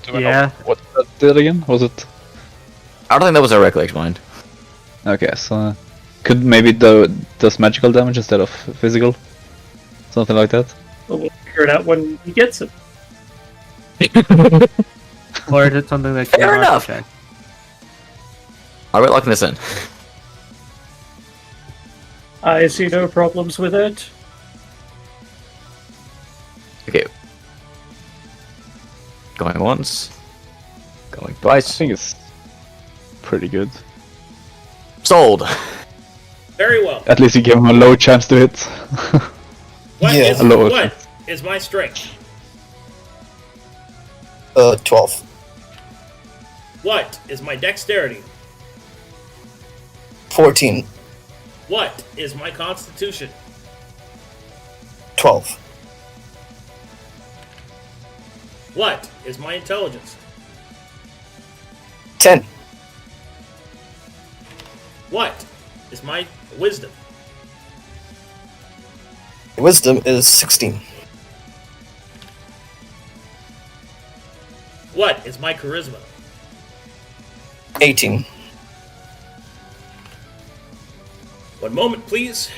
Do we Yeah. know what that did again? Was it? I don't think that was directly explained. Okay, so could maybe does magical damage instead of physical? Something like that? But we'll figure it out when he gets it. Or is it something that Fair you enough. check? Are we locking this in? I see no problems with it. Okay. Going once. Going I twice. think it's pretty good. Sold. Very well. At least you give him a low chance to hit. What Yeah. is Hello. what is my strength? 12. What is my dexterity? 14. What is my constitution? 12. What is my intelligence? 10. What is my wisdom? Wisdom is 16. What is my charisma? 18. One moment, please.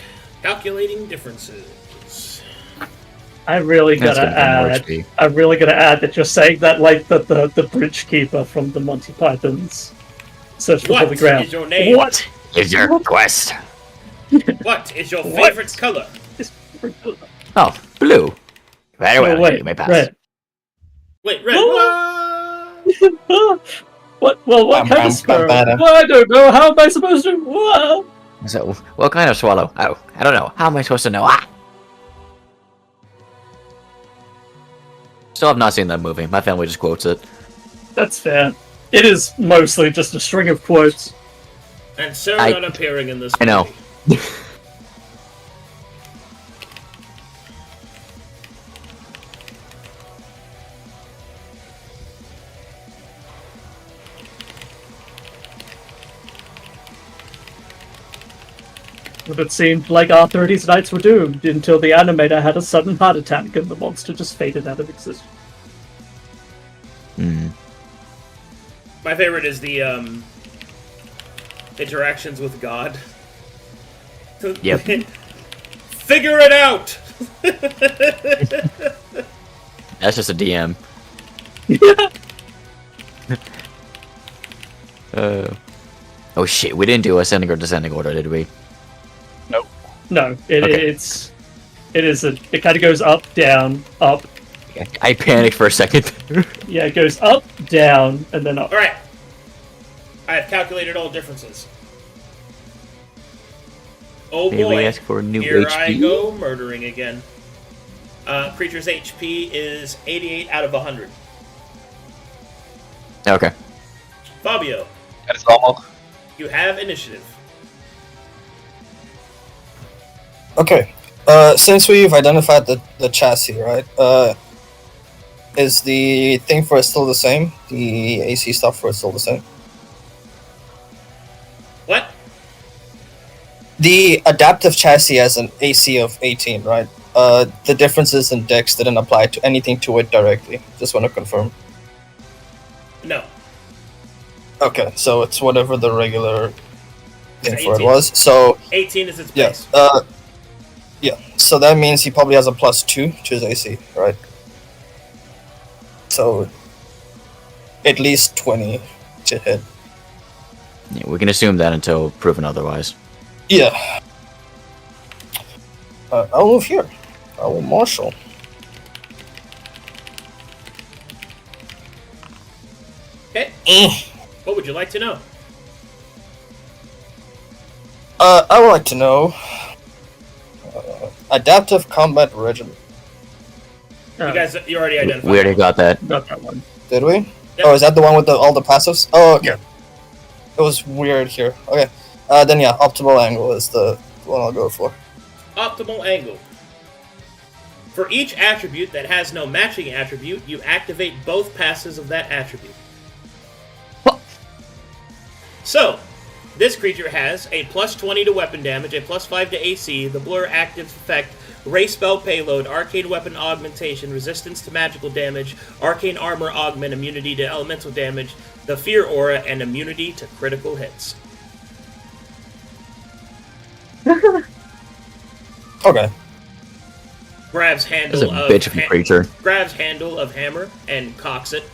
Calculating differences. I really That's gotta gonna be more add. HP. I'm really gonna add that you're saying that like the bridge keeper from the Monty Python's Search for What Holy Grail. is your name? What? Is your quest? What is your What? favorite color? Oh, blue. Very well. Oh, wait, You may pass. red. Wait, red. What? What? Well, what Bam, kind bam, of squirrel? bam, bam. Well, I don't know. How am I supposed to? What? So, what kind of swallow? Oh, I don't know. How am I supposed to know? Ah! Still have not seen that movie. My family just quotes it. That's fair. It is mostly just a string of quotes. And so I- not appearing in this I know. movie. But it seemed like R30's Knights were doomed until the animator had a sudden heart attack and the monster just faded out of existence. Hmm. My favorite is the interactions with God. Yep. Figure it out. That's just a DM. Oh shit, we didn't do ascending or descending order, did we? No, Okay. it kind of goes up, down, up. I panicked for a second. Yeah, it goes up, down, and then up. All right. I have calculated all differences. Oh May we boy. ask for a new Here HP? I go murdering again. Creature's HP is 88 out of 100. Okay. Fabio, That is normal. you have initiative. Okay. Since we've identified the chassis, right? Is the thing for it still the same? The AC stuff for it still the same? What? The adaptive chassis has an AC of 18, right? The differences in dex didn't apply to anything to it directly. Just want to confirm. No. Okay, so it's whatever the regular thing It's for it 18. was. So 18 is its yeah, base. yeah. So that means he probably has a +2 to his AC, right? So at least 20 to hit. Yeah, we can assume that until proven otherwise. Yeah. I'll move here. I will marshal. Okay. What would you like to know? I would like to know adaptive combat regimen. You already identified. We already got that. Got that one. Did we? Yep. Oh, is that the one with all the passives? Oh, okay. It was weird here. Okay. Then yeah, optimal angle is the one I'll go for. Optimal angle. For each attribute that has no matching attribute, you activate both passes of that attribute. So, this creature has a +20 to weapon damage, a +5 to AC, the blur active effect, ray spell payload, arcane weapon augmentation, resistance to magical damage, arcane armor augment, immunity to elemental damage, the fear aura, and immunity to critical hits. Okay. Grabs That's handle a of bitch of a creature. grabs handle of hammer and cocks it.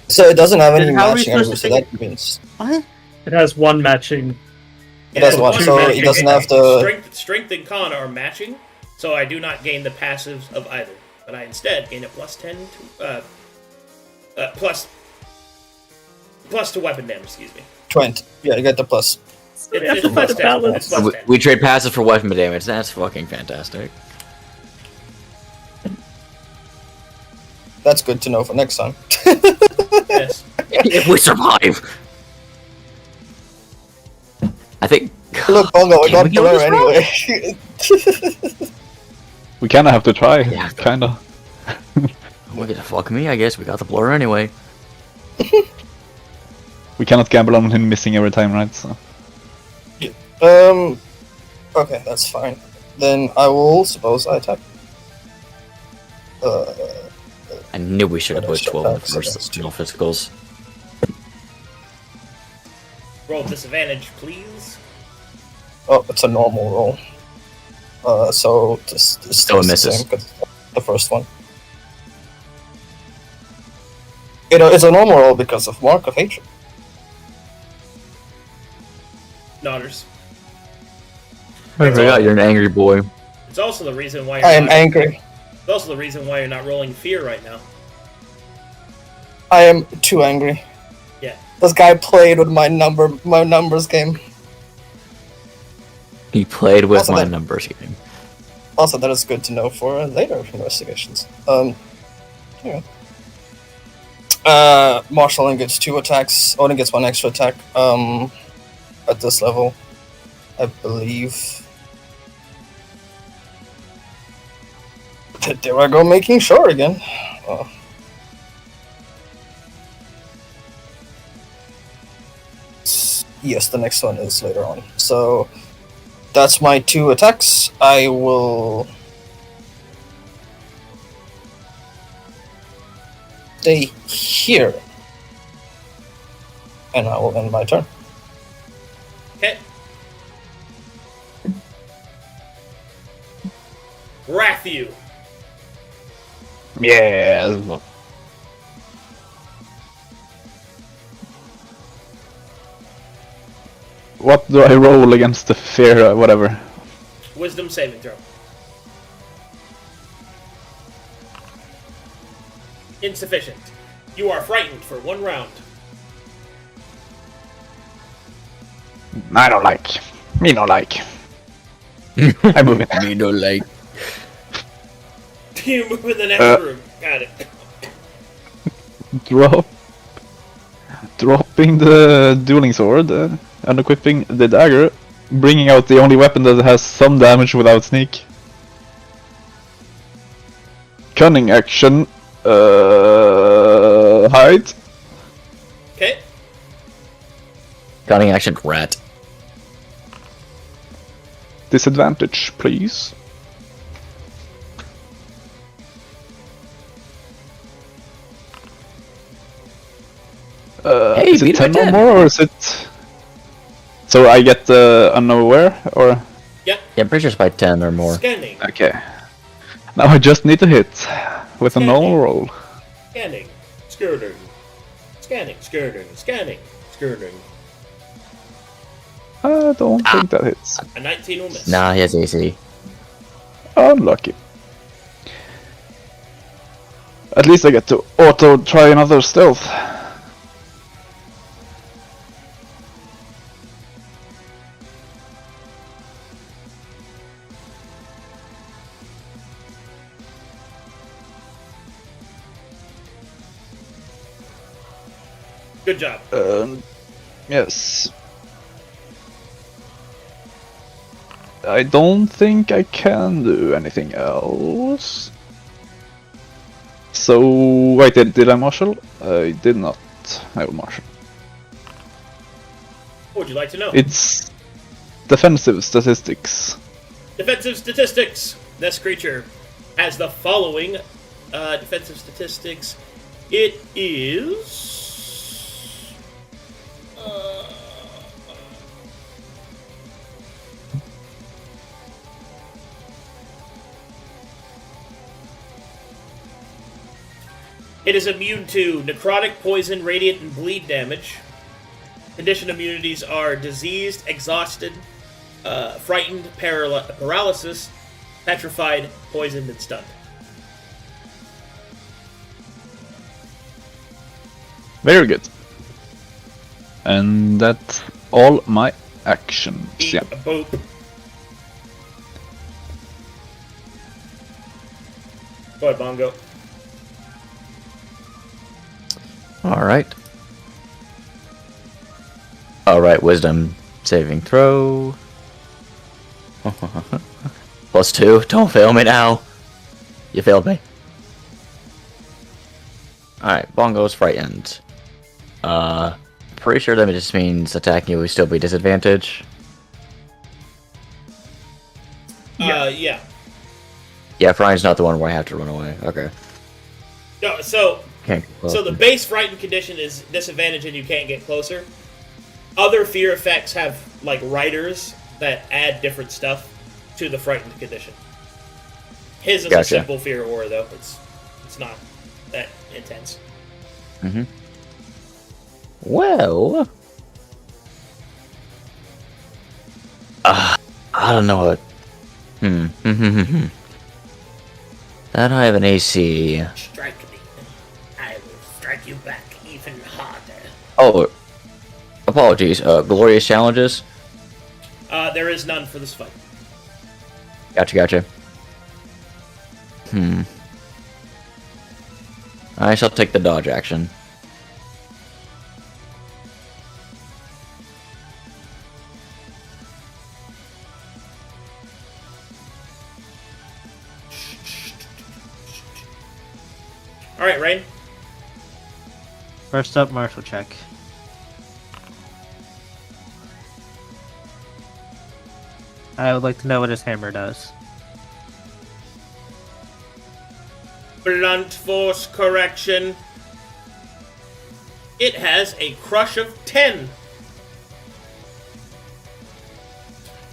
So it doesn't have any Then how are we matching supposed attributes, to so that means What? It has one matching. it has one. So matching. it doesn't have the. Strength and con are matching, so I do not gain the passives of either, but I instead gain a +10 to plus to weapon damage. Excuse me. 20. Yeah, you get the plus. We have to It's find a +10. balance. It's +10. We trade passive for weapon damage. That's fucking fantastic. That's good to know for next time. Yes. If we survive. I think. Look, Bongo, we Can got we go blur this anyway. We kinda have to try. Yeah. Kinda. Look at the fuck me. I guess we got the blur anyway. We cannot gamble on him missing every time, right? So. Okay, that's fine. Then I will suppose I attack. I knew we should have put 12 in the So first that's no physicals. Roll disadvantage, please. Oh, it's a normal roll. So this Still stays the misses. same 'cause the first one. It's a normal roll because of Mark of Hatred. Nodders. I forgot you're an angry boy. It's also the reason why you're I am not, angry. It's also the reason why you're not rolling fear right now. I am too angry. Yeah. This guy played with my numbers game. He played with Also my that- numbers game. Also, that is good to know for later investigations. Yeah. Marshalling gets 2 attacks. Odin gets 1 extra attack. At this level, I believe. There I go, making sure again. Yes, the next one is later on. So that's my 2 attacks. I will stay here, and I will end my turn. Okay. Rathu. Yeah. What do I roll against the fear? Whatever. Wisdom saving throw. Insufficient. You are frightened for 1 round. I don't like. Me no like. I move it. Me no like. You move in the next room. Got it. Dropping the dueling sword and equipping the dagger, bringing out the only weapon that has some damage without sneak. Cunning action, hide. Okay. Cunning action, rat. Disadvantage, please. Hey, Is beat it it by 10 or 10. more, or is it... So I get unaware, or... Yeah, I'm pretty sure it's by 10 or more. Scanning. Okay. Now I just need to hit with a Scanning. normal roll. Scanning. Skirting. Scanning. Skirting. Scanning. Skirting. I don't think that hits. A 19 will miss. Nah, he has AC. Unlucky. At least I get to auto try another stealth. Good job. Yes. I don't think I can do anything else. So, wait, did I marshal? I did not. I will marshal. What would you like to know? It's defensive statistics. Defensive statistics. This creature has the following defensive statistics. It is... It is immune to necrotic, poison, radiant, and bleed damage. Condition immunities are diseased, exhausted, frightened, paralysis, petrified, poisoned, and stunned. Very good. And that's all my actions. Beep, Yeah. boop. Go ahead, Bongo. Alright. Alright, wisdom saving throw. +2. Don't fail me now. You failed me. Alright, Bongo's frightened. Pretty sure that just means attacking you will still be disadvantage. Yeah. Yeah, Brian's not the one where I have to run away. Okay. No, so Can't get So the closer. base frightened condition is disadvantage and you can't get closer. Other fear effects have like riders that add different stuff to the frightened condition. His is a Gotcha. simple fear aura though. It's not that intense. Mm-hmm. Well, I don't know what. That I have an AC. Strike me. I will strike you back even harder. Oh, apologies. Glorious challenges. There is none for this fight. Gotcha. I shall take the dodge action. Alright, Rain. First up, martial check. I would like to know what his hammer does. Blunt force correction. It has a crush of 10.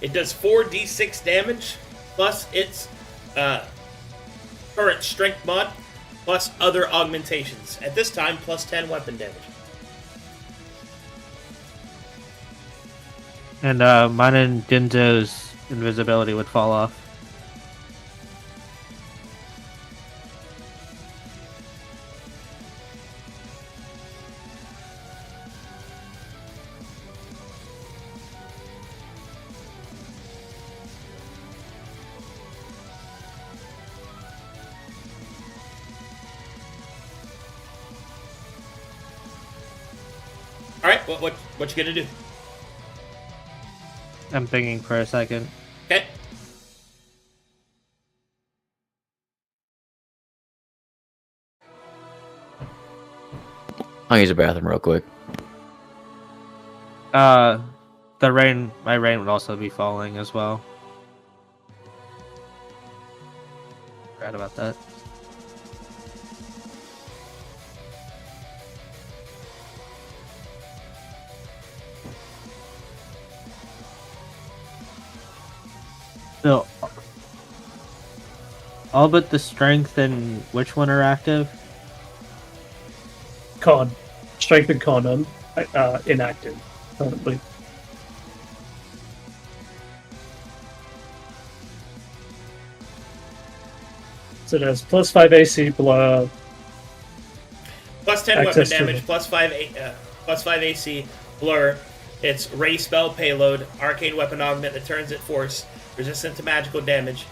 It does 4d6 damage, plus its current strength mod, plus other augmentations. At this time, plus 10 weapon damage. And mine and Dinzo's invisibility would fall off. All right. What you gonna do? I'm thinking for a second. Okay. I'll use the bathroom real quick. My rain would also be falling as well. Forgot about that. So, all but the strength and which one are active? Con. Strength and con are inactive currently. So there's plus 5 AC blur. Plus 10 weapon Access to damage. the- Plus 5 AC blur. It's ray spell payload. Arcane weapon augment that turns at force. Resistant to magical damage.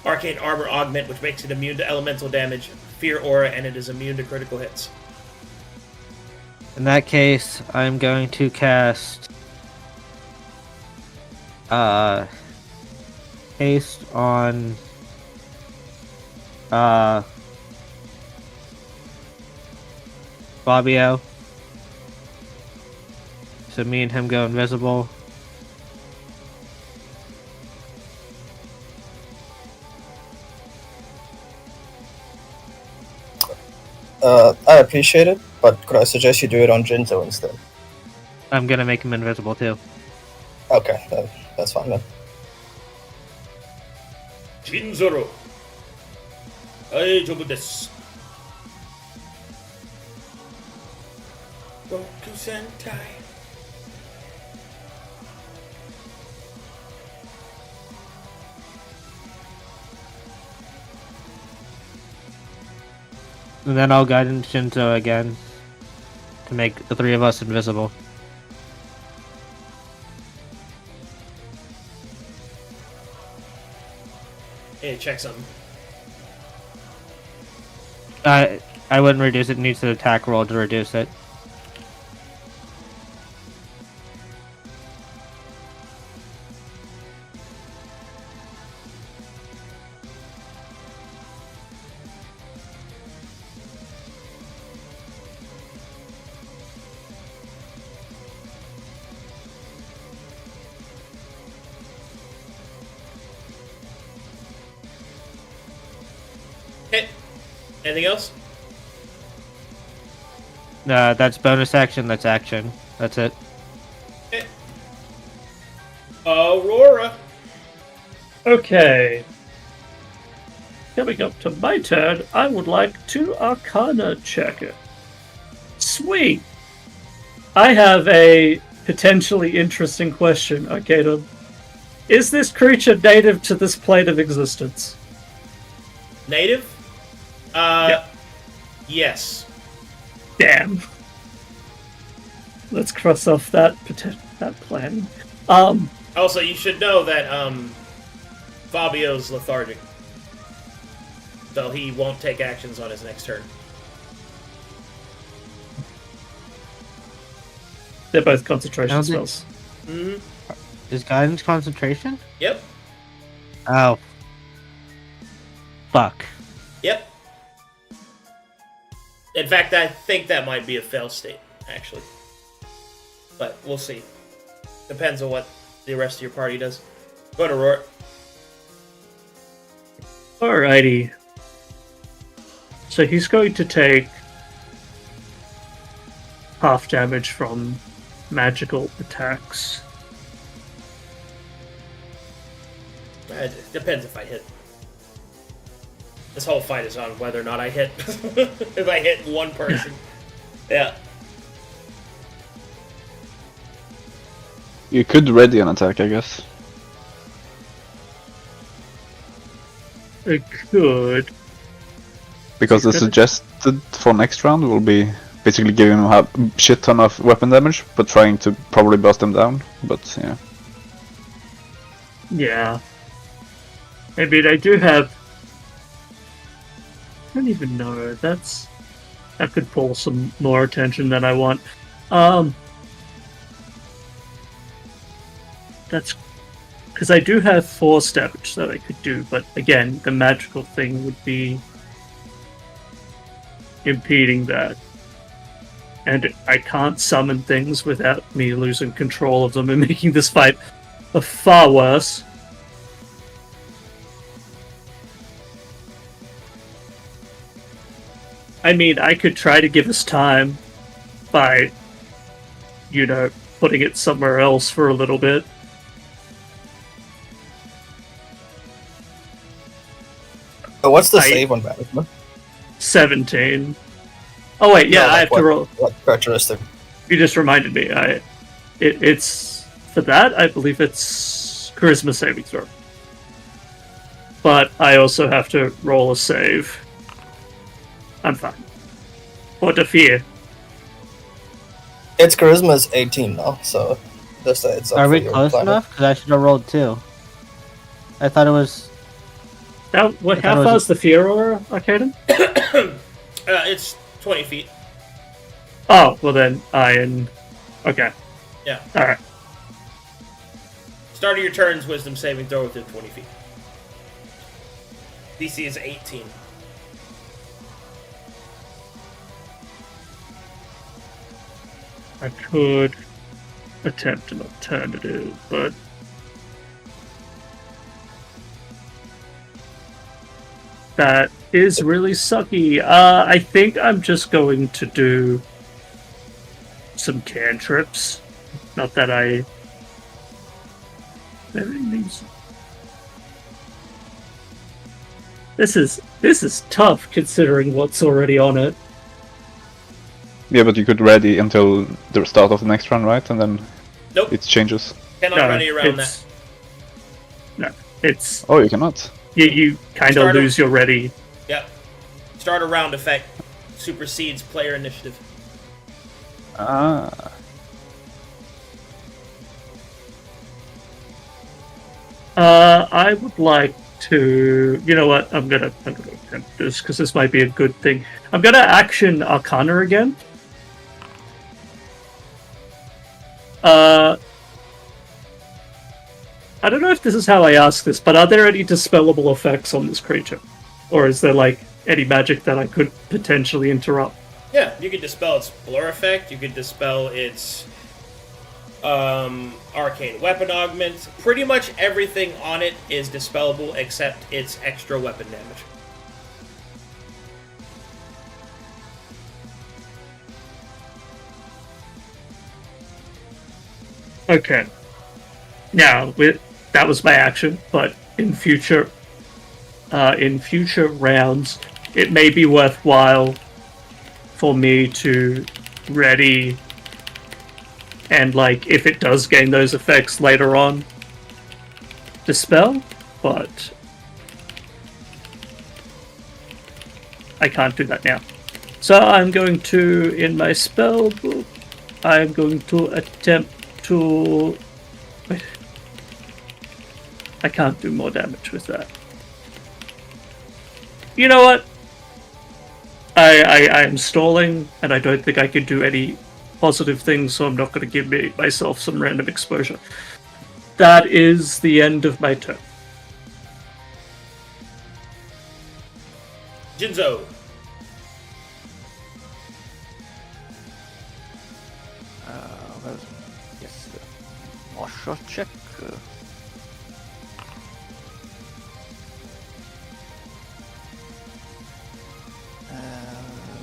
Arcane armor augment, which makes it immune to elemental damage. Fear aura, and it is immune to critical hits. In that case, I'm going to cast haste on Fabio. So me and him go invisible. I appreciate it, but could I suggest you do it on Jinzo instead? I'm gonna make him invisible too. Okay, that's fine then. Jinzoro. Daijoubu desu. Goku Sentai. And then I'll guide in Shinto again to make the three of us invisible. Hey, check something. I wouldn't reduce it. It needs an attack roll to reduce it. Okay. Anything else? That's bonus action. That's action. That's it. Okay. Aurora. Okay. Coming up to my turn, I would like to Arcana check it. Sweet! I have a potentially interesting question, Arcadum. Is this creature native to this plane of existence? Native? Yep. Yes. Damn. Let's cross off that plan. Also, you should know that Fabio's lethargic, so he won't take actions on his next turn. They're both concentration How's it- spells. Mm-hmm. Is guidance concentration? Yep. Oh. Fuck. Yep. In fact, I think that might be a fail state, actually. But we'll see. Depends on what the rest of your party does. Go to Roar. Alrighty. So he's going to take half damage from magical attacks. It depends if I hit. This whole fight is on whether or not I hit. If I hit one person. Yeah. You could ready an attack, I guess. It could. Because the He's gonna- suggested for next round will be basically giving him a shit ton of weapon damage, but trying to probably bust them down. But yeah. Yeah. I mean, I do have... I don't even know. That could pull some more attention than I want. That's because I do have force damage that I could do, but again, the magical thing would be impeding that. And I can't summon things without me losing control of them and making this fight far worse. I mean, I could try to give us time by, putting it somewhere else for a little bit. But what's the save on management? 17. Oh wait, yeah, No, like I have to roll. What characteristic? You just reminded me. It's for that. I believe it's charisma saving throw. But I also have to roll a save. I'm fine. Or to fear. Its charisma is 18 now, so just it's up Are for we your close planet. enough? Because I should have rolled 2. I thought it was. Now, how far is the fear aura, Arcadum? It's 20 feet. Oh, well then, okay. Yeah. Alright. Start of your turn's wisdom saving throw within 20 feet. DC is 18. I could attempt an alternative, but that is really sucky. I think I'm just going to do some cantrips. Not that I... This is tough considering what's already on it. Yeah, but you could ready until the start of the next run, right? And then Nope. it changes. Cannot ready around that. No, it's... Oh, you cannot. You kind of lose your ready. Yep. Start a round effect supersedes player initiative. Ah. I would like to... You know what? I'm gonna attempt this, because this might be a good thing. I'm gonna action Arcana again. I don't know if this is how I ask this, but are there any dispellable effects on this creature? Or is there, any magic that I could potentially interrupt? Yeah, you could dispel its blur effect, you could dispel its arcane weapon augment. Pretty much everything on it is dispellable except its extra weapon damage. Okay. Now, that was my action, but in future rounds, it may be worthwhile for me to ready and, if it does gain those effects later on, dispel, but I can't do that now. So I'm going to, in my spell book, I'm going to attempt to... Wait. I can't do more damage with that. You know what? I am stalling, and I don't think I can do any positive things, so I'm not going to give myself some random exposure. That is the end of my turn. Jinzo. Well, yes, martial check.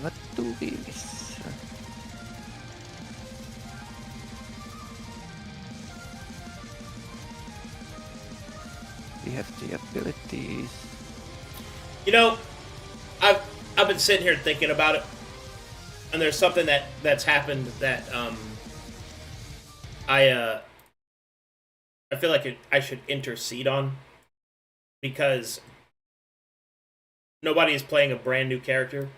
What do we miss? We have the abilities. You know, I've been sitting here thinking about it, and there's something that's happened that I feel like I should intercede on, because nobody is playing a brand new character.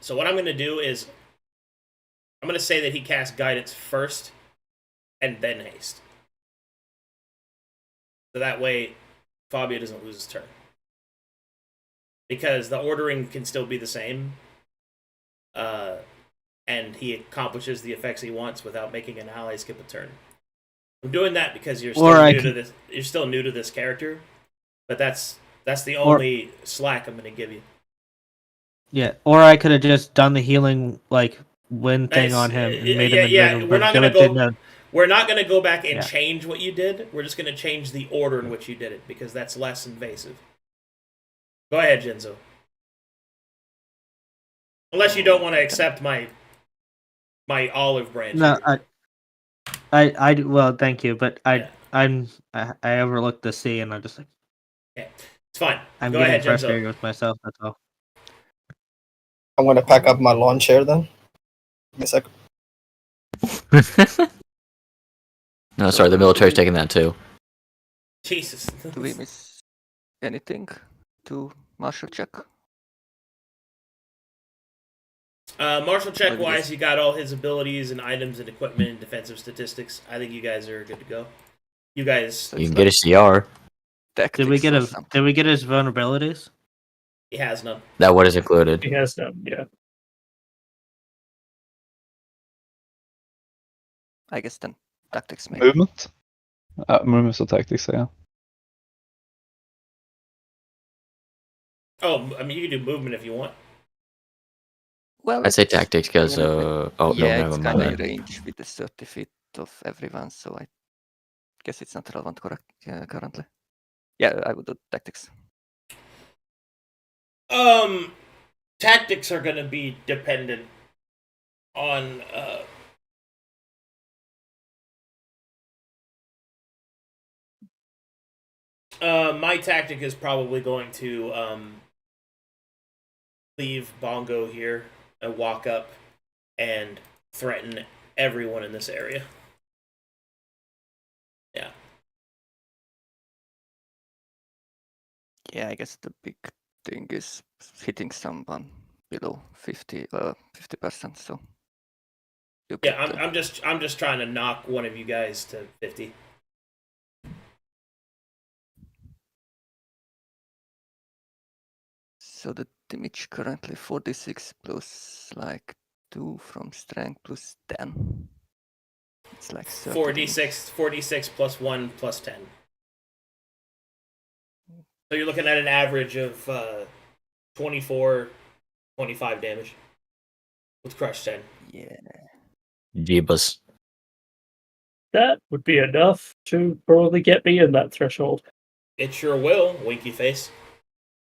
So what I'm going to do is I'm going to say that he casts guidance first and then haste. So that way Fabio doesn't lose his turn. Because the ordering can still be the same. And he accomplishes the effects he wants without making an ally skip a turn. I'm doing that because you're Or still I new to can- this. You're still new to this character, but that's the Or- only slack I'm going to give you. Yeah, or I could have just done the healing like wind thing Nice. on him and Yeah, made him yeah, invisible. we're not until gonna it go- didn't- We're not going to go back and Yeah. change what you did. We're just going to change the order in which you did it because that's less invasive. Go ahead, Jinzo. Unless you don't want to accept my olive branch. No, here. well, thank you, but Yeah. I overlooked the C and I'm just like Okay. It's fine. I'm Go getting ahead, frustrated Jinzo. with myself. That's all. I'm gonna pack up my lawn chair then. Give me a second. No, sorry, the military's taking that too. Jesus. Do we miss anything to martial check? Martial check Maybe wise, this- you got all his abilities and items and equipment and defensive statistics. I think you guys are good to go. You guys, So You it's can get a CR. Did we tactics get or a something. did we get his vulnerabilities? he has none. That what is included. He has done, yeah. I guess then tactics maybe. Movement? Movements or tactics, yeah. Oh, I mean, you can do movement if you want. Well, I'd say it's- tactics because yeah, oh yeah, no, never it's kind of mind. range with the 30 feet of everyone, so I guess it's not relevant currently. Yeah, I would do tactics. Tactics are going to be dependent on my tactic is probably going to leave Bongo here and walk up and threaten everyone in this area. Yeah. Yeah, I guess the big thing is hitting someone below 50%. So you Yeah, get, I'm just trying to knock one of you guys to 50. so the damage currently 46 plus like 2 from strength plus 10. It's like 30 damage. 46 plus 1 plus 10. So you're looking at an average of 24, 25 damage with Crush 10. Yeah. Jeebus. That would be enough to probably get me in that threshold. It sure will, winky face.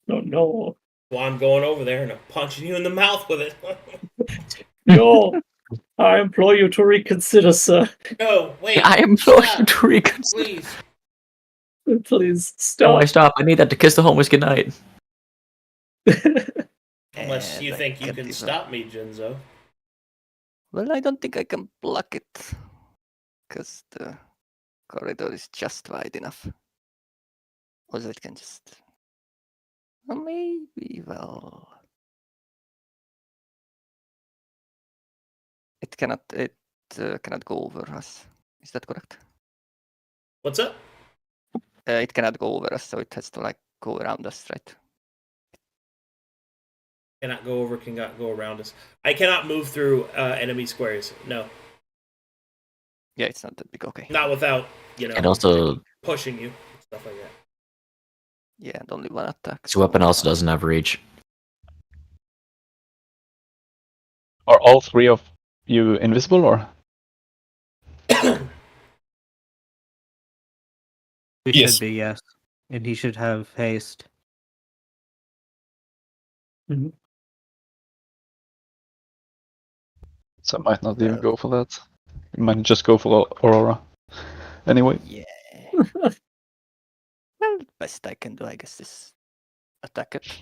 Oh no. Well, I'm going over there and I'm punching you in the mouth with it. No. I implore you to reconsider, sir. No, wait. I implore stop, you to reconsider. Please. Please No, I stop. stop. I need that to kiss the homeless goodnight. Unless And you I think you can't can even- stop me, Jinzo. Well, I don't think I can block it because the corridor is just wide enough. Also, it can just. Well, maybe. Well, it cannot. It cannot go over us. Is that correct? What's up? It cannot go over us, so it has to like go around us, right? Cannot go over, cannot go around us. I cannot move through enemy squares. No. Yeah, it's not that big. Okay. Not without, And also, pushing you. Stuff like that. Yeah, and only one attack. this weapon also doesn't have reach. Are all three of you invisible or? We Yes. should be, yes. And he should have haste. So I might not even go for that. I might just go for Aurora. Anyway. Yeah. Well, best I can do, I guess, is attack it.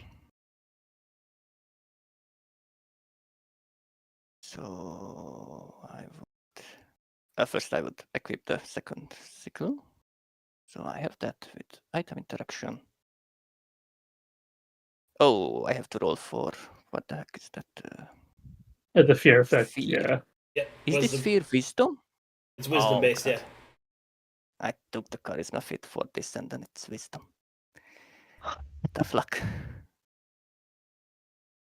So I would. First, I would equip the second sickle. So I have that with item interaction. Oh, I have to roll for what the heck is that? The fear effect, Fear. yeah. Yeah. Is this wisdom. fear wisdom? It's wisdom Oh, based, God. yeah. I took the charisma feat for this, and then it's wisdom. Tough luck.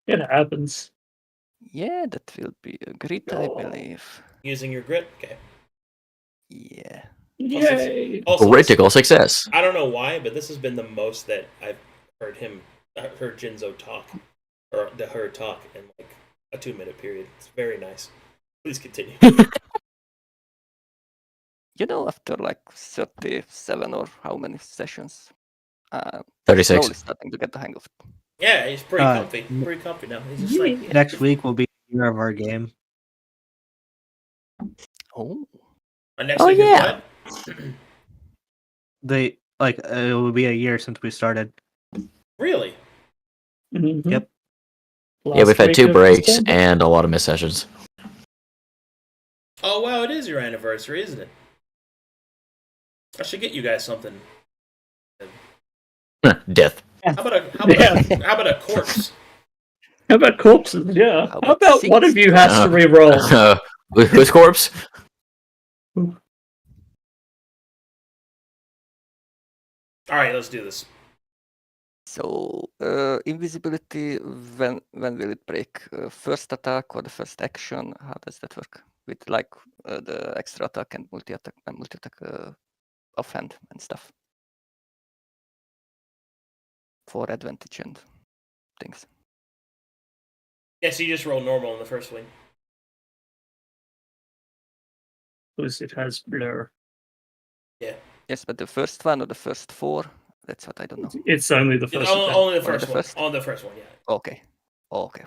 It happens. Yeah, that will be a grit, I Oh. believe. Using your grit? Okay. Yeah. Yay! Also, Critical success. I don't know why, but this has been the most that I've heard Jinzo talk, or her talk in like a 2-minute period. It's very nice. Please continue. You know, after like 37 or how many sessions, 36. slowly starting to get the hang of it. Yeah, he's pretty comfy. n- Pretty comfy now. He's just like, Next week will be the year of our game. Oh, next Oh, week yeah. is what? It will be a year since we started. Really? Mhm. Yep. Yeah, we've Last had week 2 of breaks December. and a lot of missed sessions. Oh wow, it is your anniversary, isn't it? I should get you guys something. Death. How about a corpse? How about corpses? Yeah. How How about about one of seats? you has to re-roll? Whose corpse? All right, let's do this. so invisibility. When will it break? First attack or the first action? How does that work? With like the extra attack and multi attack offhand and stuff for advantage and things. Yeah, so you just roll normal in the first swing. Because it has blur. Yes, but the first one or the first 4? That's what I don't know. It's only the first. attack. Only the Only first the one. first? On the first one, yeah. Okay. Okay.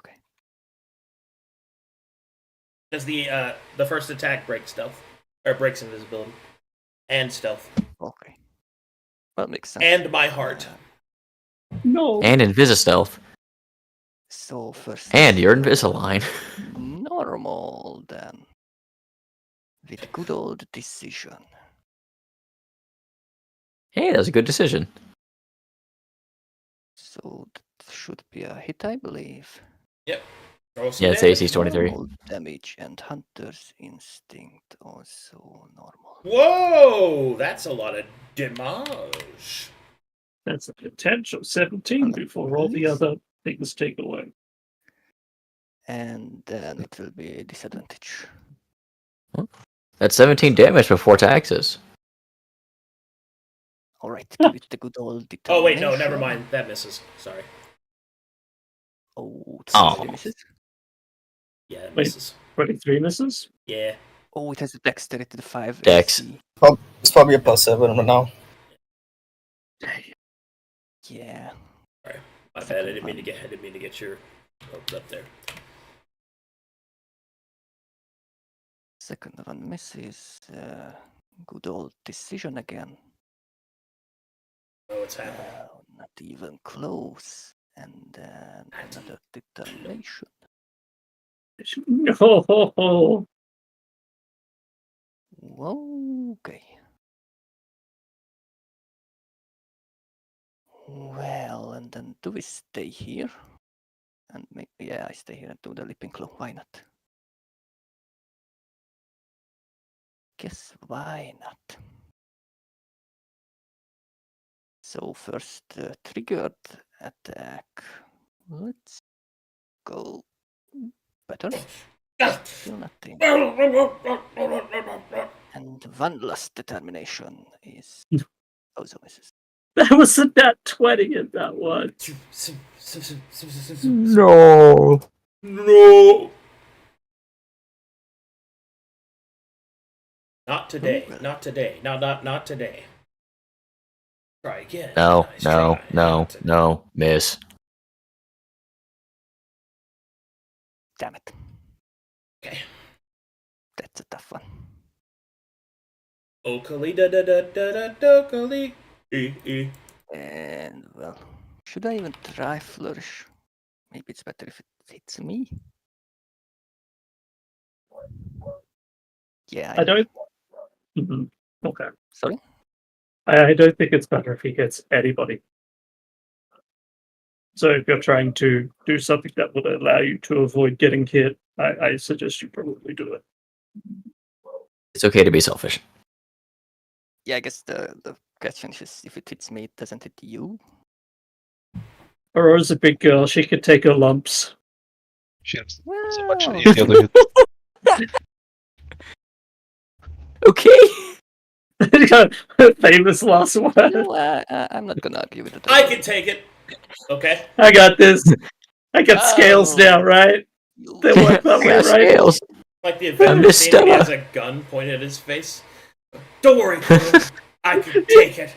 Because the first attack breaks stealth, or breaks invisibility, and stealth, Okay. Well, makes sense. and my heart. No. And Invisistealth. So first. And you're Invisalign. Normal then. With good old decision. Hey, that's a good decision. So that should be a hit, I believe. Roll some Yeah, it's damage. AC 23. Normal damage and Hunter's Instinct also normal. Whoa, that's a lot of damage. That's a potential 17 before all the other things take away. And then it will be disadvantage. That's 17 damage before taxes. Alright, give it the good old determination. Oh wait, no, never mind. That misses. Sorry. Oh, it's Oh. really misses. Yeah, it Wait. misses. 23 misses? Yeah. Oh, it has a dexterity to 5. Dex. AC. It's probably a +7 right now. Yeah. My bad. I didn't mean to get your hopes up there. Second one misses. Good old decision again. Oh, what's happening? Not even close. And then another determination. No. Okay. Well, and then do we stay here? And maybe, yeah, I stay here and do the leaping claw. Why not? Guess why not? So first triggered attack. Let's go better. Still nothing. And one last determination is also misses. That was a nat 20 in that one. No. No. Not today. Not today. Not today. Try again. No, Nice no, try. no, Not today. no. Miss. Damn it. Okay. That's a tough one. Okali da da da da da dokali. And well, should I even try flourish? Maybe it's better if it hits me. Yeah. I don't. Mhm. Okay. Sorry? I don't think it's better if he hits anybody. So if you're trying to do something that would allow you to avoid getting hit, I suggest you probably do it. It's okay to be selfish. Yeah, I guess the question is if it hits me, it doesn't hit you. Aurora's a big girl. She could take her lumps. She has so much Well, easier to hit. Okay. Famous last word. No, I'm not gonna argue with it. I can take it. Okay. I got this. I got scales Oh. now, right? They work that way, Got right? scales. Like the Avengers missed scene when he Stella. has a gun pointed at his face. Don't worry, Frodo. I can take it.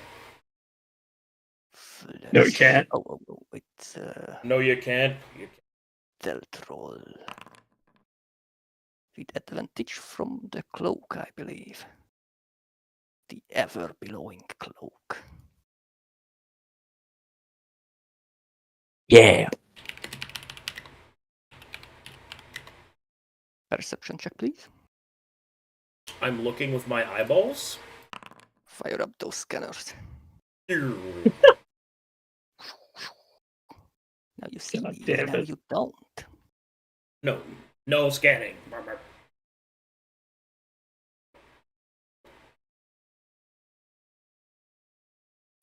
No, you can't. Oh, wait. No, you can't. Stealth roll. With advantage from the cloak, I believe. The ever-billowing cloak. Yeah. Perception check, please. I'm looking with my eyeballs. Fire up those scanners. No, Now you see God me, damn now it. you don't. no scanning. Mark, mark.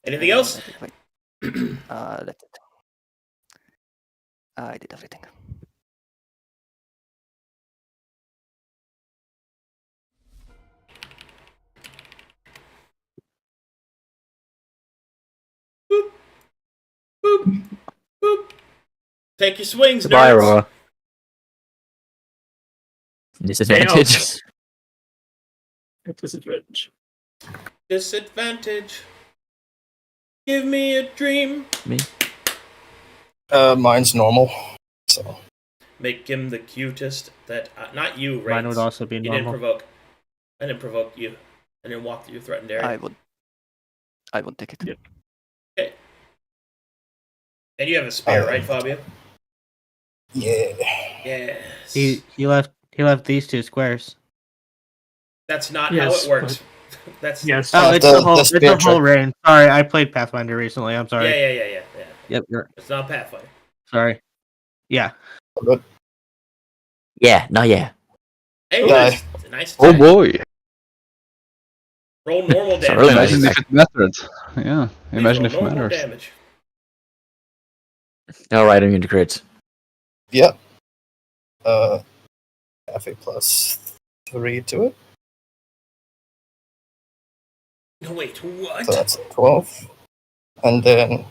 Anything else? That's it. I did everything. Boop. Boop. Take your swings, Goodbye, nerds. Aurora. Disadvantage. Chaos. At disadvantage. Disadvantage. Give me a dream. Me. Mine's normal. So Make him the cutest that... not you, right? Mine would also be You didn't normal. provoke. I didn't provoke you. I didn't walk through your threatened area. I would take it. Yeah. Okay. And you have a spear, right, Fabio? yeah. Yes. He left these 2 squares. That's not Yes, how it works. That's Yes. Oh, the- it's the the whole it's spear the whole trick. range. Sorry, I played Pathfinder recently. I'm sorry. Yeah. Yep, you're It's not Pathfinder. sorry. Yeah. Good. Yeah, no, yeah. Hey, Yeah. nice Oh attack. boy. Roll normal It's damage. really Imagine nice. if it mattered. Yeah. Please Imagine roll if it normal matters. damage. Alright, I'm into crits. Yep. Have a +3 to it. No, wait, what? So that's 12. And then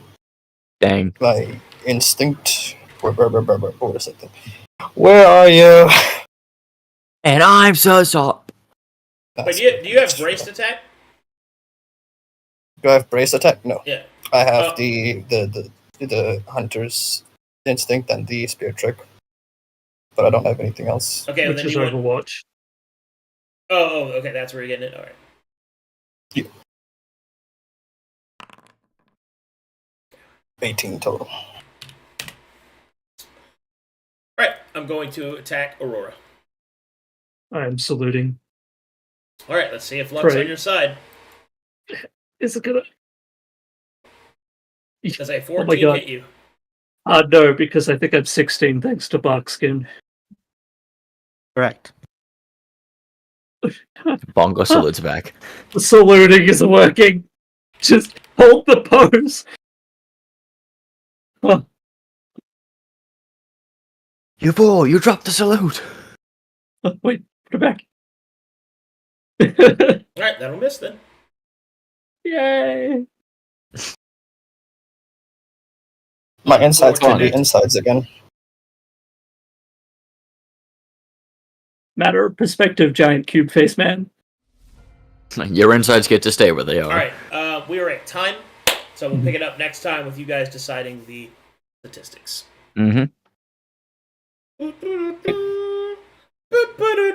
Dang. my instinct. Wait a second. Where are you? And I'm so sorry. But do you have braced attack? Do I have brace attack? No. Yeah. I have Oh. the hunter's instinct and the spear trick. But I don't have anything else. Okay, well, Which then is you want... Overwatch. Oh, okay, that's where you're getting it. All right. Yeah. 18 total. All right, I'm going to attack Aurora. I am saluting. All right, let's see if luck's Great. on your side. Is it gonna? Does a Oh 14 my God. hit you? No, because I think I'm 16 thanks to Barkskin. Correct. Bongo salutes back. The saluting isn't working. Just hold the pose. Huh. You fool, you dropped the salute. Wait, put it back. All right, that'll miss then. Yay! My insides can be Fortunate. insides again. Matter of perspective, giant cube face man. Your insides get to stay where they are. All right, we are at time, so we'll pick it up next time with you guys deciding the statistics. Mm-hmm.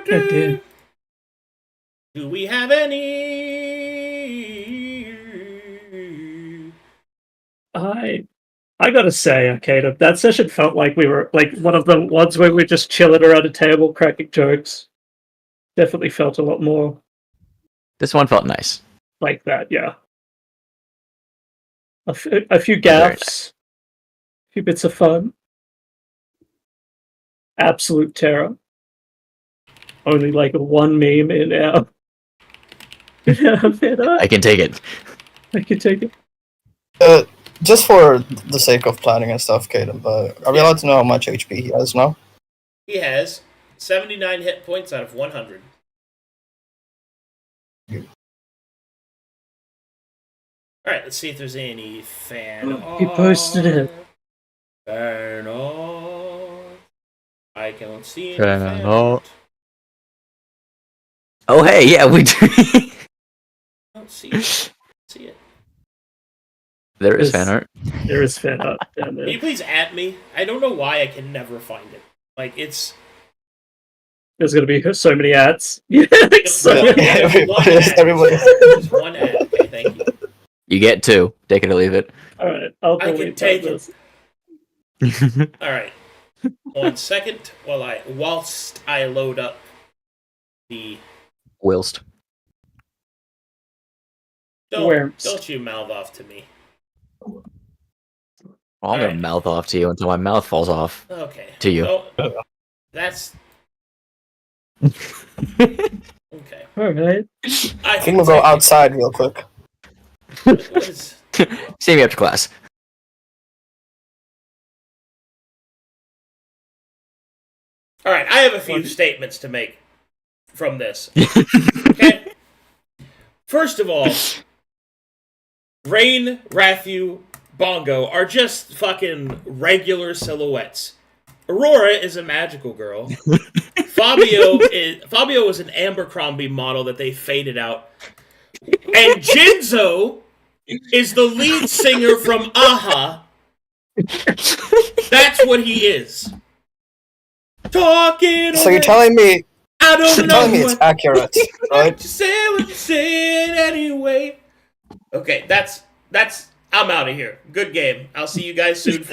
dear. Do we have any? I gotta say, Arcadum, that session felt like we were like one of the ones where we're just chilling around a table cracking jokes. Definitely felt a lot more This one felt nice. like that, yeah. A few Very gaffes, a few bits of fun. Absolute terror. Only like one meme in our. I can take it. I can take it. Just for the sake of planning and stuff, Caleb, are we allowed to know how much HP he has now? He has 79 hit points out of 100. Alright, let's see if there's any fan art. He posted it. Fan art. I can't see any Fan fan art. art. Oh, hey, yeah, we do. I don't see it. See it. There is Yes. fan art. There is fan art down Can there. you please at me? I don't know why I can never find it. Like, it's... There's going to be so many ads. Yeah, like, so One many ad, ads. one ad. Everybody- Just one ad. Okay, thank you. You get 2. Take it or leave it. Alright, I'll I can delete take this. Alright. 1 second whilst I load up the... Whilst. Don't you mouth off to me. Well, I'm gonna Alright. mouth off to you until my mouth falls off Okay. to you. Well, that's... Okay. Alright. I think we'll go outside real quick. What is... See me after class. Alright, I have a few statements to make from this. Okay? First of all, Rain, Rathu, Bongo are just fucking regular silhouettes. Aurora is a magical girl. Fabio is an Abercrombie model that they faded out. And Jinzo is the lead singer from Aha. That's what he is. Talking. So you're telling me I don't you're know telling me it's accurate, right? you say what you said anyway. Okay, that's I'm out of here. Good game. I'll see you guys soon.